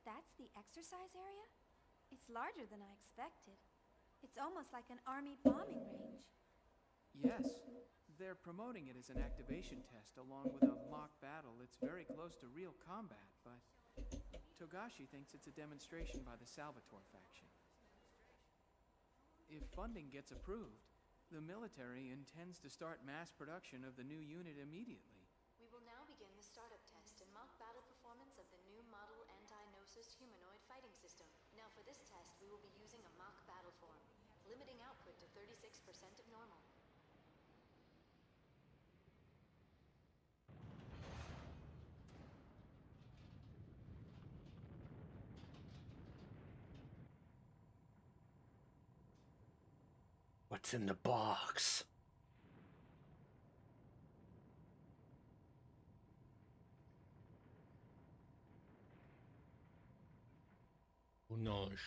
That's the exercise area? It's larger than I expected. It's almost like an army bombing range. Yes, they're promoting it as an activation test along with a mock battle. It's very close to real combat, but Togashi thinks it's a demonstration by the Salvatore faction. If funding gets approved, the military intends to start mass production of the new unit immediately. We will now begin the startup test and mock battle performance of the new model anti-Gnosis humanoid fighting system. Now for this test, we will be using a mock battle form, limiting output to 36% of normal. What's in the box? Who knows?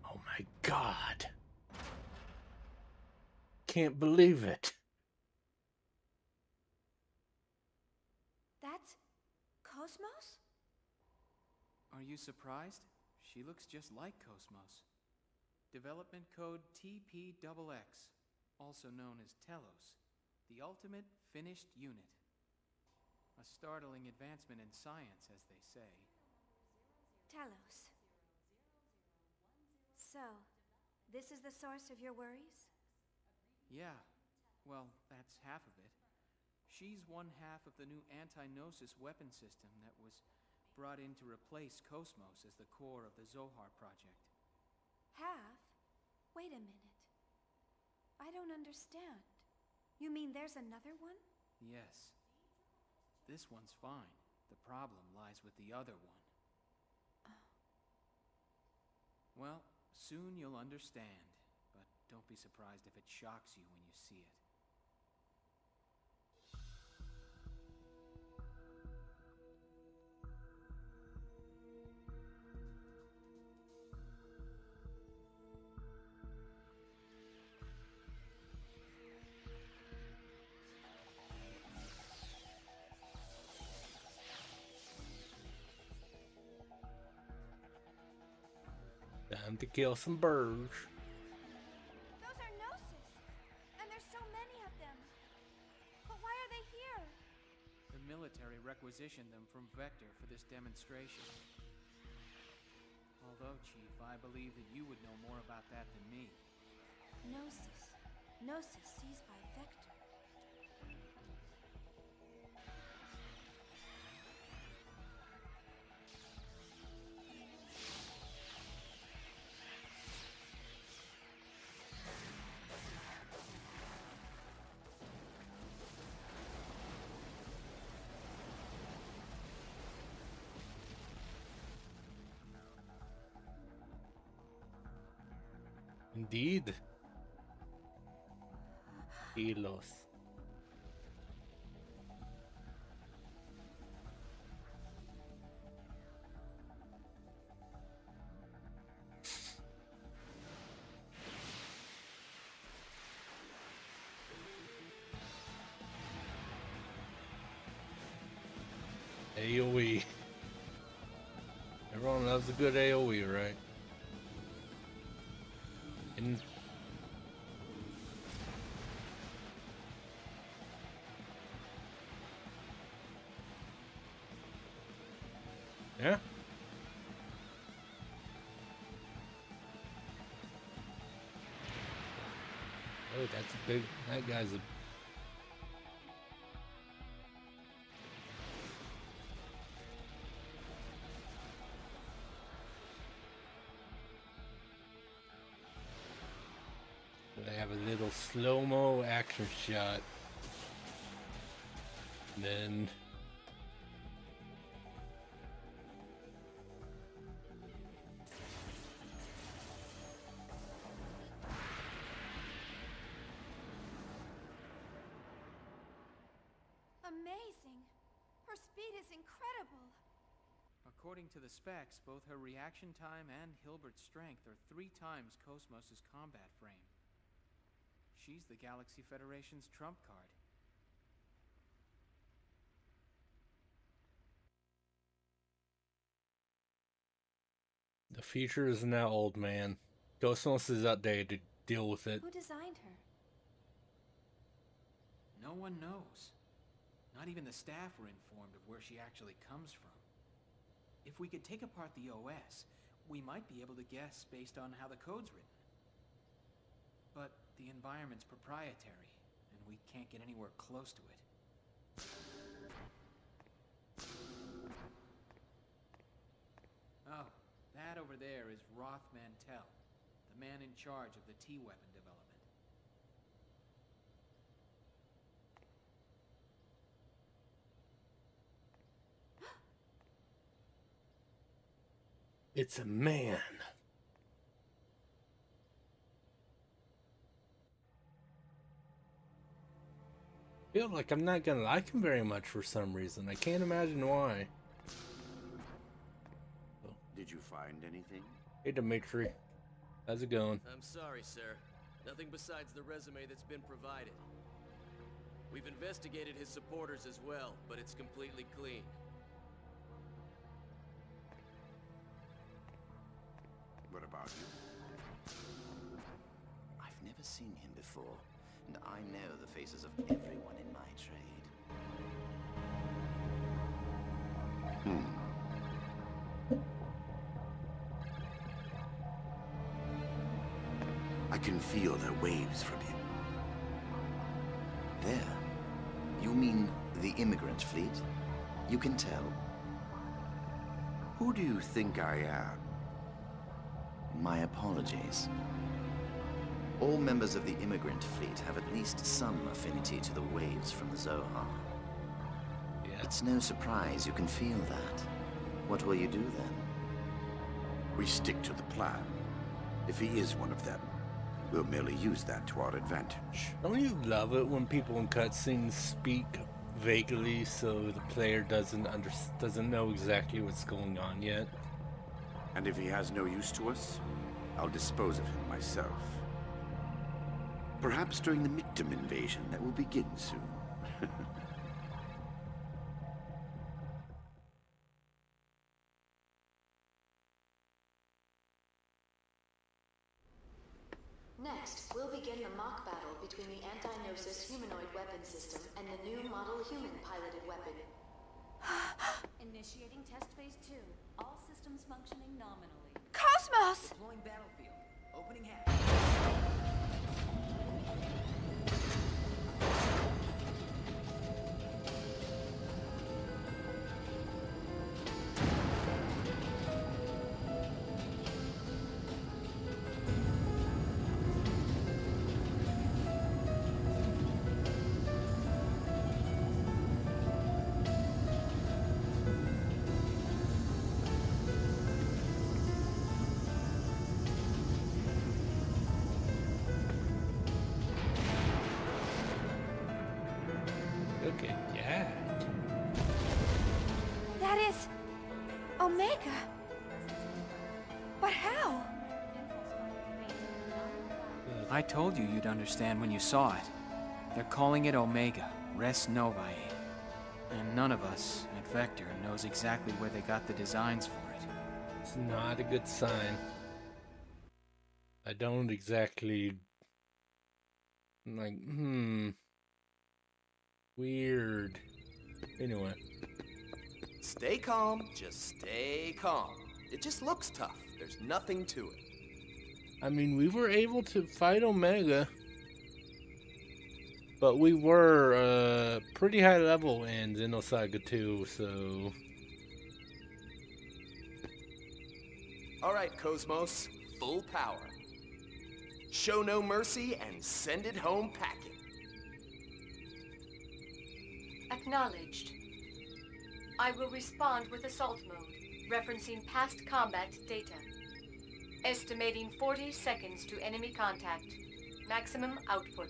Oh my God. Can't believe it. That's KOS-MOS? Are you surprised? She looks just like KOS-MOS. Development code TPXX, also known as Telos, the ultimate finished unit. A startling advancement in science, as they say. Telos. So, this is the source of your worries? Yeah, well, that's half of it. She's one half of the new anti-Gnosis weapon system that was brought in to replace KOS-MOS as the core of the Zohar project. Half? Wait a minute. I don't understand. You mean there's another one? Yes. This one's fine. The problem lies with the other one. Well, soon you'll understand, but don't be surprised if it shocks you when you see it. Time to kill some birds. Those are Gnosis! And there's so many of them! But why are they here? The military requisitioned them from Vector for this demonstration. Although, Chief, I believe that you would know more about that than me. Gnosis. Gnosis seized by Vector. Indeed. Telos. AoE. Everyone loves a good AoE, right? And yeah. Oh, that's a big. That guy's a. They have a little slow-mo action shot. And then Amazing! Her speed is incredible! According to the specs, both her reaction time and Hilbert's strength are 3 times KOS-MOS's combat frame. She's the Galaxy Federation's trump card. the future is now old, man. KOS-MOS is outdated. Deal with it. Who designed her? No one knows. Not even the staff were informed of where she actually comes from. If we could take apart the OS, we might be able to guess based on how the code's written. But the environment's proprietary, and we can't get anywhere close to it. Oh, that over there is Roth Mantell, the man in charge of the T-weapon development. It's a man. Feel like I'm not gonna like him very much for some reason. I can't imagine why. Did you find anything? Hey, Dimitri. How's it going? I'm sorry, sir. Nothing besides the resume that's been provided. We've investigated his supporters as well, but it's completely clean. What about you? I've never seen him before, and I know the faces of everyone in my trade. I can feel their waves from him. There. You mean the immigrant fleet? You can tell. Who do you think I am? My apologies. All members of the immigrant fleet have at least some affinity to the waves from the Zohar. Yeah. It's no surprise you can feel that. What will you do then? We stick to the plan. If he is one of them, we'll merely use that to our advantage. Don't you love it when people in cutscenes speak vaguely so the player doesn't know exactly what's going on yet? And if he has no use to us, I'll dispose of him myself. Perhaps during the Mictum invasion that will begin soon. Next, we'll begin the mock battle between the anti-Gnosis humanoid weapon system and the new model human piloted weapon. Initiating test phase 2. All systems functioning nominally. KOS-MOS! Deploying battlefield. Opening hatch. Okay, yeah. That is... Omega. But how? I told you you'd understand when you saw it. They're calling it Omega, Res Novae. And none of us at Vector knows exactly where they got the designs for it. It's not a good sign. I don't exactly... I'm like, weird. Anyway. Stay calm, just stay calm. It just looks tough. There's nothing to it. I mean, we were able to fight Omega, but we were pretty high level in Xenosaga 2, so... Alright, KOS-MOS, full power. Show no mercy and send it home packing. Acknowledged. I will respond with assault mode, referencing past combat data. Estimating 40 seconds to enemy contact. Maximum output.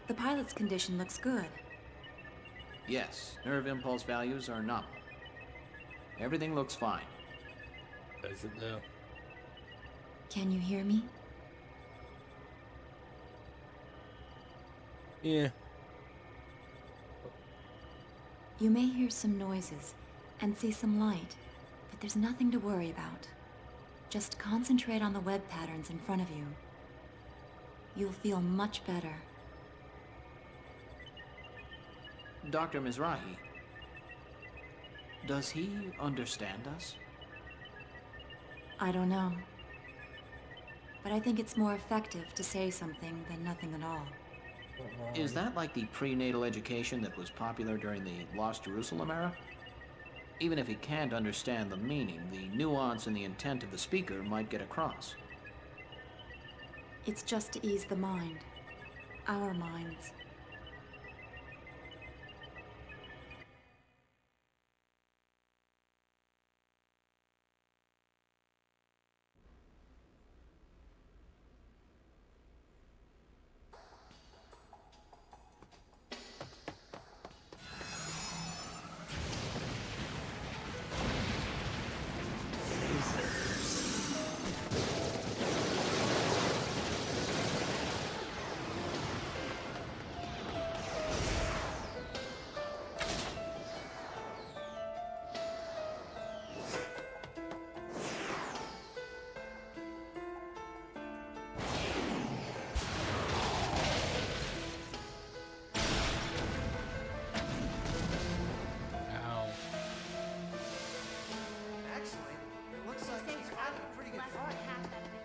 The pilot's condition looks good. Yes, nerve impulse values are nominal. Everything looks fine. Does it though? Can you hear me? Yeah. You may hear some noises and see some light, but there's nothing to worry about. Just concentrate on the web patterns in front of you. You'll feel much better. Dr. Mizrahi, does he understand us? I don't know. But I think it's more effective to say something than nothing at all. Is that like the prenatal education that was popular during the Lost Jerusalem era? Even if he can't understand the meaning, the nuance and the intent of the speaker might get across. It's just to ease the mind. Our minds.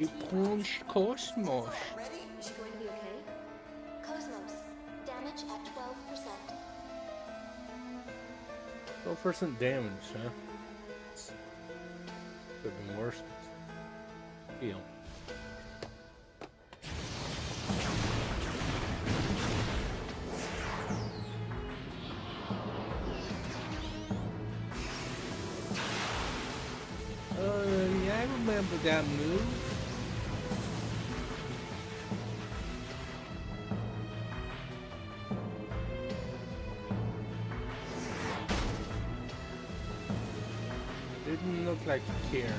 He punched KOS-MOS. Is she going to be okay? KOS-MOS, damage at 12%. 12% damage, huh? Could have been worse. Heal. Yeah, I remember that move. Didn't look like he cares.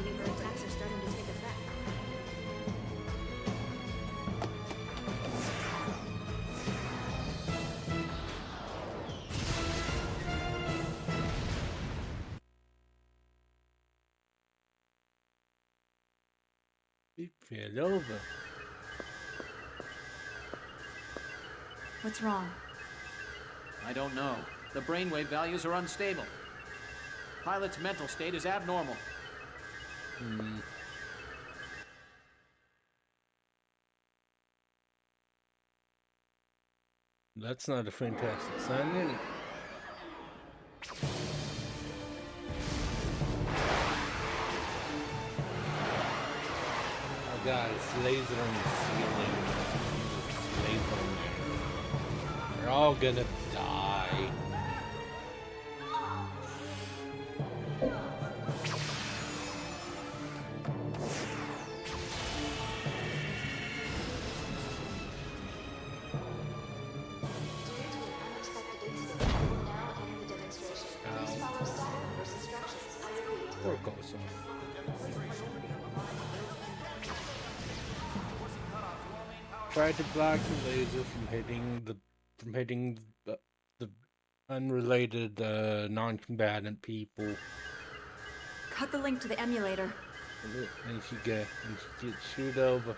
Maybe her attacks are starting to take effect. He fell over. What's wrong? I don't know. The brainwave values are unstable. Pilot's mental state is abnormal. That's not a fantastic sign, is it? Oh god, it's laser on the ceiling. It's laser on there. They're all gonna die. Poor KOS-MOS. Try to block the laser from hitting the unrelated non-combatant people. Cut the link to the emulator. And she get shoot over.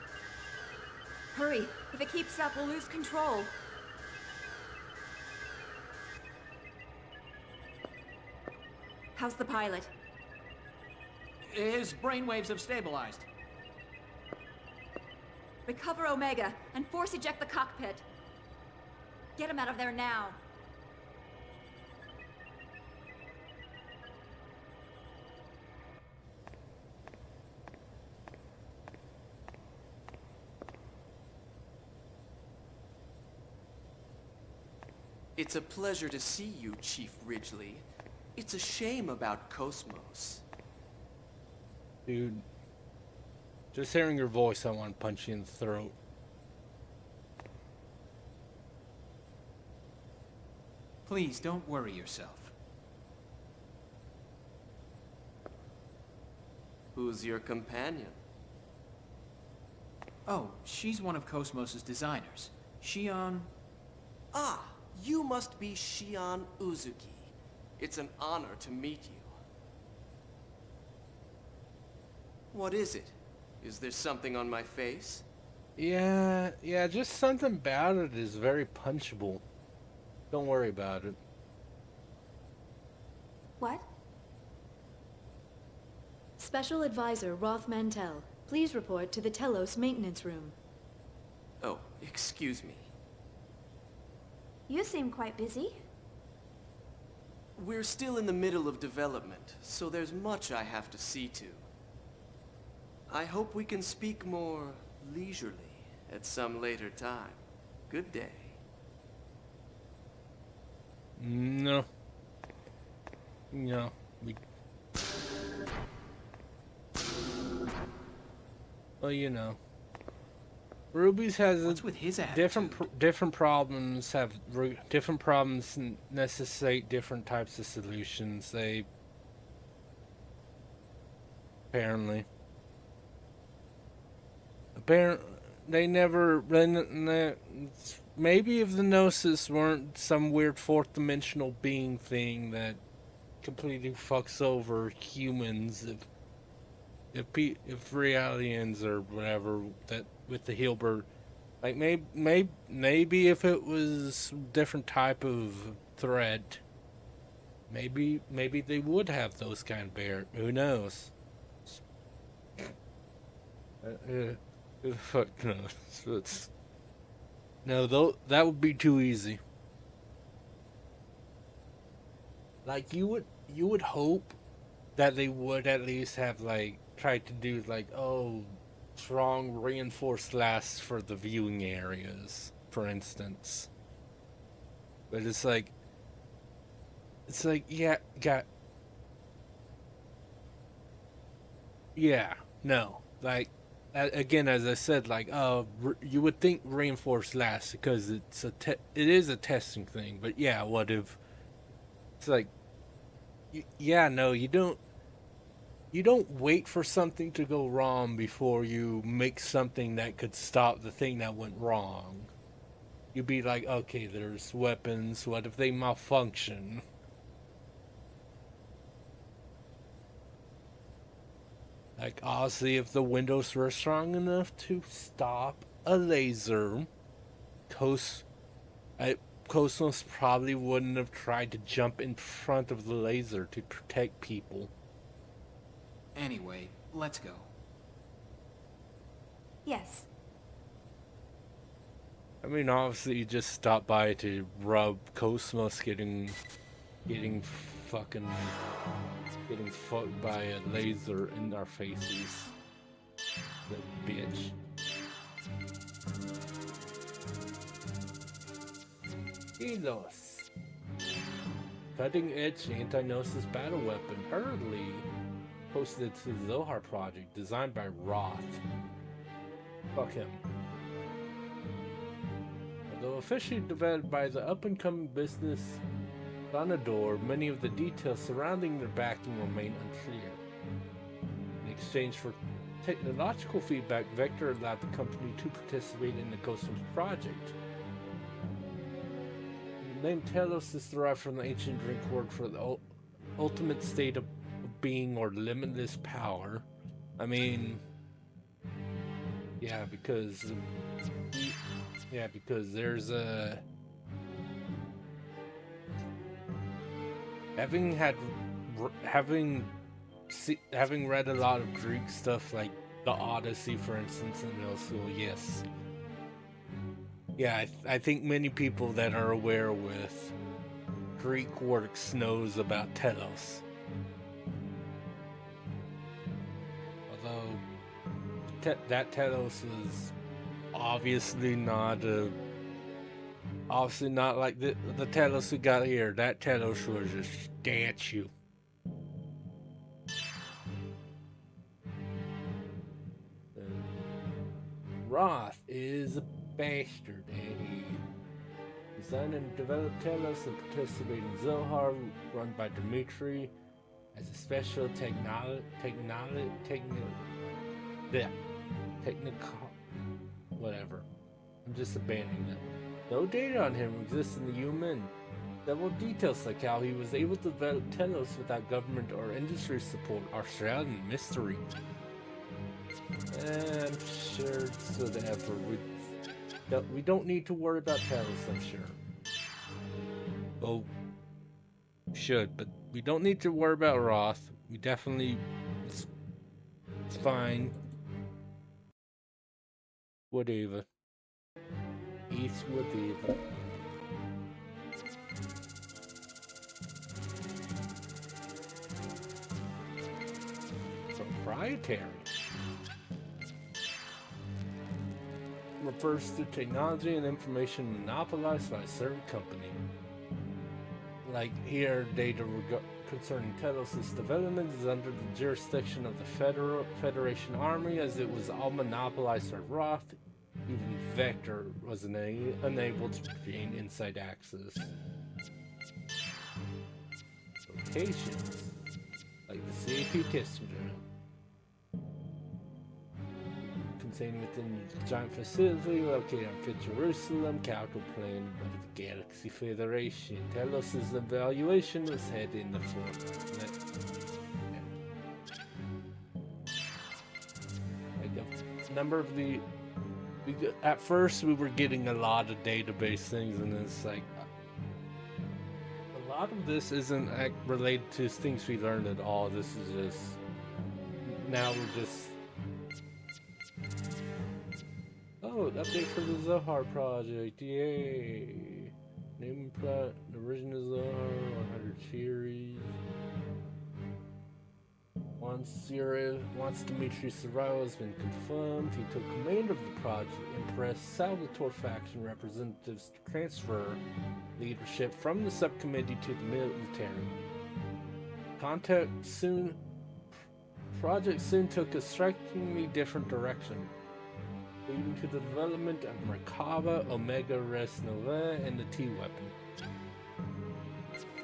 Hurry! If it keeps up, we'll lose control. How's the pilot? His brainwaves have stabilized. Recover Omega and force eject the cockpit. Get him out of there now. It's a pleasure to see you, Chief Ridgely. It's a shame about KOS-MOS. Dude, just hearing your voice, I want to punch you in the throat. Please don't worry yourself. Who's your companion? Oh, she's one of KOS-MOS's designers. Shion... Ah, you must be Shion Uzuki. It's an honor to meet you. What is it? Is there something on my face? Yeah, just something about it is very punchable. Don't worry about it. What? Special Advisor Roth Mantell, please report to the Telos maintenance room. Oh, excuse me. You seem quite busy. We're still in the middle of development, so there's much I have to see to. I hope we can speak more leisurely at some later time. Good day. No. Well, you know. Ruby's has What's with his attitude? different problems different problems necessitate different types of solutions. They apparently they never maybe if the Gnosis weren't some weird fourth dimensional being thing that completely fucks over humans if reality ends or whatever that with the Hilbert. Like maybe if it was different type of threat, maybe they would have those kind of bear. Who knows? Who the fuck knows? No, that would be too easy. Like you would hope that they would at least have like tried to do like strong reinforced glass for the viewing areas, for instance. But it's like no, like again, as I said, like you would think reinforced glass because it is a testing thing. But yeah, what if it's like no, you don't wait for something to go wrong before you make something that could stop the thing that went wrong. You'd be like, okay, there's weapons. What if they malfunction? Like, honestly, if the windows were strong enough to stop a laser, KOS-MOS probably wouldn't have tried to jump in front of the laser to protect people. Anyway, let's go. Yes. I mean, obviously, you just stopped by to rub KOS-MOS getting fucked by a laser in our faces. The bitch. Elos. Cutting-edge anti-Gnosis battle weapon, hurriedly posted to the Zohar project, designed by Roth. Fuck him. Although officially developed by the up-and-coming business Vanador, many of the details surrounding their backing remain unclear. In exchange for technological feedback, Vector allowed the company to participate in the KOS-MOS project. The name Telos is derived from the ancient Greek word for the ultimate state of being or limitless power. I mean, because there's a having read a lot of Greek stuff like the Odyssey, for instance, and also I think many people that are aware with Greek works knows about Telos. Although that Telos was obviously not like the Telos we got here. That Telos was a statue. Roth is a bastard, and he designed and developed Telos and participated in Zohar, run by Dmitri, as a special technical, whatever. I'm just abandoning them. No data on him exists in the human. Several details like how he was able to develop Telos without government or industry support are shrouded in mystery. I'm sure it's whatever. We don't need to worry about Telos, I'm sure. Oh, should, but we don't need to worry about Roth. We definitely... It's fine. Whatever. It's whatever. Proprietary refers to technology and information monopolized by a certain company. Like here, data concerning Telos' development is under the jurisdiction of the Federation Army, as it was all monopolized by Roth. Even Vector was unable to gain inside access. Locations, like the CAP testing ground. contained within the giant facility located on Fit Jerusalem, capital plain of the Galaxy Federation. Telos' evaluation was head in the floor. A number of the... At first, we were getting a lot of database things, and it's like... A lot of this isn't related to things we learned at all. This is just... Now we're just... Oh, an update for the Zohar project, yay! Name the original Zohar, 100 series. Once Dimitri's arrival has been confirmed, he took command of the project and pressed Salvatore faction representatives to transfer leadership from the subcommittee to the military. Project soon took a strikingly different direction, leading to the development of Merkaba, Omega Res Nova, and the T-Weapon.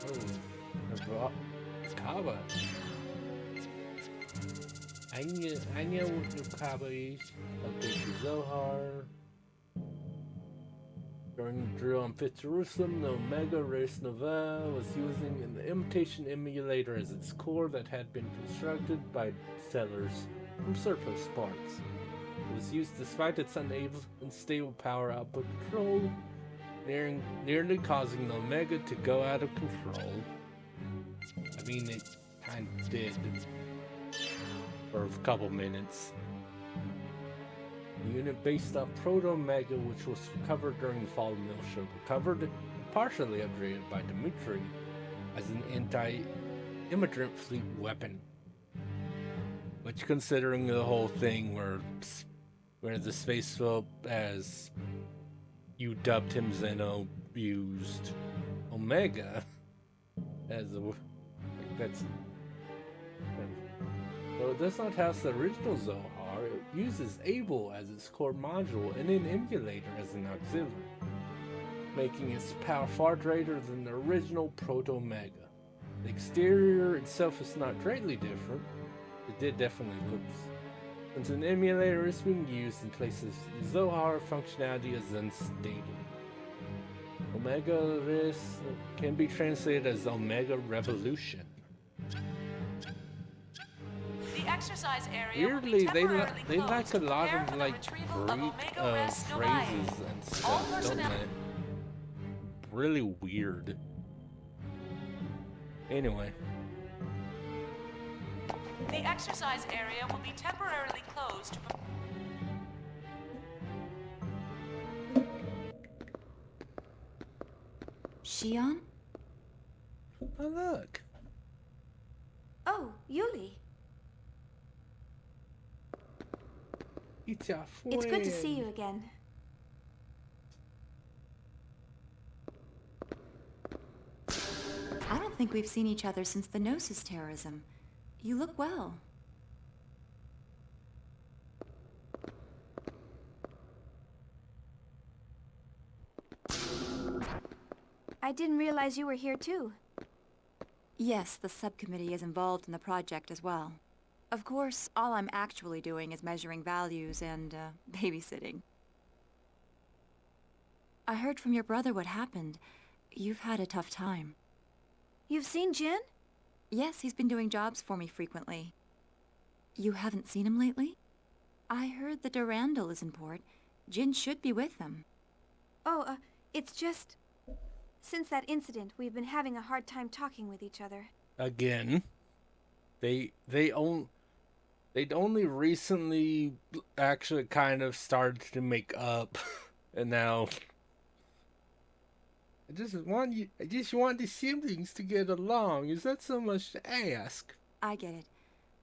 Oh, Merkaba. I know what Merkaba is. Update to Zohar. During the drill on Fit Jerusalem, the Omega Res Nova was using an imitation emulator as its core that had been constructed by sellers from surplus parts. It was used despite its unstable power output control, nearly causing the Omega to go out of control. I mean, it kind of did for a couple minutes. The unit based off Proto-Omega, which was recovered during the Fall of Milsha, recovered and partially upgraded by Dimitri as an anti-immigrant fleet weapon. Which, considering the whole thing where the space folk, as you dubbed him Zeno, used Omega as a... that's... Though it does not house the original Zohar, it uses Able as its core module and an emulator as an auxiliary, making its power far greater than the original Proto-Omega. The exterior itself is not greatly different. It did definitely looks. Since an emulator is being used in places, Zohar functionality is unstable. Omega Res can be translated as Omega Revolution. The exercise area Weirdly, will they be temporarily like a closed lot to prepare of for like the retrieval of Greek Omega Res phrases Novae. and All stuff, don't personnel. they? Really weird. Anyway. The exercise area will be temporarily closed to Shion? Oh, look. Oh, Yuli. It's your friend. It's good to see you again. I don't think we've seen each other since the Gnosis terrorism. You look well. I didn't realize you were here too. Yes, the subcommittee is involved in the project as well. Of course, all I'm actually doing is measuring values and, babysitting. I heard from your brother what happened. You've had a tough time. You've seen Jin? Yes, he's been doing jobs for me frequently. You haven't seen him lately? I heard the Durandal is in port. Jin should be with them. Oh, it's just... Since that incident, we've been having a hard time talking with each other. Again, they'd only recently actually kind of started to make up, and now I just want the siblings to get along. Is that so much to ask? I get it.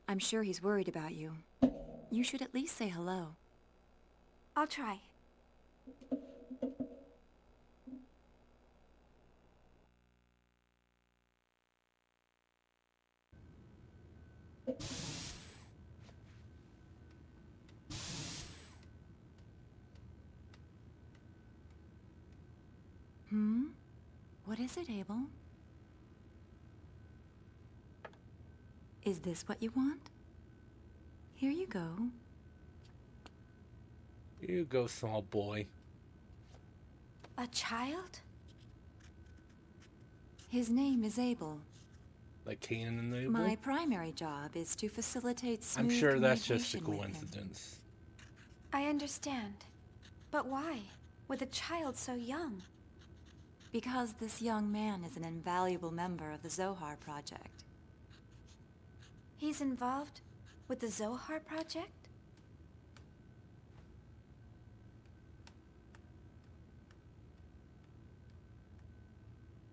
I'm sure he's worried about you. You should at least say hello. I'll try. What is it, Abel? Is this what you want? Here you go. Here you go, small boy. A child? His name is Abel. Like Cain and Abel? My primary job is to facilitate smooth I'm sure that's just a communication with him. coincidence. I understand. But why? With a child so young? Because this young man is an invaluable member of the Zohar Project. He's involved with the Zohar Project?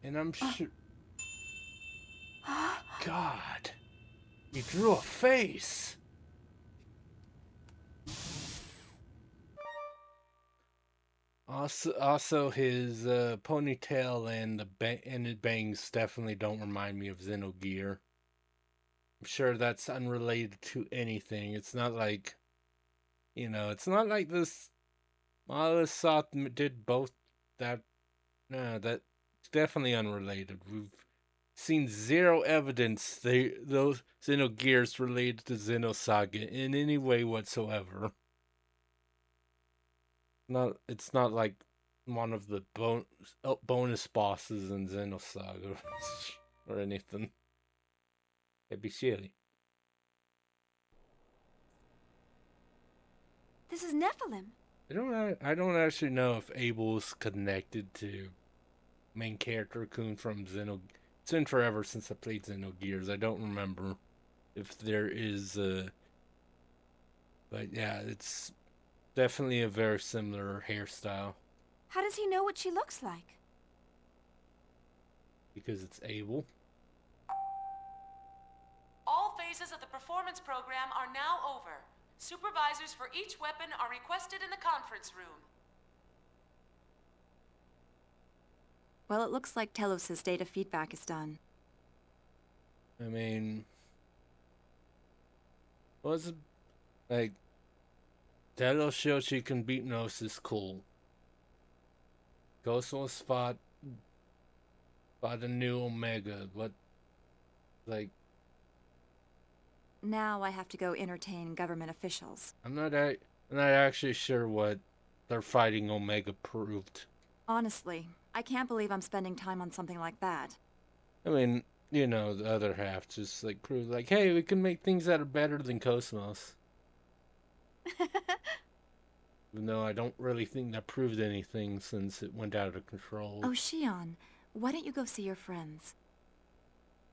And I'm sure... God. He drew a face. Also his ponytail and the bangs definitely don't remind me of Xenogear. I'm sure that's unrelated to anything. It's not like, you know, it's not like this. Monolith Soth did both that. No, that's definitely unrelated. We've seen zero evidence those Xenogears related to Xenosaga in any way whatsoever. It's not like one of the bonus bosses in Xenosaga or anything. It'd be silly. This is Nephilim. I don't actually know if Abel's connected to main character Kun from Xeno. It's been forever since I played Xenogears. I don't remember if there is but yeah, it's definitely a very similar hairstyle. How does he know what she looks like? Because it's Abel. All phases of the performance program are now over. Supervisors for each weapon are requested in the conference room. Well, it looks like Telos' data feedback is done. I mean, was like Telos showed she can beat Gnosis, cool. KOS-MOS fought a new Omega. What, like? Now I have to go entertain government officials. I'm not actually sure what their fighting Omega proved. Honestly, I can't believe I'm spending time on something like that. I mean, you know, the other half just like proved like, hey, we can make things that are better than KOS-MOS. Even though I don't really think that proved anything since it went out of control. Oh, Shion, why don't you go see your friends?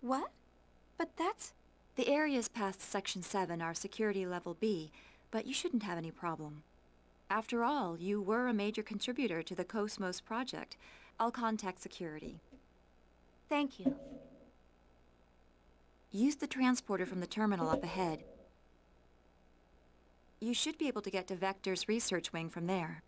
What? But that's... The areas past Section 7 are Security Level B, but you shouldn't have any problem. After all, you were a major contributor to the KOS-MOS project. I'll contact security. Thank you. Use the transporter from the terminal up ahead. You should be able to get to Vector's research wing from there.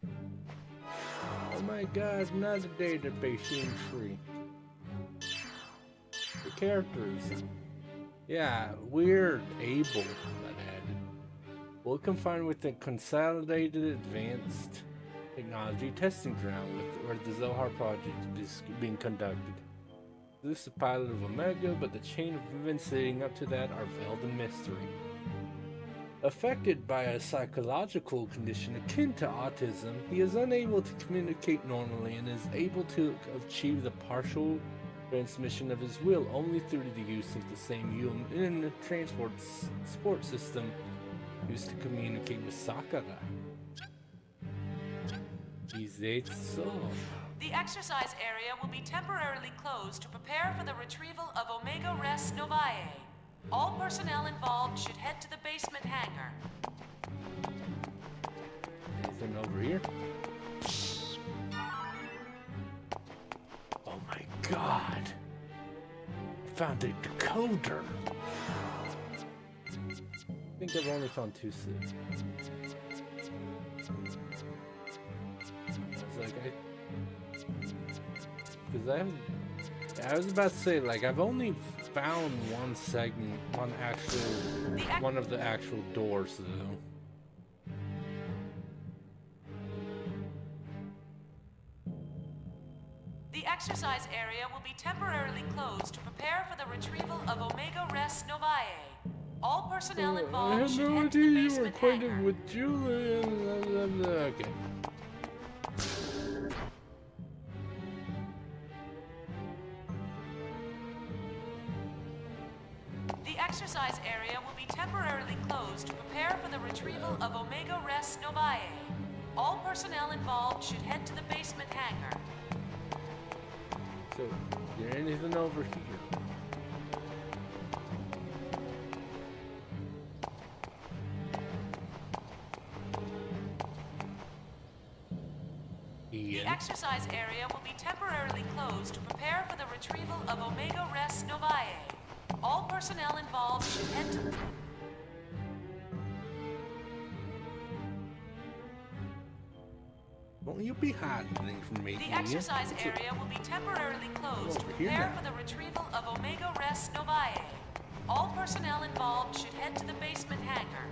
Oh my god, another database entry. The characters. Yeah, weird Abel that added. Well confined with the Consolidated Advanced Technology Testing Ground where the Zohar project is being conducted. This is the pilot of Omega, but the chain of events leading up to that are veiled in mystery. Affected by a psychological condition akin to autism, he is unable to communicate normally and is able to achieve the partial transmission of his will only through the use of the same human transport support system used to communicate with Sakura. Is that so? The exercise area will be temporarily closed to prepare for the retrieval of Omega Res Novae. All personnel involved should head to the basement hangar. Anything over here? Oh my god! I found a decoder! I think I've only found 2 cities. It's like I was about to say, like, I've only found one segment, one of the actual doors, though. The exercise area will be temporarily closed to prepare for the retrival of Omega Res Novae. All personnel I involved had should no head to idea the you were basement acquainted hangar. with Julian. Okay. The exercise area will be temporarily closed to prepare for the retrieval of Omega Res Novae. All personnel involved should head to the basement hangar. So, is there anything over here? The exercise area will be temporarily closed to prepare for the retrieval of Omega Res Novae. All personnel involved should head to... Won't you be hiding things from me? The exercise area will be temporarily closed to Over here prepare now. for the retrieval of Omega Res Novae. All personnel involved should head to the basement hangar.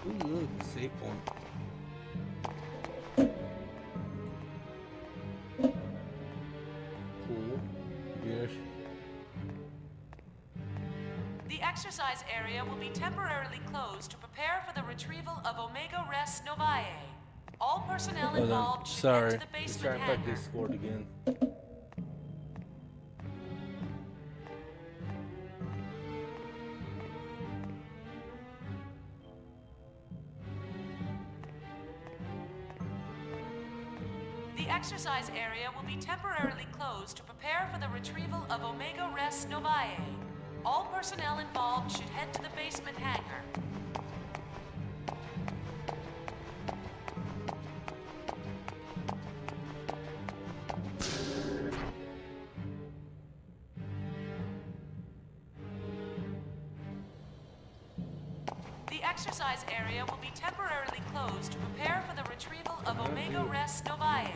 Ooh, look, save point. Cool. Yes. The exercise area will be temporarily closed to prepare for the retrieval of Omega Res Novae. All personnel Hold on. involved should Sorry. head to the basement Sorry about hangar. Discord again. The exercise area will be temporarily closed to prepare for the retrieval of Omega Res Novae. All personnel involved should head to the basement hangar. The exercise area will be temporarily closed to prepare for the retrieval of Omega Res Novae.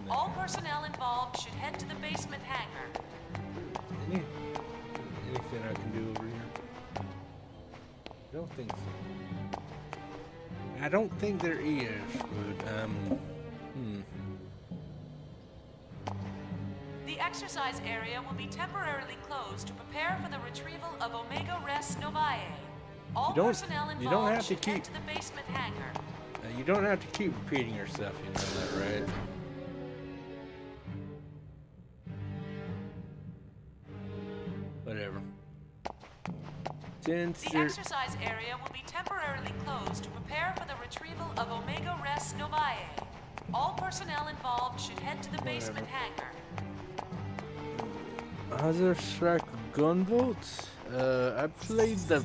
All personnel involved should head to the basement hangar. Anything I can do over here? Don't think so. I don't think there is, but The exercise area will be temporarily closed to prepare for the retrieval of Omega Res Novae. All You don't- personnel you don't involved have to should head keep- to the basement hangar. you don't have to keep repeating yourself. You know that, right? Whatever. Since The there- exercise area will be temporarily closed to prepare for the retrieval of Omega Res Novae. All personnel involved should head to the basement hangar. Other strike gunboats? I played the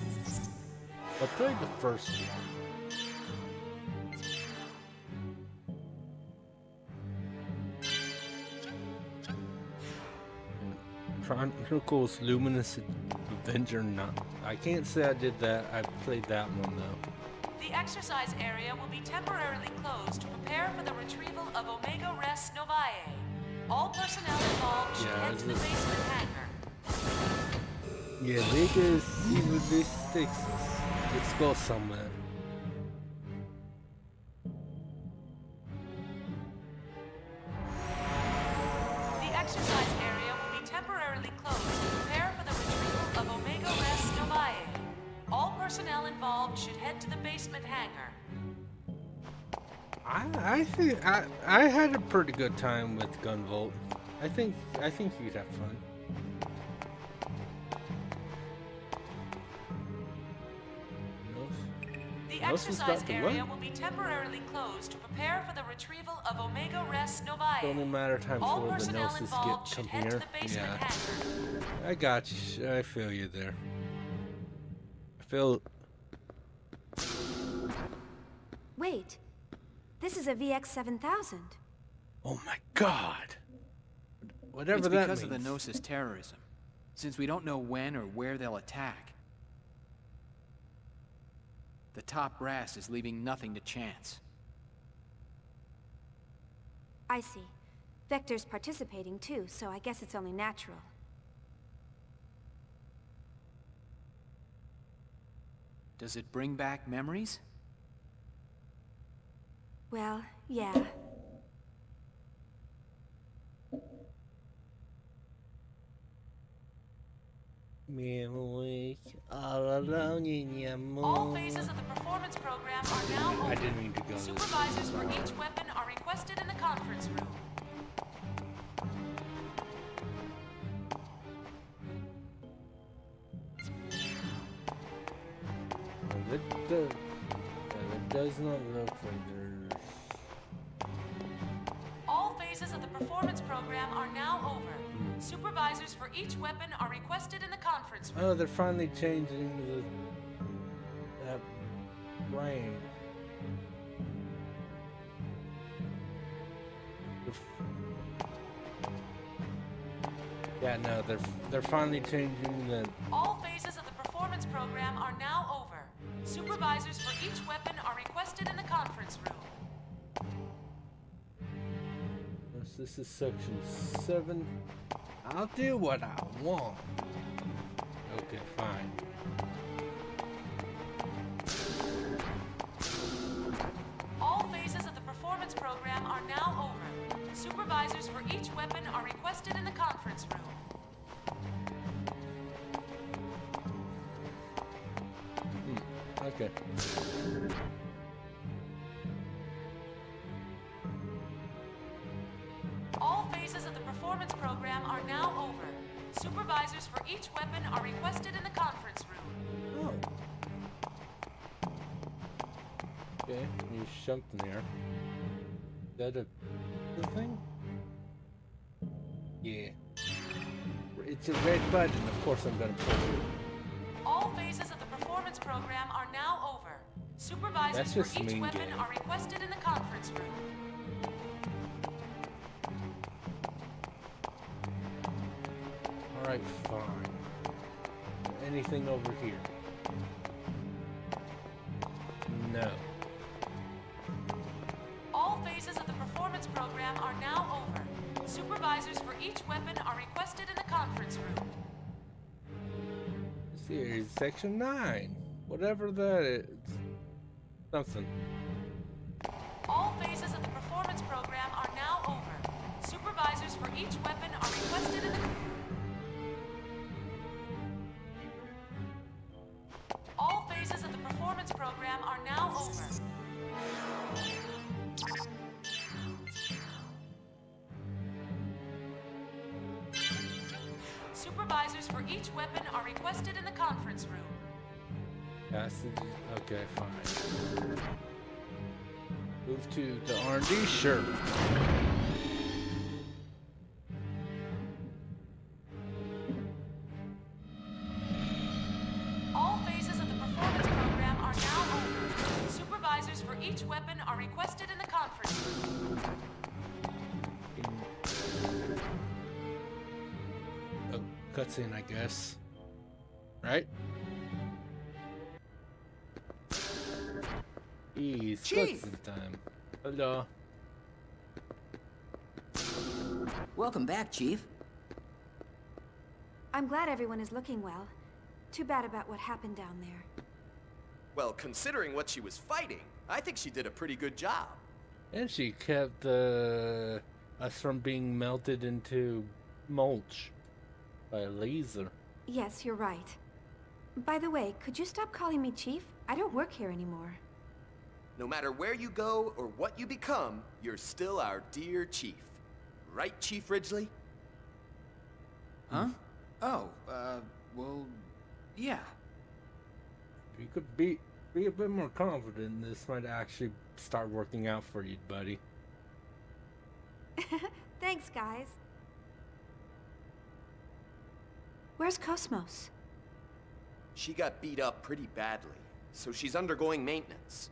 first one. Chronicles Luminous Avenger, not. I can't say I did that. I played that one though. The exercise area will be temporarily closed to prepare for the retrieval of Omega Res Novae. All personnel involved should Yeah, head to the this- basement hangar. Yeah, they can see what this takes us. Let's go somewhere. The exercise area will be temporarily closed to prepare for the retrieval of Omega Res Novae. All personnel involved should head to the basement hangar. I think I had a pretty good time with Gunvolt. I think you'd have fun. The Nos has exercise got the area what? will be temporarily closed to prepare for the retrieval of Omega Res Novae. It's only a matter of time All before the personnel Gnosis involved get should come head to here. the basement Yeah, hangar. I got you. I feel you there. I feel. Wait, this is a VX-7000. Oh my God! Whatever It's that because of the means. Gnosis terrorism, since we don't know when or where they'll attack. The top brass is leaving nothing to chance. I see. Vector's participating too, so I guess it's only natural. Does it bring back memories? Well, yeah. Me all alone in your moon. All phases of the performance program are now over. I didn't mean to go. Supervisors for each weapon are requested in the conference room. It does not look like there's... All phases of the performance program are now over. Supervisors for each weapon are requested in the conference room. Oh, they're finally changing that range. Yeah, no, they're finally changing the... All phases of the performance program are now over. Supervisors for each weapon are requested in the conference room. This is section 7. I'll do what I want. Okay, fine. All phases of the performance program are now over. Supervisors for each weapon are requested in the conference room. Okay. All phases of the performance program are now over. Supervisors for each weapon are requested in the conference room. Oh. Okay, there's something there. Is that a thing? Yeah. It's a red button. Of course I'm gonna push it. All phases of the performance program are now over. Supervisors for each weapon are requested in the conference room. Alright, fine. Anything over here? No. All phases of the performance program are now over. Supervisors for each weapon are requested in the conference room. Here's section 9. Whatever that is. Something. All phases of the performance program are now over. Supervisors for each weapon are requested in the... All phases of the performance program are now over. Supervisors for each weapon are requested in the conference room. Okay, fine. Move to the R&D, sure. All phases of the performance program are now over. Supervisors for each weapon are requested in the conference room. Oh, cutscene, I guess. Right? It's cutscene time. Hello. Welcome back, Chief. I'm glad everyone is looking well. Too bad about what happened down there. Well, considering what she was fighting, I think she did a pretty good job. And she kept us from being melted into mulch by a laser. Yes, you're right. By the way, could you stop calling me Chief? I don't work here anymore. No matter where you go or what you become, you're still our dear Chief. Right, Chief Ridgely? Huh? Oh, well, yeah. If you could be a bit more confident, this might actually start working out for you, buddy. Thanks, guys. Where's KOS-MOS? She got beat up pretty badly, so she's undergoing maintenance.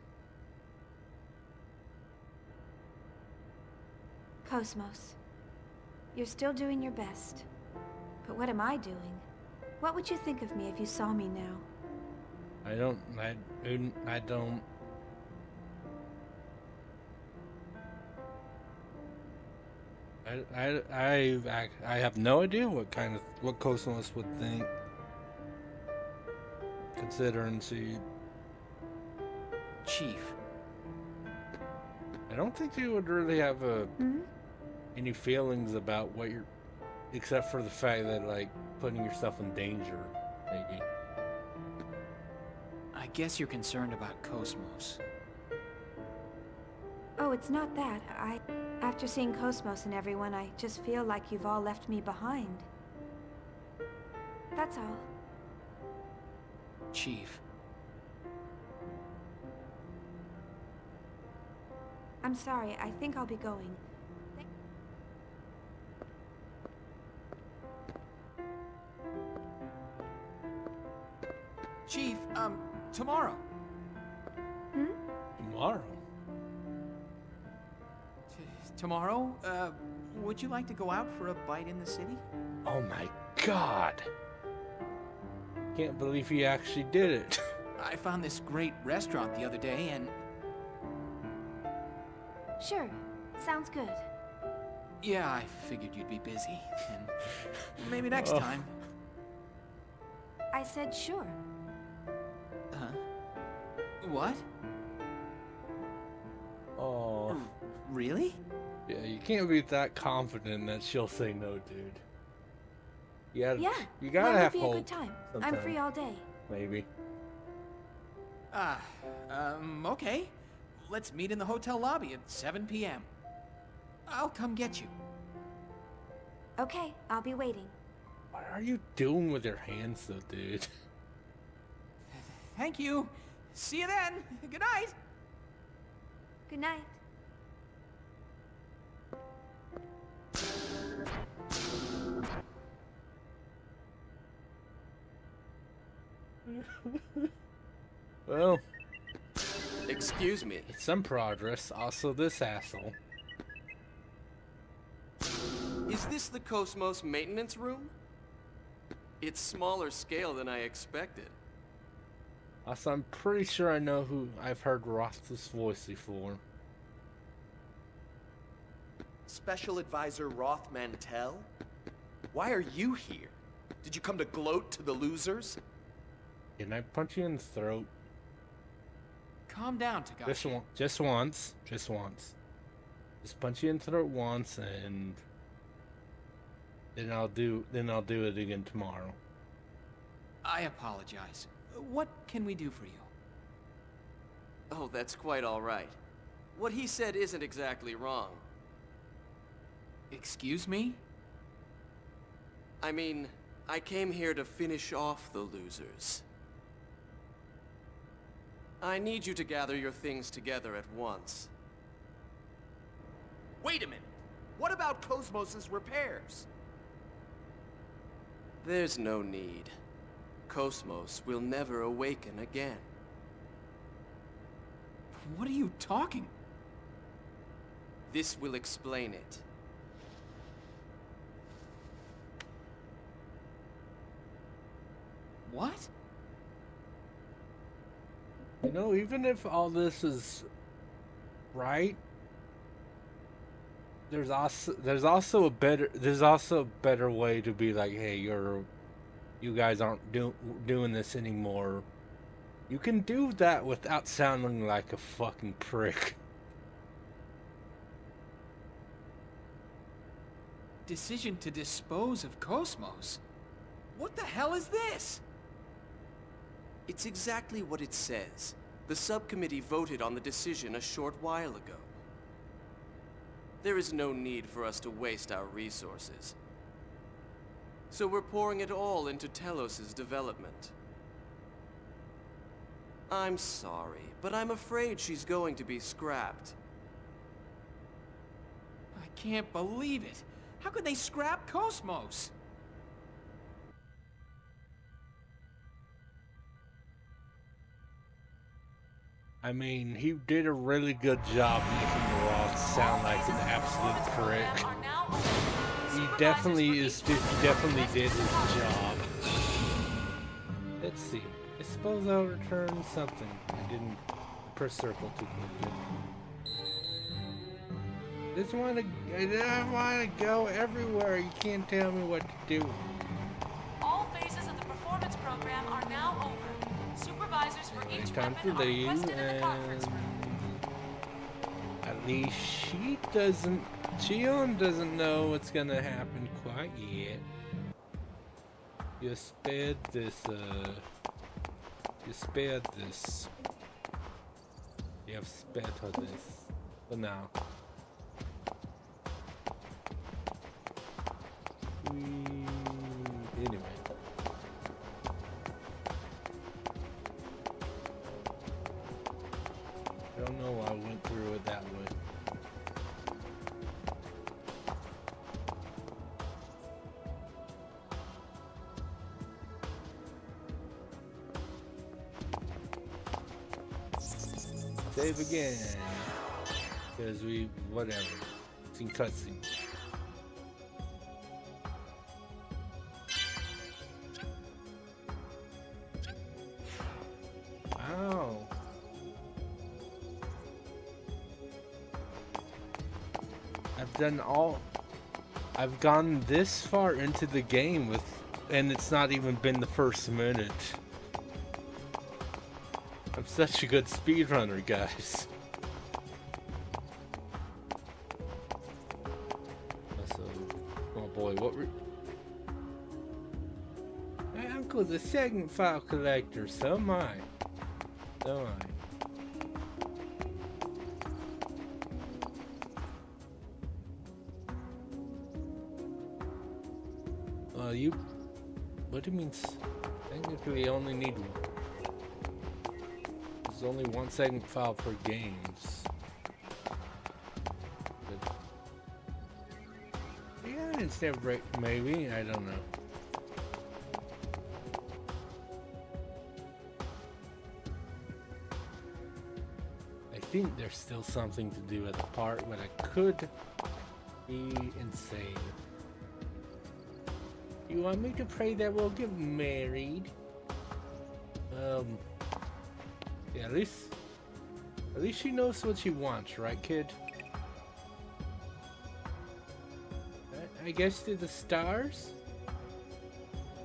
KOS-MOS, you're still doing your best. But what am I doing? What would you think of me if you saw me now? I don't. I have no idea what KOS-MOS would think, considering she. Chief. I don't think you would really have any feelings about what you're, except for the fact that like putting yourself in danger. maybe. I guess you're concerned about KOS-MOS. Oh, it's not that. After seeing KOS-MOS and everyone, I just feel like you've all left me behind. That's all. Chief. I'm sorry, I think I'll be going. Chief, tomorrow. Tomorrow? Tomorrow, would you like to go out for a bite in the city? Oh my god! Can't believe he actually did it. I found this great restaurant the other day and... Sure, sounds good. Yeah, I figured you'd be busy, and maybe next time. I said sure. Huh? What? Oh. Really? Yeah, you can't be that confident that she'll say no, dude. You gotta have be hope. A good time. Sometime. I'm free all day. Maybe. Okay. Let's meet in the hotel lobby at 7 p.m. I'll come get you. Okay, I'll be waiting. What are you doing with your hands, though, dude? Thank you. See you then. Good night. Good night. Well, Excuse me. some progress. Also, this asshole. Is this the KOS-MOS maintenance room? It's smaller scale than I expected. Also, I'm pretty sure I know who I've heard Roth's voice before. Special Advisor Roth Mantell? Why are you here? Did you come to gloat to the losers? Can I punch you in the throat? Calm down, Togashi. Just once. Just punch you in the throat once, and then I'll do it again tomorrow. I apologize. What can we do for you? Oh, that's quite all right. What he said isn't exactly wrong. Excuse me? I mean, I came here to finish off the losers. I need you to gather your things together at once. Wait a minute. What about KOS-MOS's repairs? There's no need. KOS-MOS will never awaken again. What are you talking? This will explain it. What? You know, even if all this is right, there's also a better way to be like, hey, you guys aren't doing this anymore. You can do that without sounding like a fucking prick. Decision to dispose of KOS-MOS? What the hell is this? It's exactly what it says. The subcommittee voted on the decision a short while ago. There is no need for us to waste our resources. So we're pouring it all into Telos's development. I'm sorry, but I'm afraid she's going to be scrapped. I can't believe it. How could they scrap KOS-MOS? I mean, he did a really good job making Roth sound like an absolute prick. He definitely did his job. Let's see. I suppose I'll return something. I didn't press circle too quickly. I just want to go everywhere. You can't tell me what to do. All phases of the performance program are now over. Supervisors for each Time to weapon are leave, requested in the conference room. At least Shion doesn't know what's gonna happen quite yet. You spared this, you spared this. You have spared her this. For now. Anyway. I don't know why I went through it that way. Save again. Because we, whatever. It's in cutscene. Wow. I've gone this far into the game and it's not even been the first minute. I'm such a good speedrunner, guys. Oh boy, my uncle's a segment file collector, so am I. So am I. What do you mean? Technically, you only need one. There's only one segment file per games. But, yeah, instead of maybe, I don't know. I think there's still something to do at the park, but I could be insane. You want me to pray that we'll get married? Yeah, at least she knows what she wants, right, kid? I guess to the stars?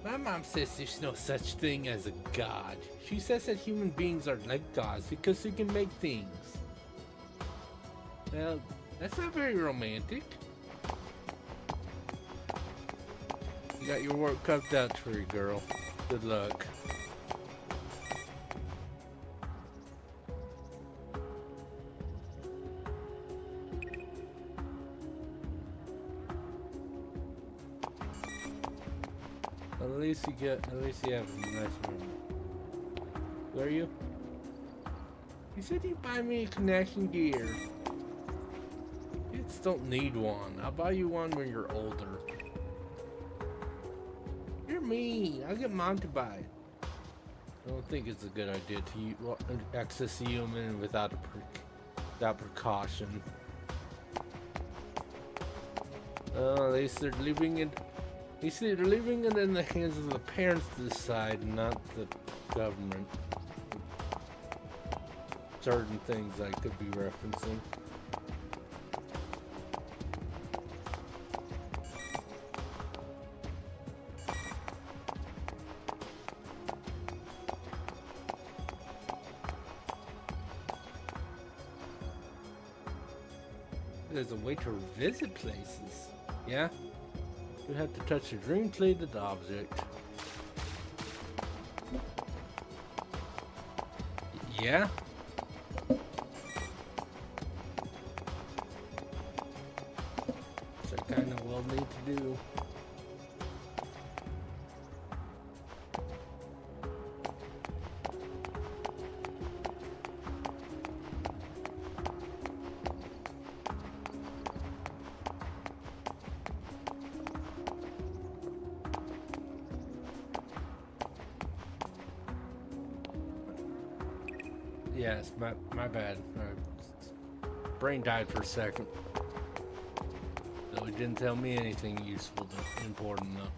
My mom says there's no such thing as a god. She says that human beings are like gods because they can make things. Well, that's not very romantic. You got your work cut out for you, girl. Good luck. At least you have a nice room. Where are you? You said you'd buy me a connection gear. Kids don't need one. I'll buy you one when you're older. You're mean. I'll get Mom to buy it. I don't think it's a good idea to access a human without precaution. At least they're leaving it. You see, they're leaving it in the hands of the parents to decide, not the government. Certain things I could be referencing. There's a way to visit places. Yeah? You have to touch a dream-plated object. Yeah? Which I kind of will need to do. Yes, my bad. My brain died for a second. So it didn't tell me anything useful, important though.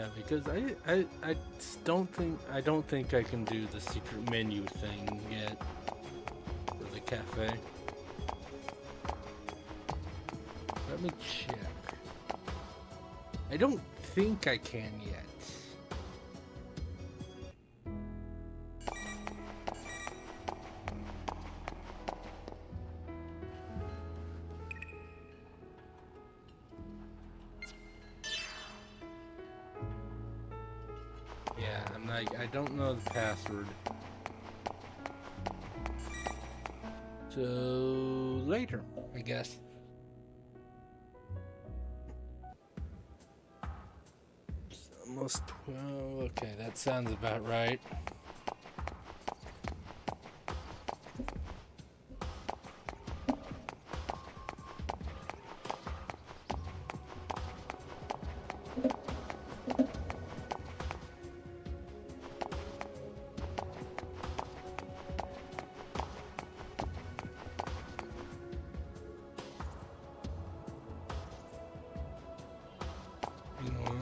Yeah, because I just don't think I can do the secret menu thing yet for the cafe. Let me check. I don't think I can yet. Yeah, I'm like, I don't know the password. So later, I guess. It's almost 12. Okay, that sounds about right.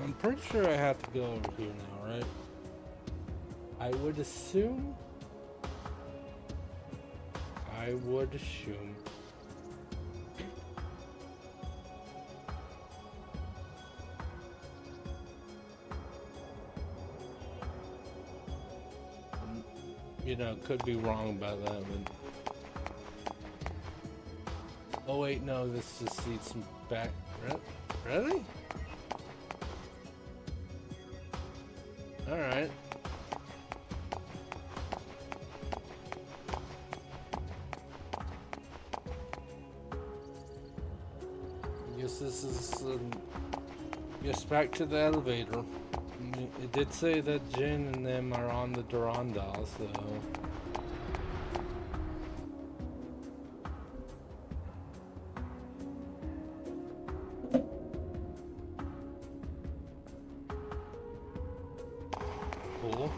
I'm pretty sure I have to go over here now, right? I would assume. You know, could be wrong about that one. Oh wait, no, this just needs some back. Really? Alright. Guess this is, guess back to the elevator. It did say that Jin and them are on the Durandal, so... Cool.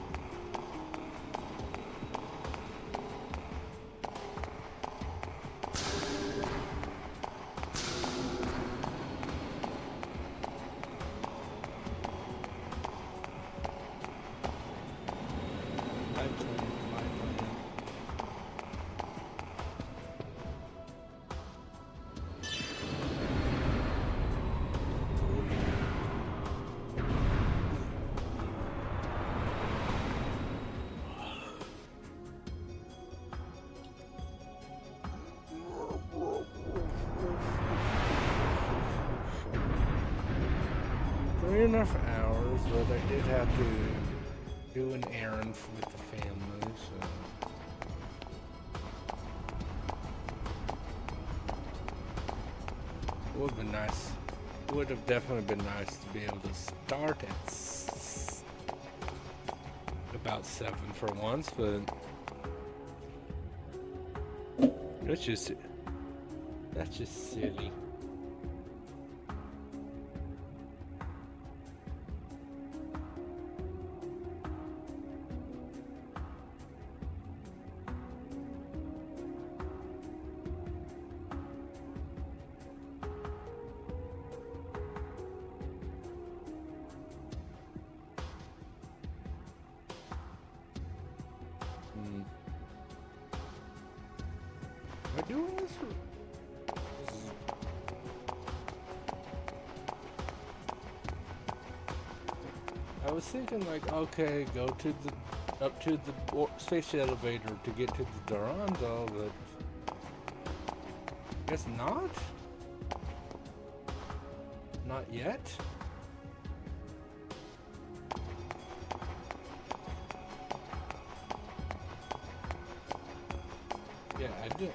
Enough hours, but I did have to do an errand with the family, so... It would have been nice. It would have definitely been nice to be able to start at about 7 for once, but... That's just silly. Am I doing this? I was thinking like, okay, go to the up to the space elevator to get to the Durandal, but guess not. Not yet. Yeah, I did.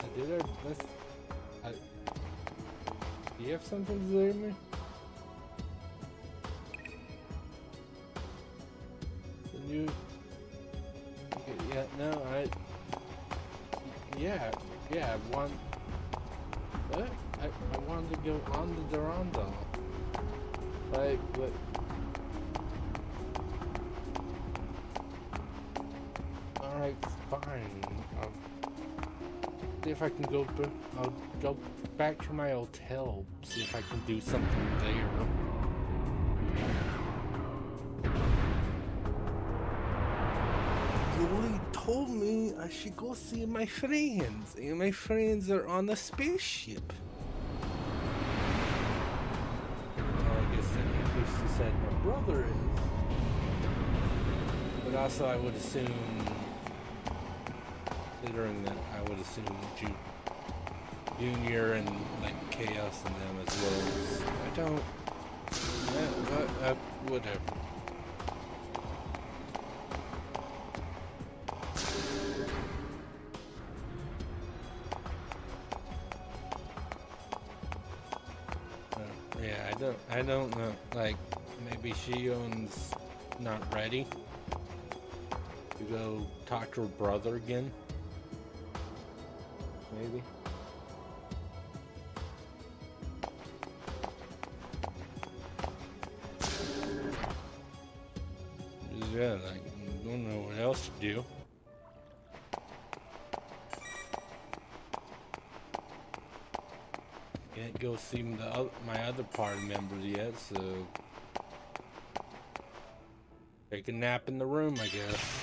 I did our best. Do you have something to say to me? Can you? Okay, yeah, no, yeah, I want. What? I wanted to go on the Durandal. Like, what? Alright, fine. See if I can go. I'll go back to my hotel. See if I can do something there. You already told me I should go see my friends, and my friends are on the spaceship. Well, I guess at least you said my brother is. But also, I would assume, considering that I would assume Junior and like Chaos and them as well. I don't. Whatever. Yeah, I don't know. Like, maybe Shion's not ready to go talk to her brother again. Maybe. Yeah, like, I don't know what else to do. Can't go see my other party members yet, so take a nap in the room, I guess.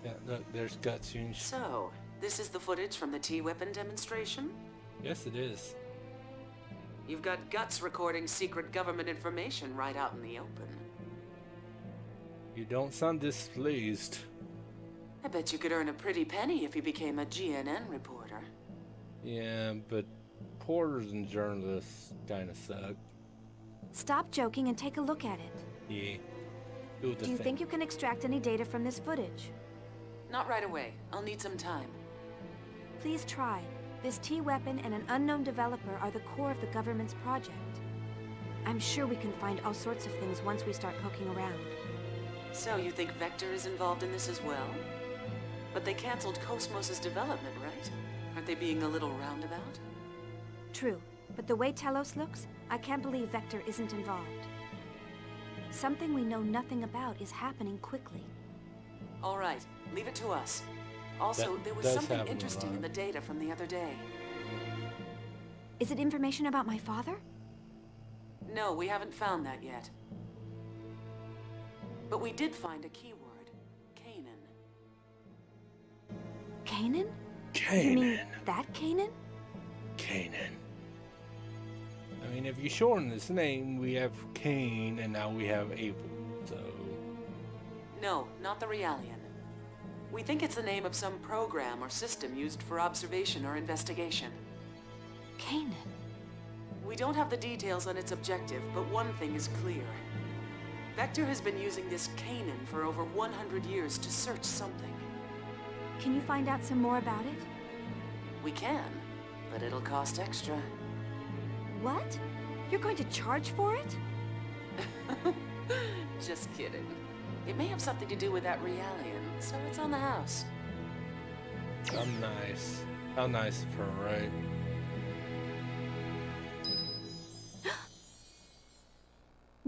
Yeah, look, there's cutscenes. So, this is the footage from the T-weapon demonstration? Yes, it is. You've got Guts recording secret government information right out in the open. You don't sound displeased. I bet you could earn a pretty penny if you became a GNN reporter. Yeah, but reporters and journalists kind of suck. Stop joking and take a look at it. Yeah. Do you think you can extract any data from this footage? Not right away. I'll need some time. Please try. This T-weapon and an unknown developer are the core of the government's project. I'm sure we can find all sorts of things once we start poking around. So you think Vector is involved in this as well? But they canceled KOS-MOS's development, right? Aren't they being a little roundabout? True, but the way Telos looks, I can't believe Vector isn't involved. Something we know nothing about is happening quickly. All right, leave it to us. Also, there was something interesting in the data from the other day. Is it information about my father? No, we haven't found that yet. But we did find a keyword. Kanan. Kanan? Kanan. You mean that Kanan? Kanan. I mean, if you shorten this name, we have Cain, and now we have Abel, so... No, not the Realian. We think it's the name of some program or system used for observation or investigation. Kanan. We don't have the details on its objective, but one thing is clear. Vector has been using this Kanan for over 100 years to search something. Can you find out some more about it? We can, but it'll cost extra. What? You're going to charge for it? Just kidding. It may have something to do with that Realian, so it's on the house. How nice. How nice of her, right?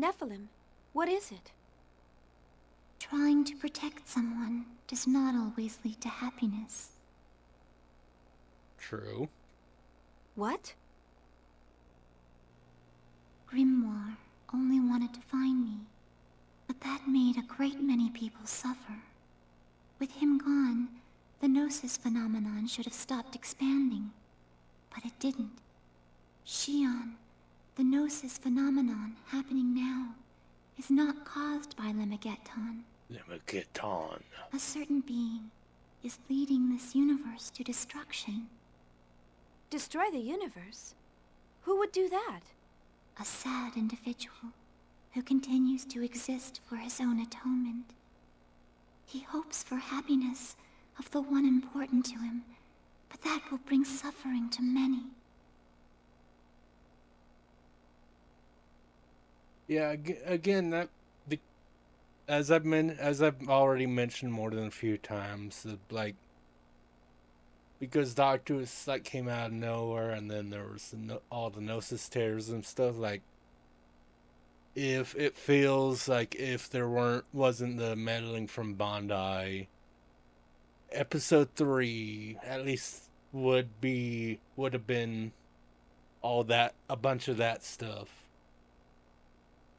Nephilim, what is it? Trying to protect someone does not always lead to happiness. True. What? Grimoire only wanted to find me, but that made a great many people suffer. With him gone, the Gnosis phenomenon should have stopped expanding, but it didn't. Xion, the Gnosis phenomenon happening now, is not caused by Lemegeton. Lemegeton. A certain being is leading this universe to destruction. Destroy the universe? Who would do that? A sad individual who continues to exist for his own atonement. He hopes for happiness of the one important to him, but that will bring suffering to many. Yeah, again, as I've already mentioned more than a few times, like because Doctus like came out of nowhere, and then there was all the Gnosis tears and stuff. Like, if it feels like if there wasn't the meddling from Bondi, episode 3 at least would have been all that, a bunch of that stuff.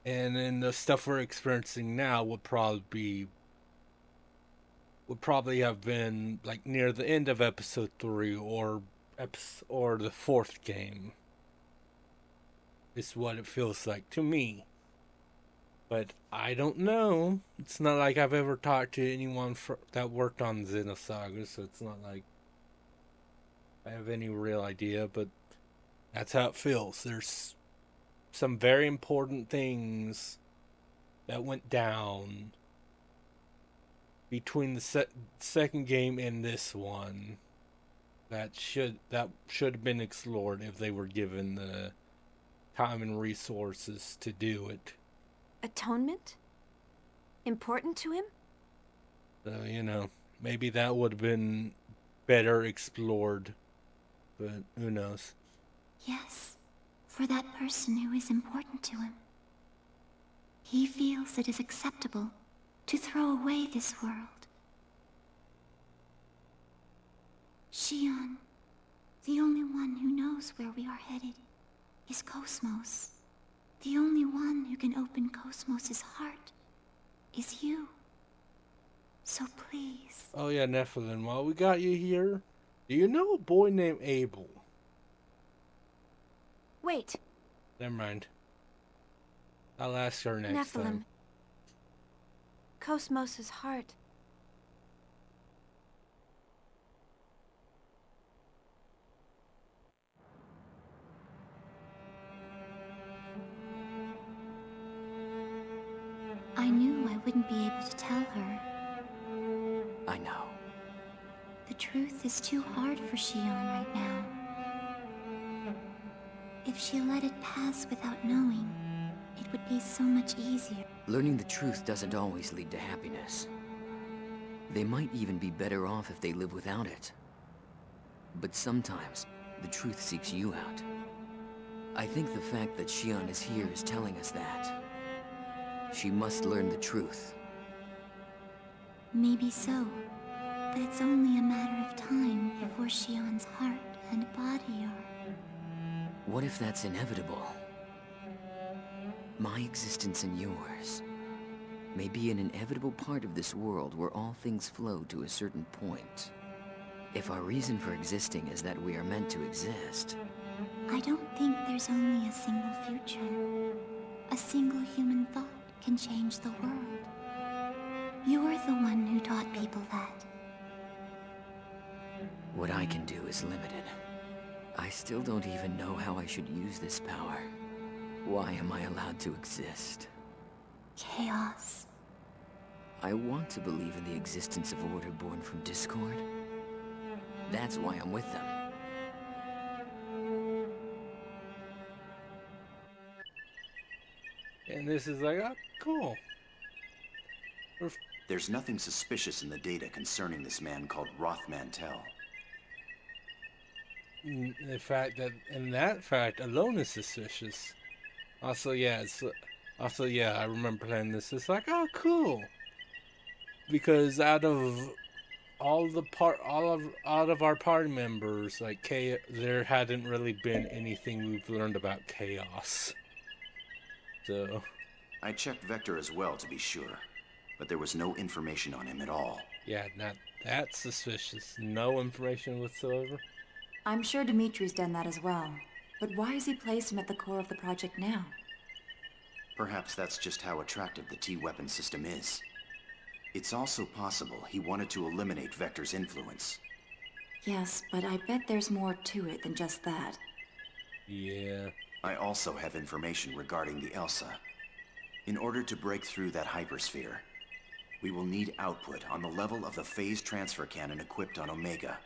And then the stuff we're experiencing now would probably have been like near the end of episode 3 or the 4th game. Is what it feels like to me. But I don't know. It's not like I've ever talked to anyone that worked on Xenosaga, so it's not like I have any real idea, but that's how it feels. There's some very important things that went down between the second game and this one that should have been explored if they were given the time and resources to do it. Atonement? Important to him? So, maybe that would have been better explored, but who knows? Yes, for that person who is important to him. He feels it is acceptable to throw away this world. Shion, the only one who knows where we are headed, is KOS-MOS. The only one who can open KOS-MOS's heart is you. So please. Oh yeah, Nephilim, while we got you here, do you know a boy named Abel? Wait. Never mind. I'll ask her next Nephilim. time. KOS-MOS's heart. I knew I wouldn't be able to tell her. I know. The truth is too hard for Shion right now. If she let it pass without knowing, it would be so much easier. Learning the truth doesn't always lead to happiness. They might even be better off if they live without it. But sometimes, the truth seeks you out. I think the fact that Shion is here is telling us that. She must learn the truth. Maybe so, but it's only a matter of time before Shion's heart and body are... What if that's inevitable? My existence and yours may be an inevitable part of this world where all things flow to a certain point. If our reason for existing is that we are meant to exist... I don't think there's only a single future. A single human thought can change the world. You're the one who taught people that. What I can do is limited. I still don't even know how I should use this power. Why am I allowed to exist? Chaos. I want to believe in the existence of order born from discord. That's why I'm with them. And this is like, oh, cool. There's nothing suspicious in the data concerning this man called Roth Mantel. The fact that alone is suspicious. Also, yeah, I remember playing this. It's like, oh, cool. Because out of our party members, like there hadn't really been anything we've learned about chaos. So I checked Vector as well to be sure, but there was no information on him at all. Yeah, not that suspicious. No information whatsoever. I'm sure Dimitri's done that as well. But why has he placed him at the core of the project now? Perhaps that's just how attractive the T-weapon system is. It's also possible he wanted to eliminate Vector's influence. Yes, but I bet there's more to it than just that. Yeah. I also have information regarding the Elsa. In order to break through that hypersphere, we will need output on the level of the phase transfer cannon equipped on Omega.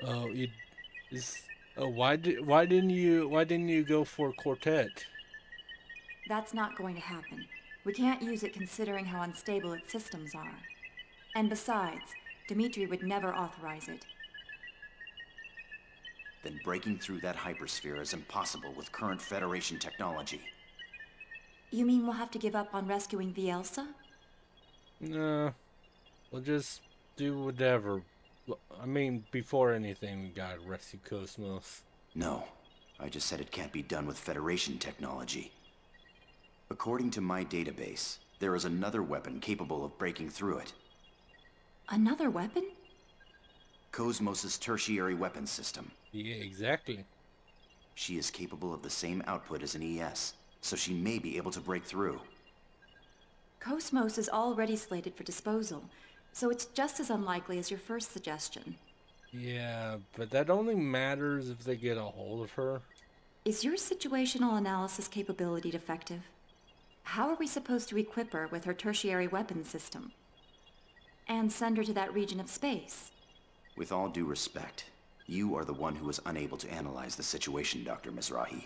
Oh, why didn't you go for Quartet? That's not going to happen. We can't use it considering how unstable its systems are. And besides, Dimitri would never authorize it. then breaking through that hypersphere is impossible with current Federation technology. You mean we'll have to give up on rescuing the Elsa? No, we'll just do whatever. I mean, before anything, we gotta rescue KOS-MOS. No, I just said it can't be done with Federation technology. According to my database, there is another weapon capable of breaking through it. Another weapon? KOS-MOS's tertiary weapon system. Yeah, exactly. She is capable of the same output as an ES, so she may be able to break through. KOS-MOS is already slated for disposal, so it's just as unlikely as your first suggestion. Yeah, but that only matters if they get a hold of her. Is your situational analysis capability defective? How are we supposed to equip her with her tertiary weapon system? And send her to that region of space? With all due respect, you are the one who is unable to analyze the situation, Dr. Mizrahi.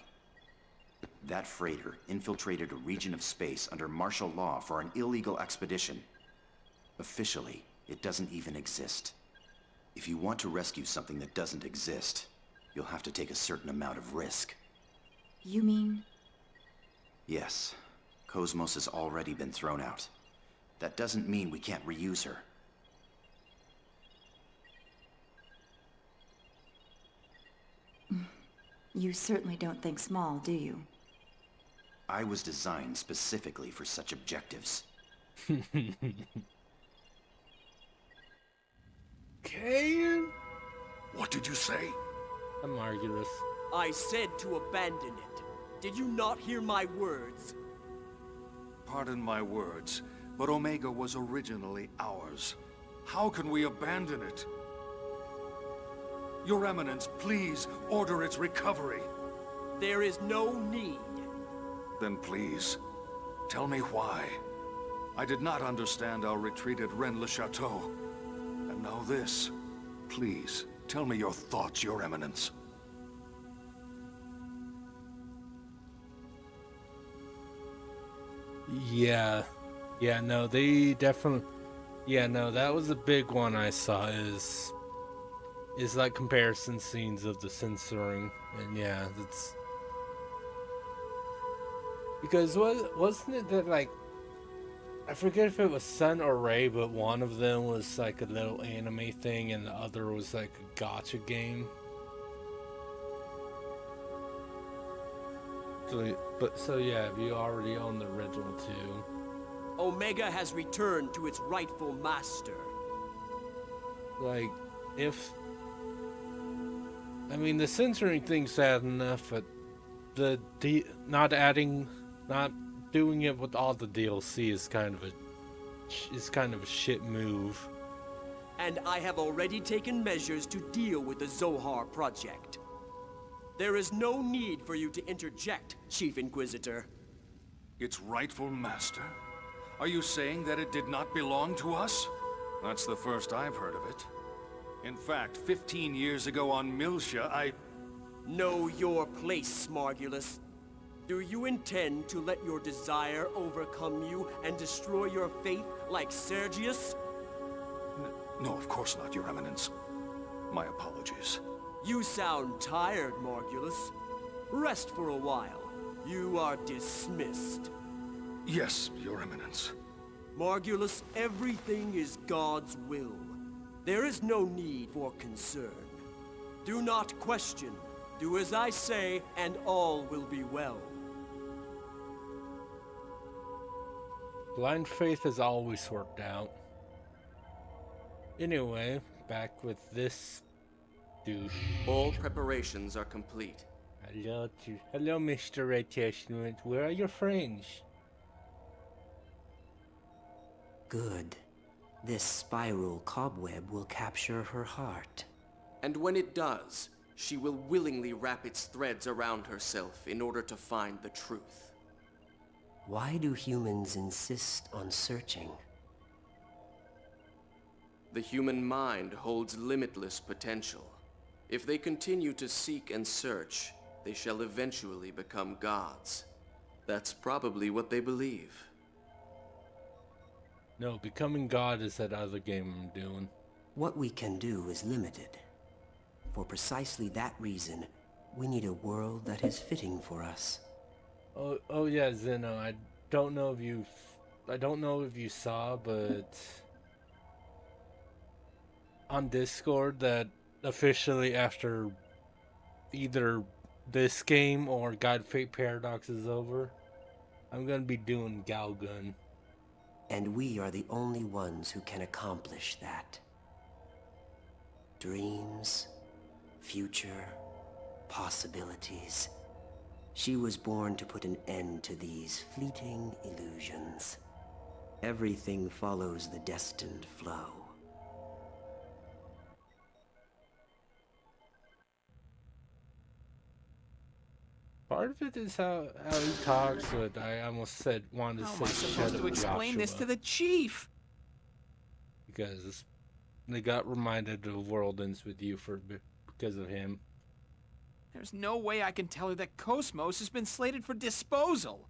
That freighter infiltrated a region of space under martial law for an illegal expedition. Officially, it doesn't even exist. If you want to rescue something that doesn't exist, you'll have to take a certain amount of risk. You mean? Yes. KOS-MOS has already been thrown out. That doesn't mean we can't reuse her. You certainly don't think small, do you? I was designed specifically for such objectives. Cain? What did you say? I'm Margulis. I said to abandon it. Did you not hear my words? Pardon my words, but Omega was originally ours. How can we abandon it? Your Eminence, please order its recovery. There is no need. Then please, tell me why. I did not understand our retreat at Rennes-le-Château. And now this. Please, tell me your thoughts, Your Eminence. Yeah, no, they definitely. Yeah, no, that was a big one I saw. Is like comparison scenes of the censoring, and yeah, that's because wasn't it that like I forget if it was Sun or Ray, but one of them was like a little anime thing, and the other was like a gacha game. So yeah, have you already own the original too? Omega has returned to its rightful master. Like, I mean, the censoring thing's sad enough, but not doing it with all the DLC is kind of a shit move. And I have already taken measures to deal with the Zohar project. There is no need for you to interject, Chief Inquisitor. Its rightful master? Are you saying that it did not belong to us? That's the first I've heard of it. In fact, 15 years ago on Miltia, I... Know your place, Margulis. Do you intend to let your desire overcome you and destroy your faith like Sergius? No, of course not, Your Eminence. My apologies. You sound tired, Margulis. Rest for a while. You are dismissed. Yes, Your Eminence. Margulis, everything is God's will. There is no need for concern. Do not question. Do as I say, and all will be well. Blind faith has always worked out. Anyway, back with this douche. All preparations are complete. Hello, Mr. Red Testament. Where are your friends? Good. This spiral cobweb will capture her heart. And when it does, she will willingly wrap its threads around herself in order to find the truth. Why do humans insist on searching? The human mind holds limitless potential. If they continue to seek and search, they shall eventually become gods. That's probably what they believe. No, becoming God is that other game I'm doing. What we can do is limited. For precisely that reason, we need a world that is fitting for us. Oh yeah, Zeno. I don't know if you saw, but on Discord that officially after either this game or God Fate Paradox is over, I'm gonna be doing Galgun. And we are the only ones who can accomplish that. Dreams, future, possibilities. She was born to put an end to these fleeting illusions. Everything follows the destined flow. Part of it is how he talks, but I almost wanted to How am I say supposed shut to up, explain this to Joshua, the chief? because they got reminded of World Ends with you because of him. There's no way I can tell her that KOS-MOS has been slated for disposal.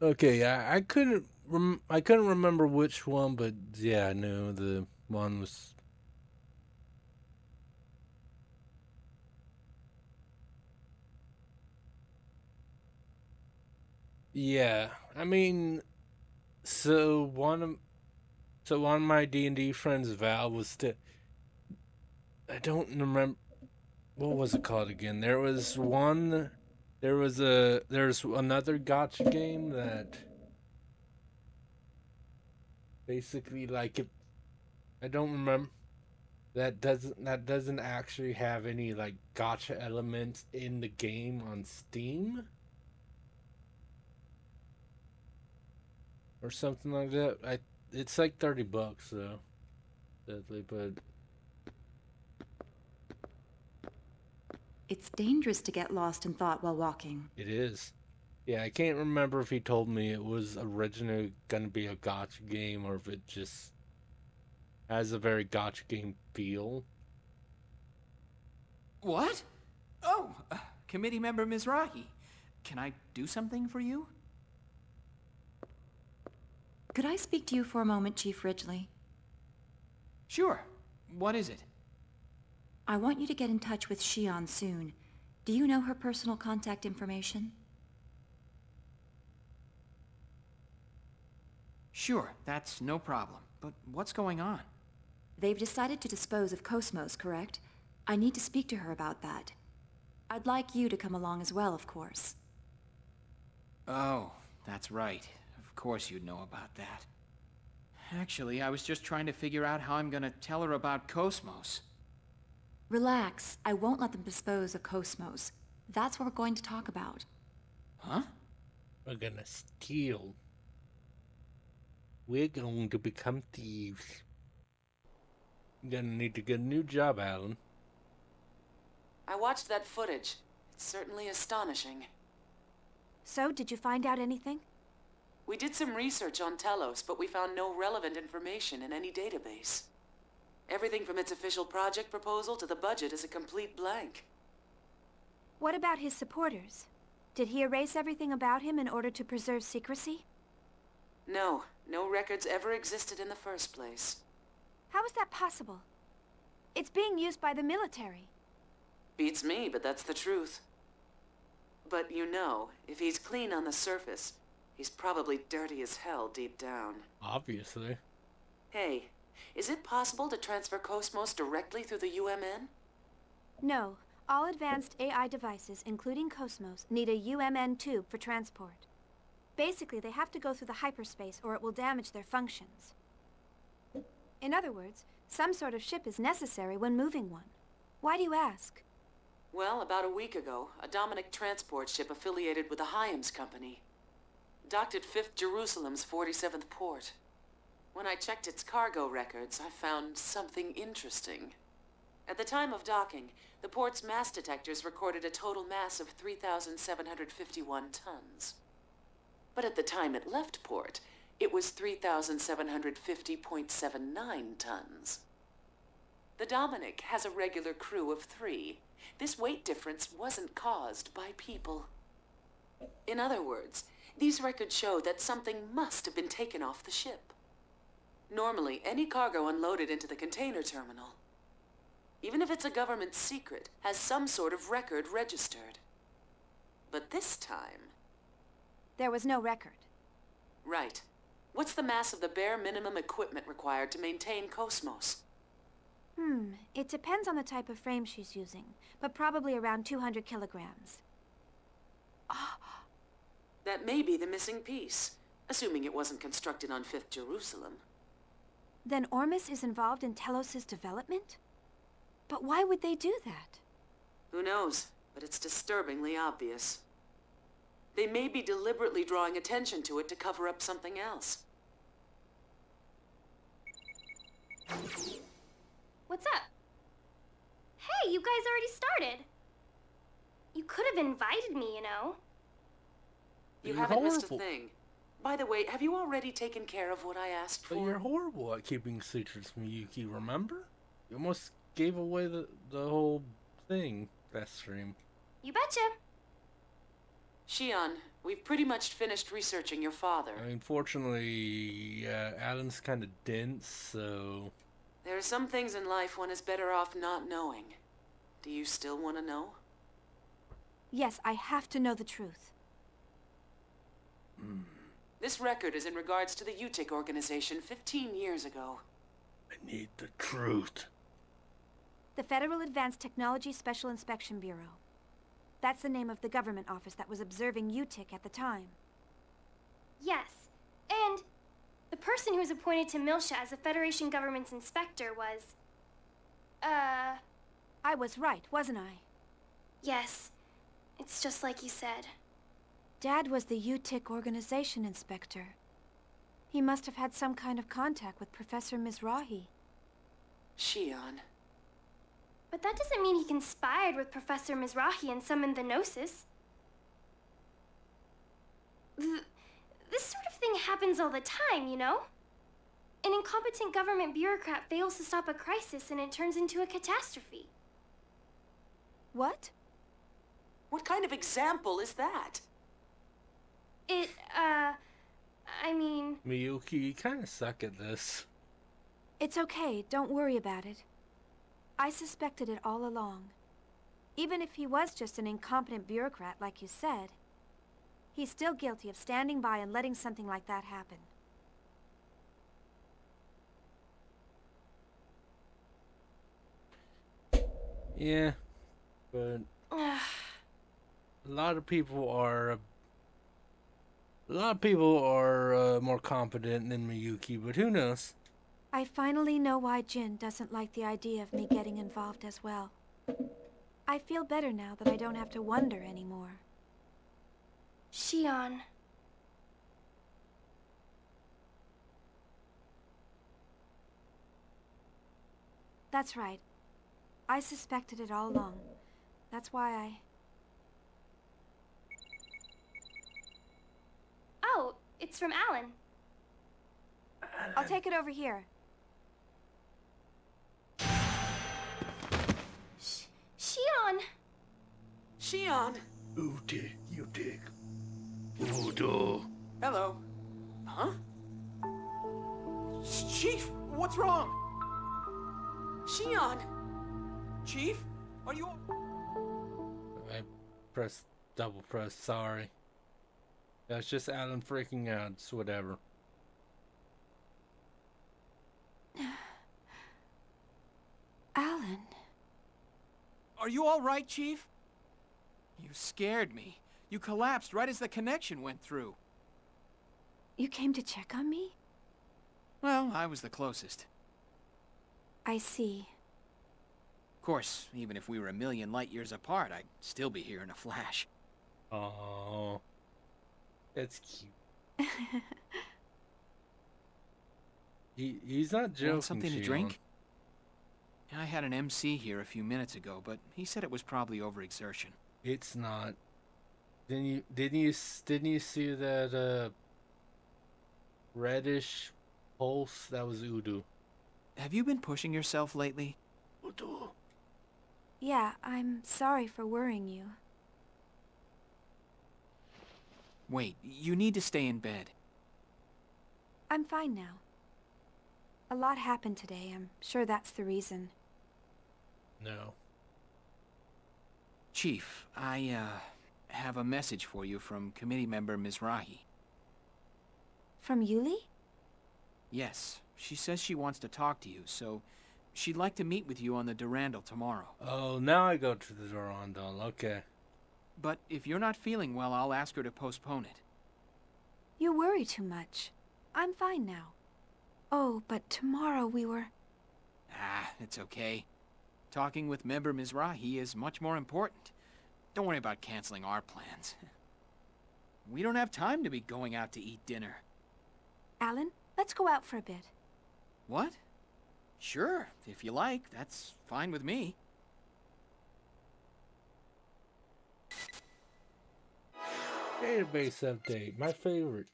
Okay, yeah, I couldn't remember which one, but yeah, I knew the one was. Yeah, I mean, so one of my D&D friends, Val, was I don't remember what was it called again. There's another gotcha game that basically like it. I don't remember. That doesn't actually have any like gotcha elements in the game on Steam or something like that. It's like $30 though, deadly, but It's dangerous to get lost in thought while walking. it is. Yeah, I can't remember if he told me it was originally gonna be a gotcha game or if it just has a very gotcha game feel. What? Oh, committee member Mizrahi. Can I do something for you? Could I speak to you for a moment, Chief Ridgely? Sure. What is it? I want you to get in touch with Shion soon. Do you know her personal contact information? Sure, that's no problem. But what's going on? They've decided to dispose of KOS-MOS, correct? I need to speak to her about that. I'd like you to come along as well, of course. Oh, that's right. Of course you'd know about that. Actually, I was just trying to figure out how I'm gonna tell her about KOS-MOS. Relax. I won't let them dispose of KOS-MOS. That's what we're going to talk about. Huh? We're gonna steal. We're going to become thieves. You're gonna need to get a new job, Alan. I watched that footage. It's certainly astonishing. So, did you find out anything? We did some research on Telos, but we found no relevant information in any database. Everything from its official project proposal to the budget is a complete blank. What about his supporters? Did he erase everything about him in order to preserve secrecy? No, no records ever existed in the first place. How is that possible? It's being used by the military. Beats me, but that's the truth. But you know, if he's clean on the surface, he's probably dirty as hell deep down. Obviously. Hey, is it possible to transfer KOS-MOS directly through the UMN? No. All advanced AI devices, including KOS-MOS, need a UMN tube for transport. Basically, they have to go through the hyperspace or it will damage their functions. In other words, some sort of ship is necessary when moving one. Why do you ask? Well, about a week ago, a Dominic transport ship affiliated with the Hyams Company docked at 5th Jerusalem's 47th port. When I checked its cargo records, I found something interesting. At the time of docking, the port's mass detectors recorded a total mass of 3,751 tons. But at the time it left port, it was 3,750.79 tons. The Dominic has a regular crew of 3. This weight difference wasn't caused by people. In other words, these records show that something must have been taken off the ship. Normally, any cargo unloaded into the container terminal, even if it's a government secret, has some sort of record registered. But this time... There was no record. Right. What's the mass of the bare minimum equipment required to maintain KOS-MOS? It depends on the type of frame she's using, but probably around 200 kilograms. That may be the missing piece, assuming it wasn't constructed on 5th Jerusalem. Then Ormus is involved in Telos' development? But why would they do that? Who knows, but it's disturbingly obvious. They may be deliberately drawing attention to it to cover up something else. What's up? Hey, you guys already started. You could have invited me, you know. You haven't missed a thing. By the way, have you already taken care of what I asked for? But you're horrible at keeping secrets, Miyuki, remember? You almost gave away the whole thing that stream. You betcha. Shion, we've pretty much finished researching your father. I mean, fortunately, Alan's kind of dense, so... There are some things in life one is better off not knowing. Do you still want to know? Yes, I have to know the truth. This record is in regards to the UTIC organization 15 years ago. I need the truth. The Federal Advanced Technology Special Inspection Bureau. That's the name of the government office that was observing UTIC at the time. Yes, and the person who was appointed to Milsha as the Federation government's inspector was... I was right, wasn't I? Yes, it's just like you said. Dad was the UTIC organization inspector. He must have had some kind of contact with Professor Mizrahi. Shion. But that doesn't mean he conspired with Professor Mizrahi and summoned the Gnosis. This sort of thing happens all the time, you know? An incompetent government bureaucrat fails to stop a crisis and it turns into a catastrophe. What? What kind of example is that? I mean... Miyuki, you kind of suck at this. It's okay, don't worry about it. I suspected it all along. Even if he was just an incompetent bureaucrat, like you said, he's still guilty of standing by and letting something like that happen. Yeah, but a lot of people are more competent than Miyuki, but who knows? I finally know why Jin doesn't like the idea of me getting involved as well. I feel better now that I don't have to wonder anymore. Shion. That's right. I suspected it all along. That's why I... Oh, it's from Alan. I'll take it over here. Shion! Shion! UTIC. Udo. Hello. Huh? Chief, what's wrong? Shion! Chief, are you... I double press, sorry. That's just Alan freaking out, it's whatever. Alan. Are you all right, Chief? You scared me. You collapsed right as the connection went through. You came to check on me? Well, I was the closest. I see. Of course, even if we were a million light years apart, I'd still be here in a flash. Oh, that's cute. He's not joking. Want something to Shion. drink? I had an MC here a few minutes ago, but he said it was probably overexertion. It's not. Didn't you see that reddish pulse? That was Udo. Have you been pushing yourself lately? Udo. Yeah, I'm sorry for worrying you. Wait, you need to stay in bed. I'm fine now. A lot happened today. I'm sure that's the reason. No. Chief, I, have a message for you from committee member Mizrahi. From Yuli? Yes, she says she wants to talk to you, so she'd like to meet with you on the Durandal tomorrow. Oh, now I go to the Durandal. Okay. But if you're not feeling well, I'll ask her to postpone it. You worry too much. I'm fine now. Oh, but tomorrow we were... Ah, it's okay. Talking with member Mizrahi is much more important. Don't worry about canceling our plans. We don't have time to be going out to eat dinner. Alan, let's go out for a bit. What? Sure, if you like. That's fine with me. Database update. My favorite.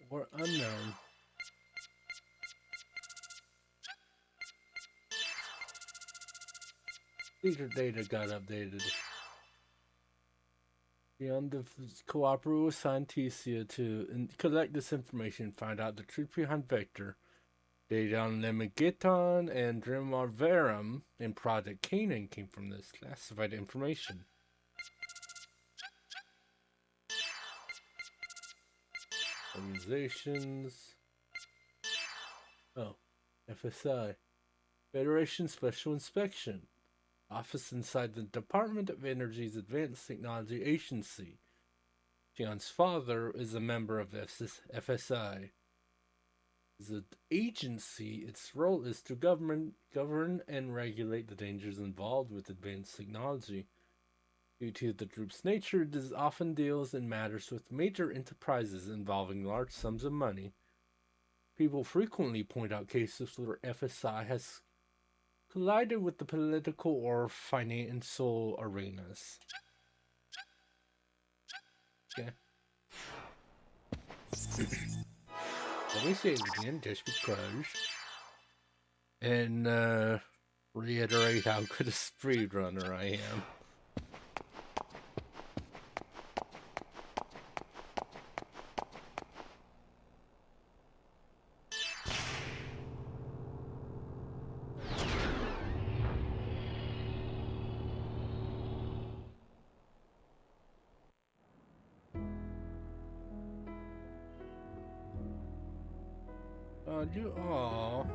Or unknown. Secret data got updated. Beyond the cooperative with Scientia to collect this information, find out the truth behind Vector. Data on Lemigiton and Drimar Verum in Project Canaan came from this classified information. Organizations. Oh, FSI. Federation Special Inspection. Office inside the Department of Energy's Advanced Technology Agency. John's father is a member of FSI. The agency, its role is to govern and regulate the dangers involved with advanced technology. Due to the group's nature, it often deals in matters with major enterprises involving large sums of money. People frequently point out cases where FSI has collided with the political or financial arenas. Okay. Let me say it again, just because. And, reiterate how good a speedrunner I am.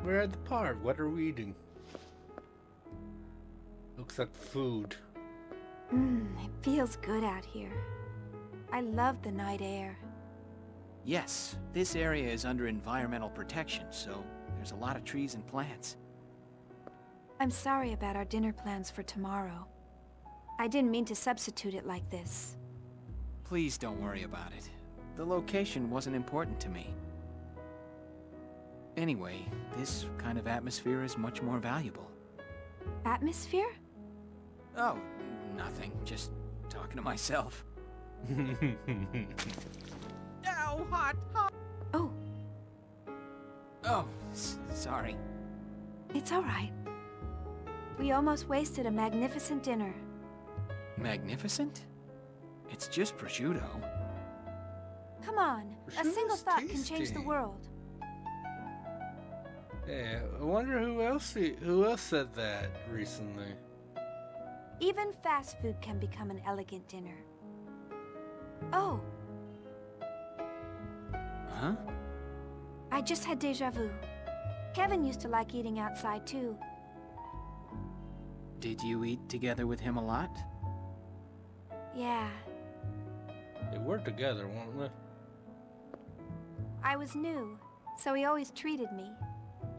We're at the park. What are we eating? Looks like food. It feels good out here. I love the night air. Yes, this area is under environmental protection, so there's a lot of trees and plants. I'm sorry about our dinner plans for tomorrow. I didn't mean to substitute it like this. Please don't worry about it. The location wasn't important to me. Anyway, this kind of atmosphere is much more valuable. Atmosphere? Oh, nothing. Just talking to myself. Ow, hot. Oh. Oh, sorry. It's all right. We almost wasted a magnificent dinner. Magnificent? It's just prosciutto. Come on, a single thought can change the world. Yeah, I wonder who else said that recently. Even fast food can become an elegant dinner. Oh. Huh? I just had déjà vu. Kevin used to like eating outside too. Did you eat together with him a lot? Yeah. They were together, weren't they? I was new, so he always treated me.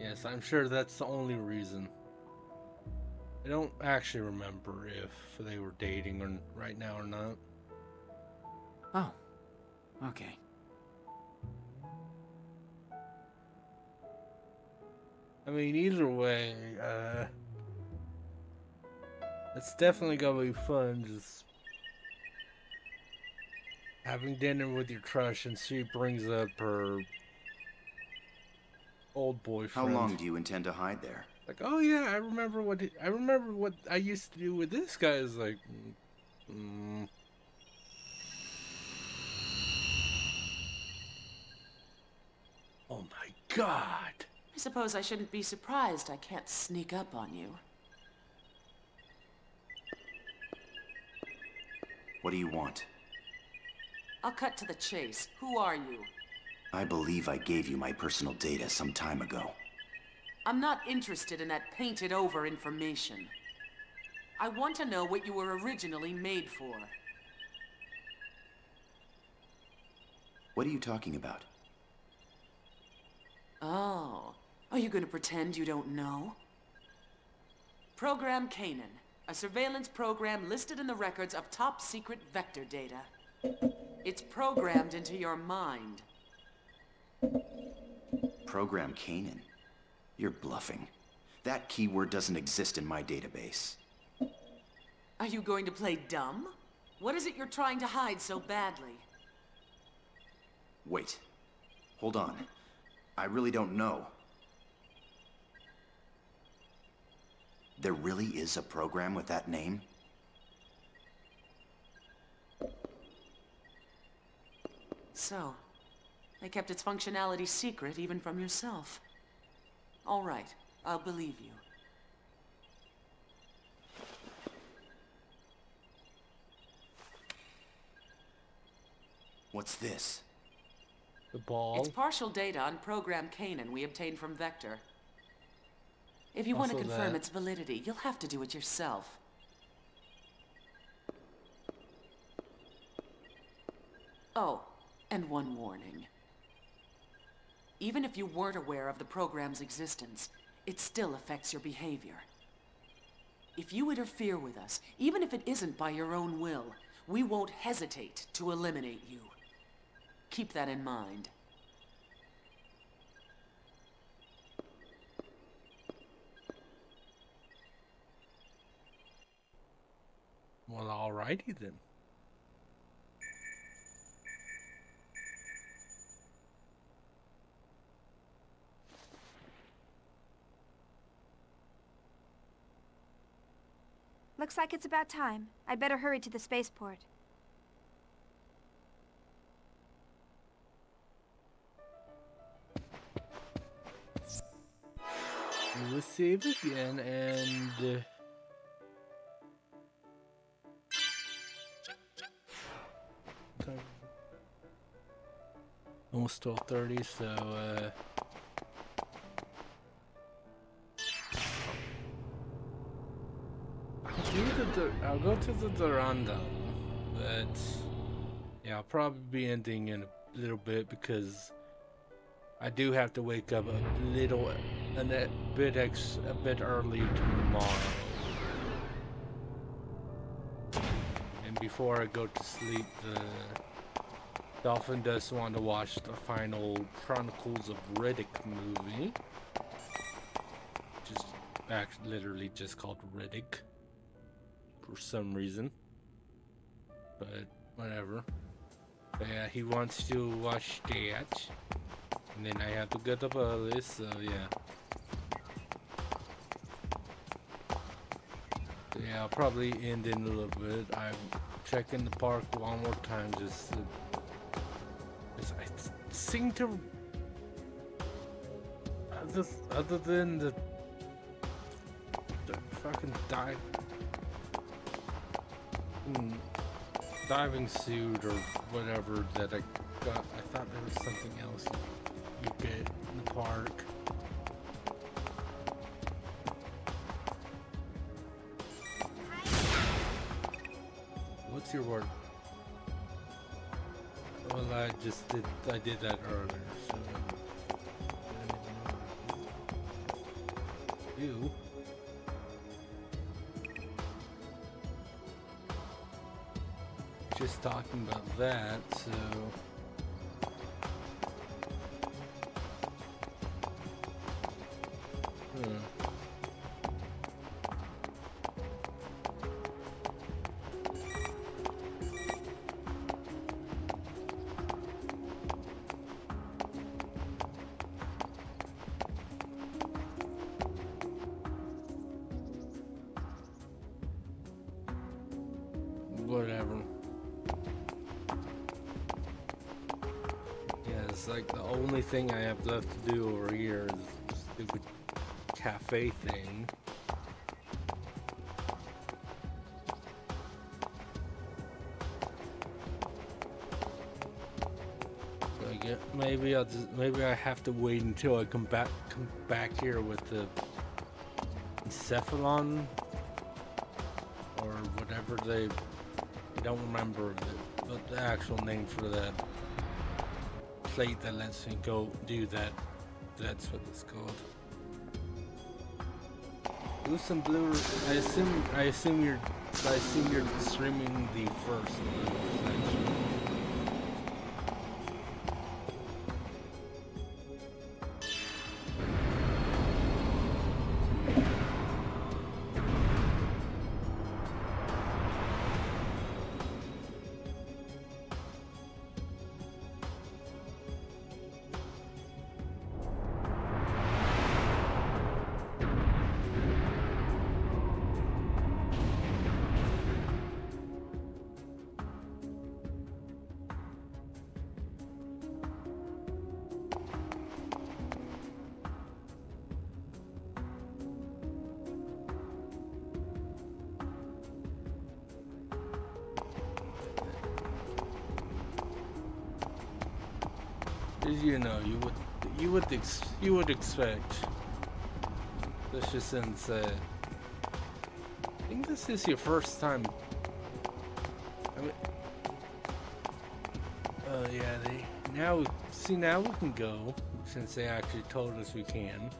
Yes, I'm sure that's the only reason. I don't actually remember if they were dating or right now or not. Oh, okay. I mean, either way, it's definitely gonna be fun just having dinner with your crush and she brings up her old boyfriend. How long do you intend to hide there? Like, oh yeah, I remember what I used to do with this guy. Is like, Oh my god! I suppose I shouldn't be surprised I can't sneak up on you. What do you want? I'll cut to the chase. Who are you? I believe I gave you my personal data some time ago. I'm not interested in that painted-over information. I want to know what you were originally made for. What are you talking about? Oh, are you going to pretend you don't know? Program Canaan, a surveillance program listed in the records of top-secret vector data. It's programmed into your mind. Program Canaan? You're bluffing. That keyword doesn't exist in my database. Are you going to play dumb? What is it you're trying to hide so badly? Wait. Hold on. I really don't know. There really is a program with that name? So, they kept its functionality secret even from yourself. All right, I'll believe you. What's this? The ball? It's partial data on Program Canaan we obtained from Vector. If you want to Also confirm that. its validity, you'll have to do it yourself. Oh, and one warning. Even if you weren't aware of the program's existence, it still affects your behavior. If you interfere with us, even if it isn't by your own will, we won't hesitate to eliminate you. Keep that in mind. Well, alrighty then. Looks like it's about time. I'd better hurry to the spaceport. Let's save again and... almost 12:30, so I'll go to the Durando, but yeah, I'll probably be ending in a little bit because I do have to wake up a bit early tomorrow. And before I go to sleep, the Dolphin does want to watch the final Chronicles of Riddick movie. Just literally just called Riddick for some reason. But whatever. But yeah, he wants to watch that. And then I have to get up early, so yeah. So yeah, I'll probably end in a little bit. I'm checking the park one more time just to... I seem to... Other than the fucking diving suit or whatever that I got, I thought there was something else you get in the park. What's your word? Well, I did that earlier, so... You? Just talking about that, so... Whatever. Yes. It's like the only thing I have left to do over here is the stupid cafe thing. Maybe I have to wait until I come back here with the Encephalon or whatever I don't remember the actual name for that plate that lets me go do that. That's what it's called. Blue and blue. I assume you're streaming the first section. You know, you would expect. Let's just say, I think this is your first time. I mean, oh yeah, now we can go since they actually told us we can.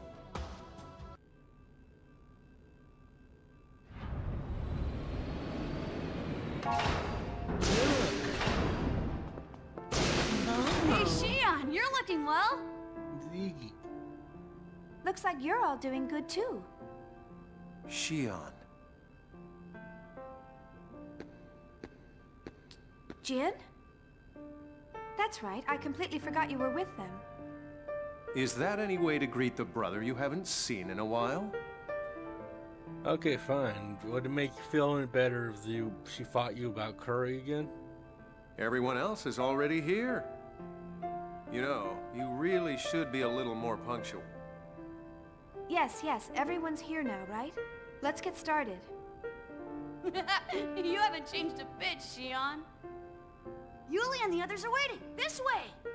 Well? Looks like you're all doing good too. Xion. Jin? That's right, I completely forgot you were with them. Is that any way to greet the brother you haven't seen in a while? Okay, fine. Would it make you feel any better if she fought you about curry again? Everyone else is already here. You know, you really should be a little more punctual. Yes, everyone's here now, right? Let's get started. You haven't changed a bit, Xion. Yuli and the others are waiting. This way!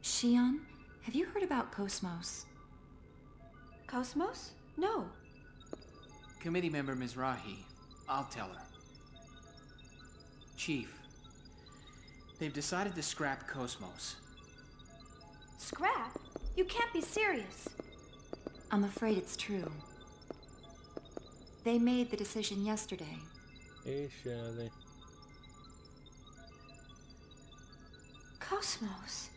Xion, have you heard about KOS-MOS? KOS-MOS? No. Committee member Mizrahi. I'll tell her. Chief, they've decided to scrap KOS-MOS. Scrap? You can't be serious. I'm afraid it's true. They made the decision yesterday. Hey, Shelley. KOS-MOS?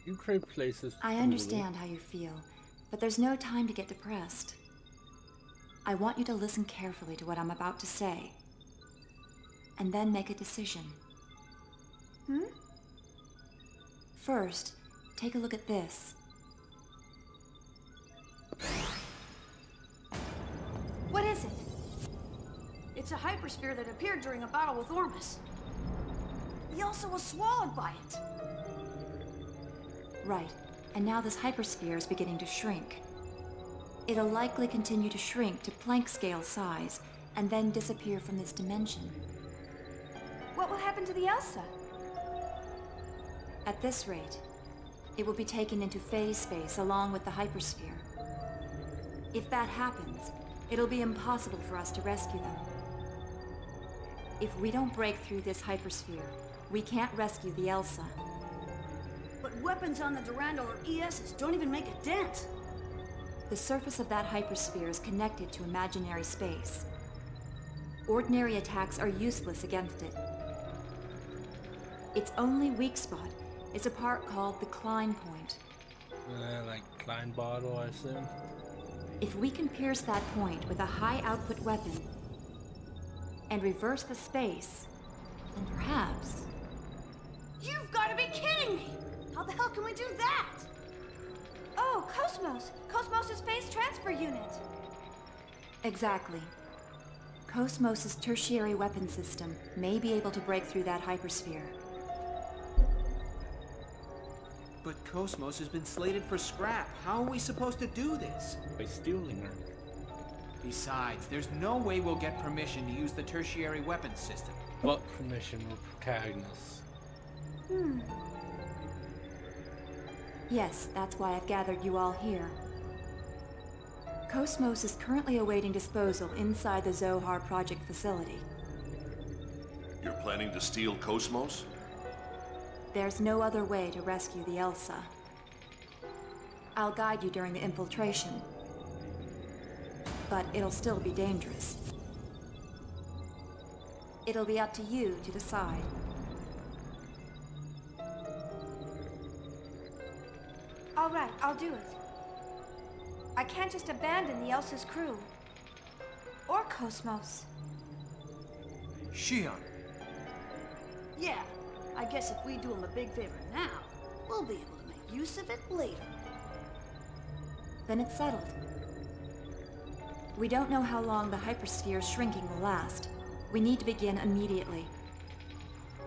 You trade places. I understand how you feel, but there's no time to get depressed. I want you to listen carefully to what I'm about to say, and then make a decision. First, take a look at this. What is it? It's a hypersphere that appeared during a battle with Ormus. He also was swallowed by it. Right, and now this hypersphere is beginning to shrink. It'll likely continue to shrink to Planck scale size, and then disappear from this dimension. What will happen to the Elsa? At this rate, it will be taken into phase space along with the hypersphere. If that happens, it'll be impossible for us to rescue them. If we don't break through this hypersphere, we can't rescue the Elsa. But weapons on the Durandal or ESs don't even make a dent. The surface of that hypersphere is connected to imaginary space. Ordinary attacks are useless against it. Its only weak spot is a part called the Klein point. Like Klein bottle, I assume? If we can pierce that point with a high-output weapon and reverse the space, And perhaps... You've got to be kidding me! How the hell can we do that? Oh, KOS-MOS! KOS-MOS's phase transfer unit! Exactly. KOS-MOS's tertiary weapon system may be able to break through that hypersphere. But KOS-MOS has been slated for scrap. How are we supposed to do this? By stealing her. Besides, there's no way we'll get permission to use the tertiary weapons system. What permission? We're protagonists. Yes, that's why I've gathered you all here. KOS-MOS is currently awaiting disposal inside the Zohar Project facility. You're planning to steal KOS-MOS? There's no other way to rescue the Elsa. I'll guide you during the infiltration. But it'll still be dangerous. It'll be up to you to decide. All right, I'll do it. I can't just abandon the Elsa's crew. Or KOS-MOS. Shion. Yeah, I guess if we do him a big favor now, we'll be able to make use of it later. Then it's settled. We don't know how long the hypersphere's shrinking will last. We need to begin immediately.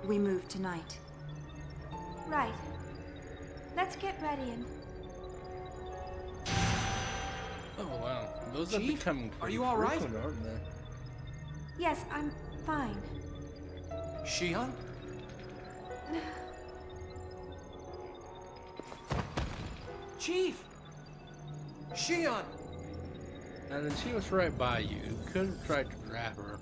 We move tonight. Right. Let's get ready and... Oh wow, those are Chief, becoming are pretty you all right? frequent, aren't they? Yes, I'm fine. Shion? Chief! Shion! And then she was right by you. Could have tried to grab her.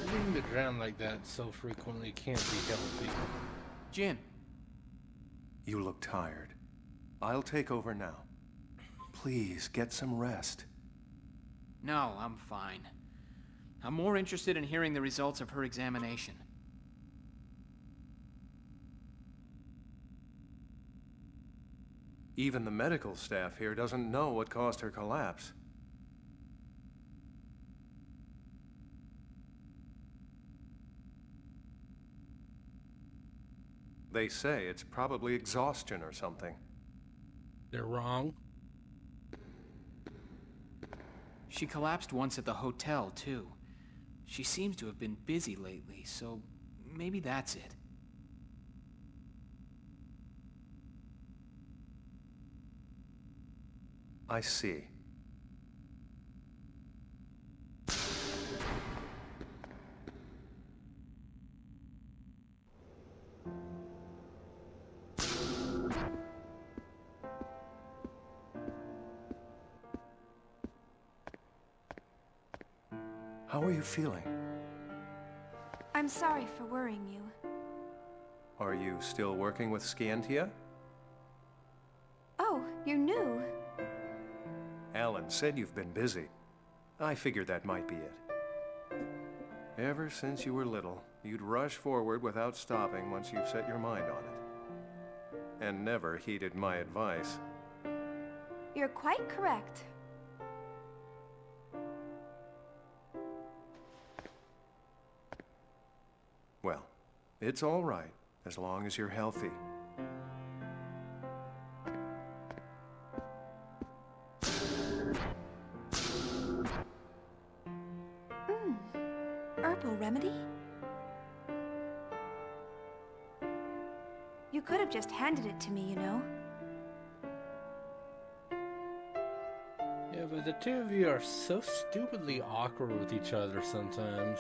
Leaving the ground like that so frequently can't be healthy. Jin. You look tired. I'll take over now. Please, get some rest. No, I'm fine. I'm more interested in hearing the results of her examination. Even the medical staff here doesn't know what caused her collapse. They say it's probably exhaustion or something. They're wrong. She collapsed once at the hotel, too. She seems to have been busy lately, so maybe that's it. I see. How are you feeling? I'm sorry for worrying you. Are you still working with Scientia? Oh, you're new. Alan said you've been busy. I figured that might be it. Ever since you were little, you'd rush forward without stopping once you've set your mind on it. And never heeded my advice. You're quite correct. Well, it's all right, as long as you're healthy. Herbal remedy? You could have just handed it to me, you know. Yeah, but the two of you are so stupidly awkward with each other sometimes.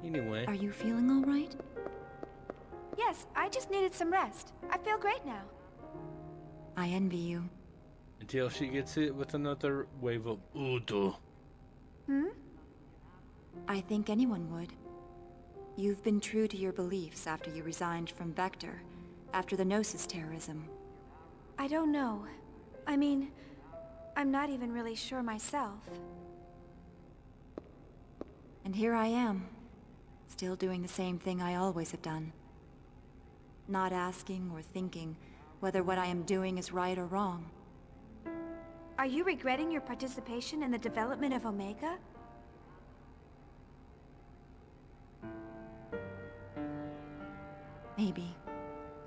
Anyway. Are you feeling all right? Yes, I just needed some rest. I feel great now. I envy you. Until she gets hit with another wave of Udo. I think anyone would. You've been true to your beliefs after you resigned from Vector, after the Gnosis terrorism. I don't know. I mean, I'm not even really sure myself. And here I am, still doing the same thing I always have done. not asking or thinking whether what I am doing is right or wrong. Are you regretting your participation in the development of Omega? Maybe.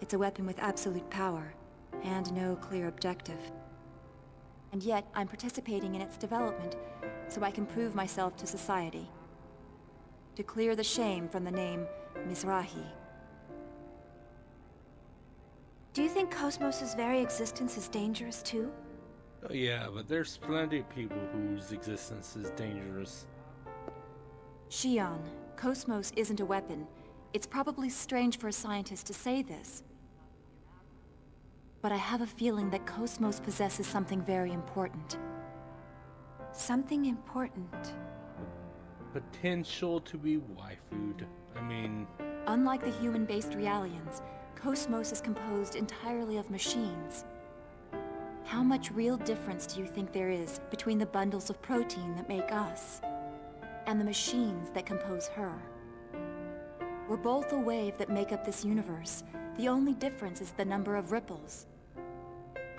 It's a weapon with absolute power, and no clear objective. And yet, I'm participating in its development, so I can prove myself to society. To clear the shame from the name Mizrahi. Do you think KOS-MOS's very existence is dangerous too? Oh yeah, but there's plenty of people whose existence is dangerous. Shion, KOS-MOS isn't a weapon. It's probably strange for a scientist to say this. But I have a feeling that KOS-MOS possesses something very important. Something important? Potential to be waifued. I mean... Unlike the human-based Realians, KOS-MOS is composed entirely of machines. How much real difference do you think there is between the bundles of protein that make us and the machines that compose her? We're both a wave that make up this universe. The only difference is the number of ripples.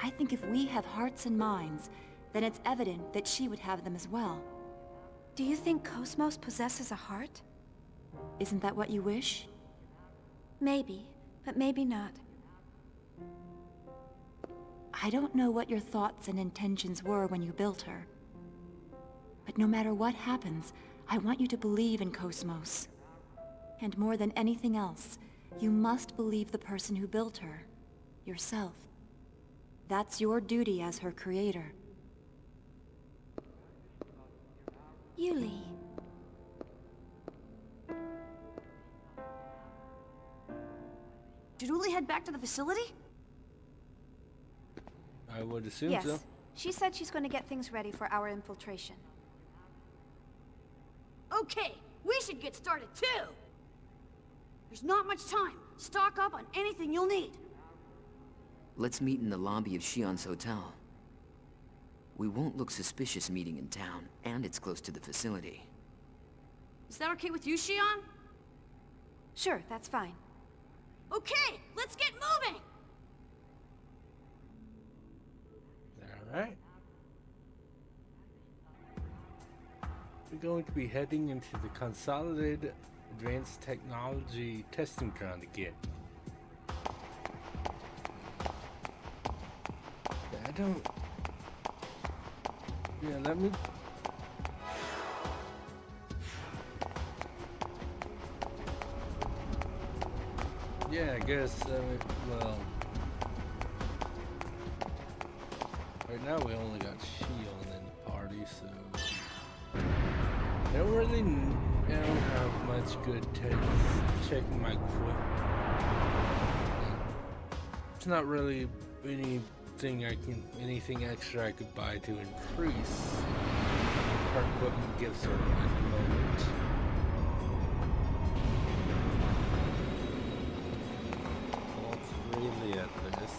I think if we have hearts and minds, then it's evident that she would have them as well. Do you think KOS-MOS possesses a heart? Isn't that what you wish? Maybe, but maybe not. I don't know what your thoughts and intentions were when you built her. But no matter what happens, I want you to believe in KOS-MOS. And more than anything else, you must believe the person who built her, yourself. That's your duty as her creator. Yuli. Did Uli head back to the facility? I would assume Yes. so. She said she's going to get things ready for our infiltration. Okay, we should get started too! There's not much time. Stock up on anything you'll need. Let's meet in the lobby of Shion's hotel. We won't look suspicious meeting in town, and it's close to the facility. Is that okay with you, Shion? Sure, that's fine. Okay, let's get moving! Alright. We're going to be heading into the Consolidated Advanced Technology Testing Ground again. I don't... Yeah, let me... Yeah, I guess, well... Right now we only got Shion in the party, so... I don't really... I don't have much good checking my equipment. It's not really anything extra I could buy to increase our equipment gives her at the moment. All three at least.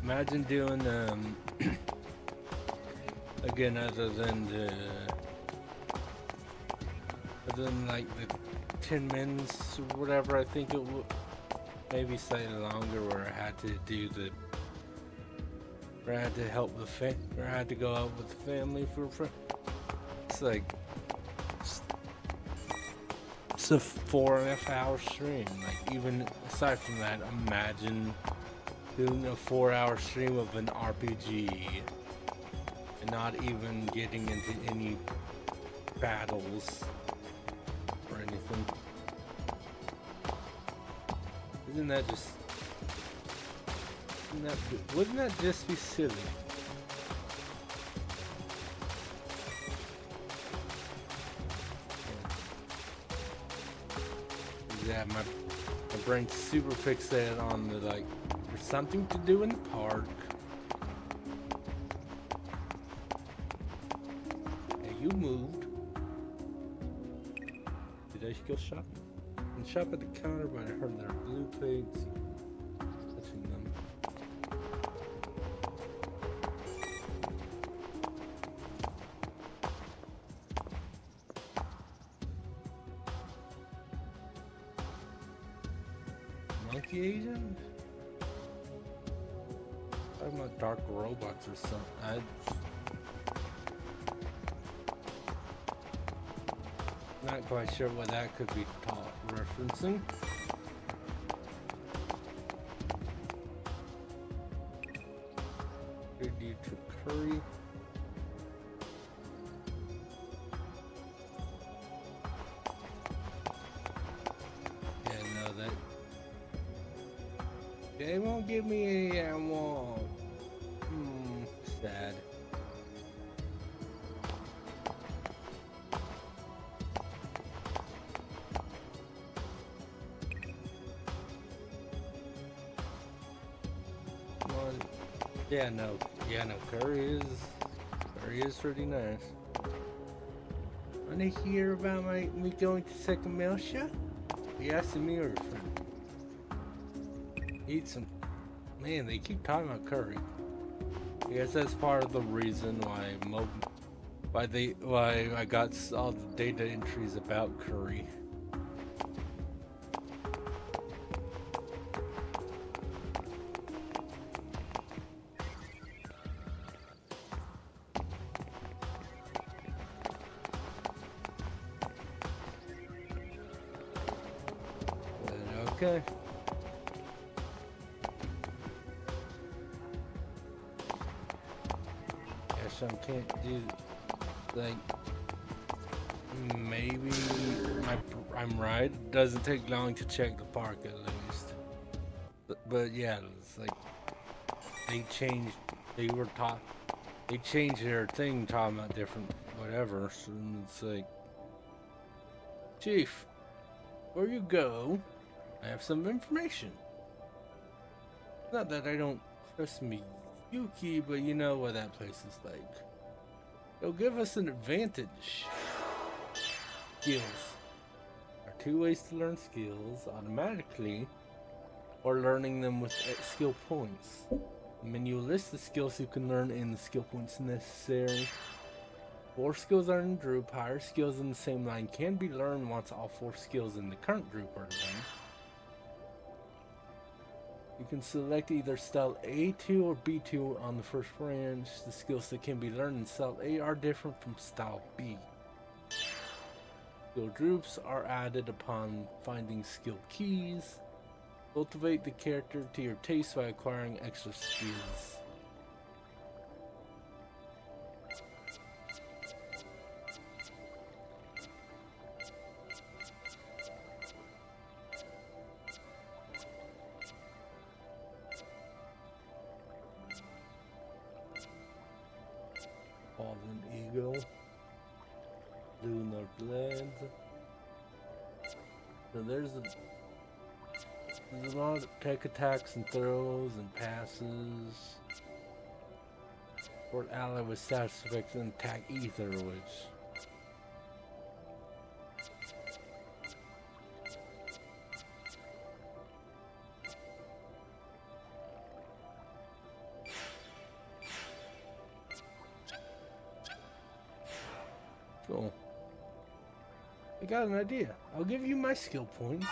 Imagine doing again other than like the 10 minutes or whatever. I think it would maybe slightly longer where I had to help the where I had to go out with the family for it's like it's a 4.5 hour stream. Like, even aside from that, imagine doing a 4-hour stream of an RPG and not even getting into any battles or anything. Isn't that just... Wouldn't that just be silly? Yeah, my brain's super fixated on the, like, there's something to do in the park. Hey, you moved. Did I go shopping? I can shop at the counter, but I heard there are blue plates. Touching them. Monkey agent? Talking about dark robots or something. Not quite sure what that could be referencing. Tribute to Curry. Yeah, no, that they won't give me any I want. Sad. Yeah, no, curry is pretty nice. Wanna hear about me going to second mail shop? You asking me or your friend? Eat some. Man, they keep talking about curry. I guess that's part of the reason why I got all the data entries about curry. Okay. Guess I can't do, like, maybe I'm right. It doesn't take long to check the park at least. But yeah, it's like they changed their thing talking about different whatever. So it's like, Chief, before you go, I have some information. Not that I don't trust Miyuki, but you know what that place is like. It'll give us an advantage. Skills. There are 2 ways to learn skills automatically, or learning them with skill points. The menu lists the skills you can learn and the skill points necessary. 4 skills are in the group. Higher skills in the same line can be learned once all 4 skills in the current group are learned. You can select either style A2 or B2 on the first branch. The skills that can be learned in style A are different from style B. Skill groups are added upon finding skill keys. Cultivate the character to your taste by acquiring extra skills. Fallen Eagle, Lunar Blade. So there's a lot of tech attacks and throws and passes. Fort ally with status effects and attack ether, which cool. I got an idea. I'll give you my skill points.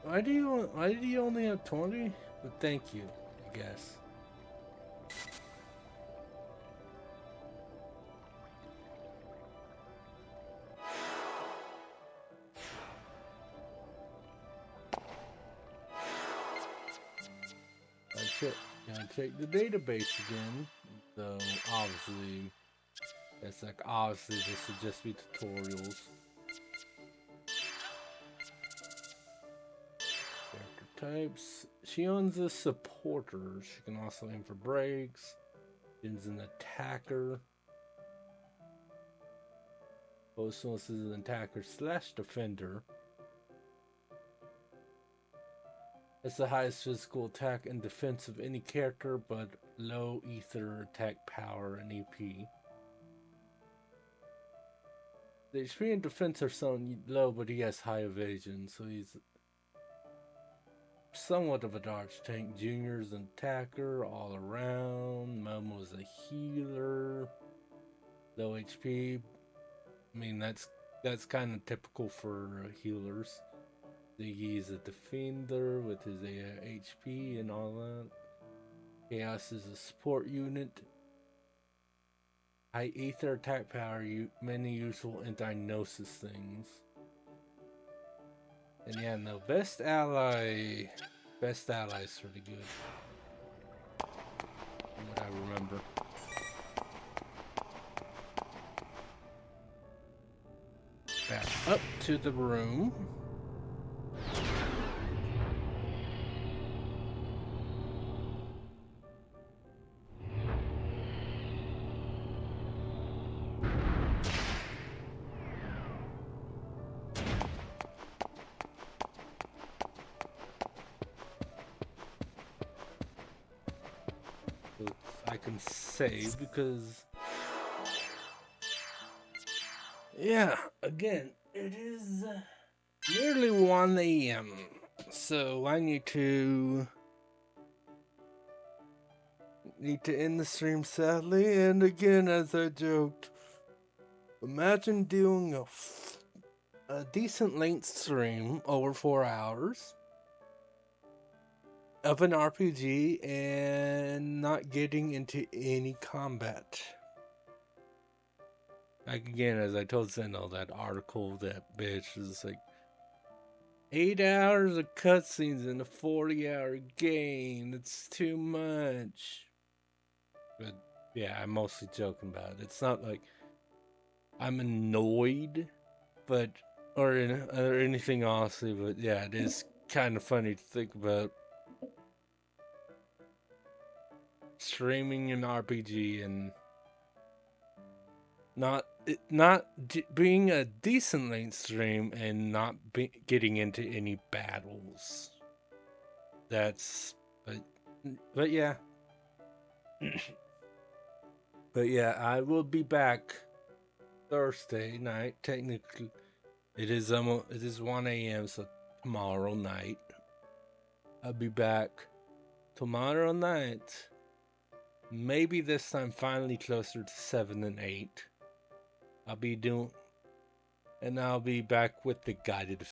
Why do you only have 20? But thank you, I guess. Gotta check the database again. So obviously, it's like obviously this would just be tutorials. types. She owns a supporter. She can also aim for breaks. She's an attacker. KOS-MOS is an attacker / defender. It's the highest physical attack and defense of any character, but low ether attack power and EP. The HP and defense are so low, but he has high evasion, so he's somewhat of a dodge tank. Junior's an attacker all around. Momo's a healer. Low HP. I mean, that's kind of typical for healers. Ziggy's a defender with his HP and all that. Chaos is a support unit. High ether attack power, many useful anti-gnosis things. And yeah, no, best ally is really good. From what I remember. Back up to the room. I can save because yeah, again, it is nearly 1 a.m. so I need to end the stream, sadly. And again, as I joked, imagine doing a decent length stream over 4 hours of an RPG and not getting into any combat. Like, again, as I told Zeno, that article, that bitch is like 8 hours of cutscenes in a 40-hour game. It's too much. But yeah, I'm mostly joking about it. It's not like I'm annoyed, but or anything, honestly. But yeah, it is kind of funny to think about streaming an RPG and not being a decent length stream and not getting into any battles. That's but yeah. But yeah, I will be back Thursday night. Technically, it is 1 a.m. so tomorrow night. I'll be back tomorrow night. Maybe this time finally closer to 7 and 8. I'll be back with the guided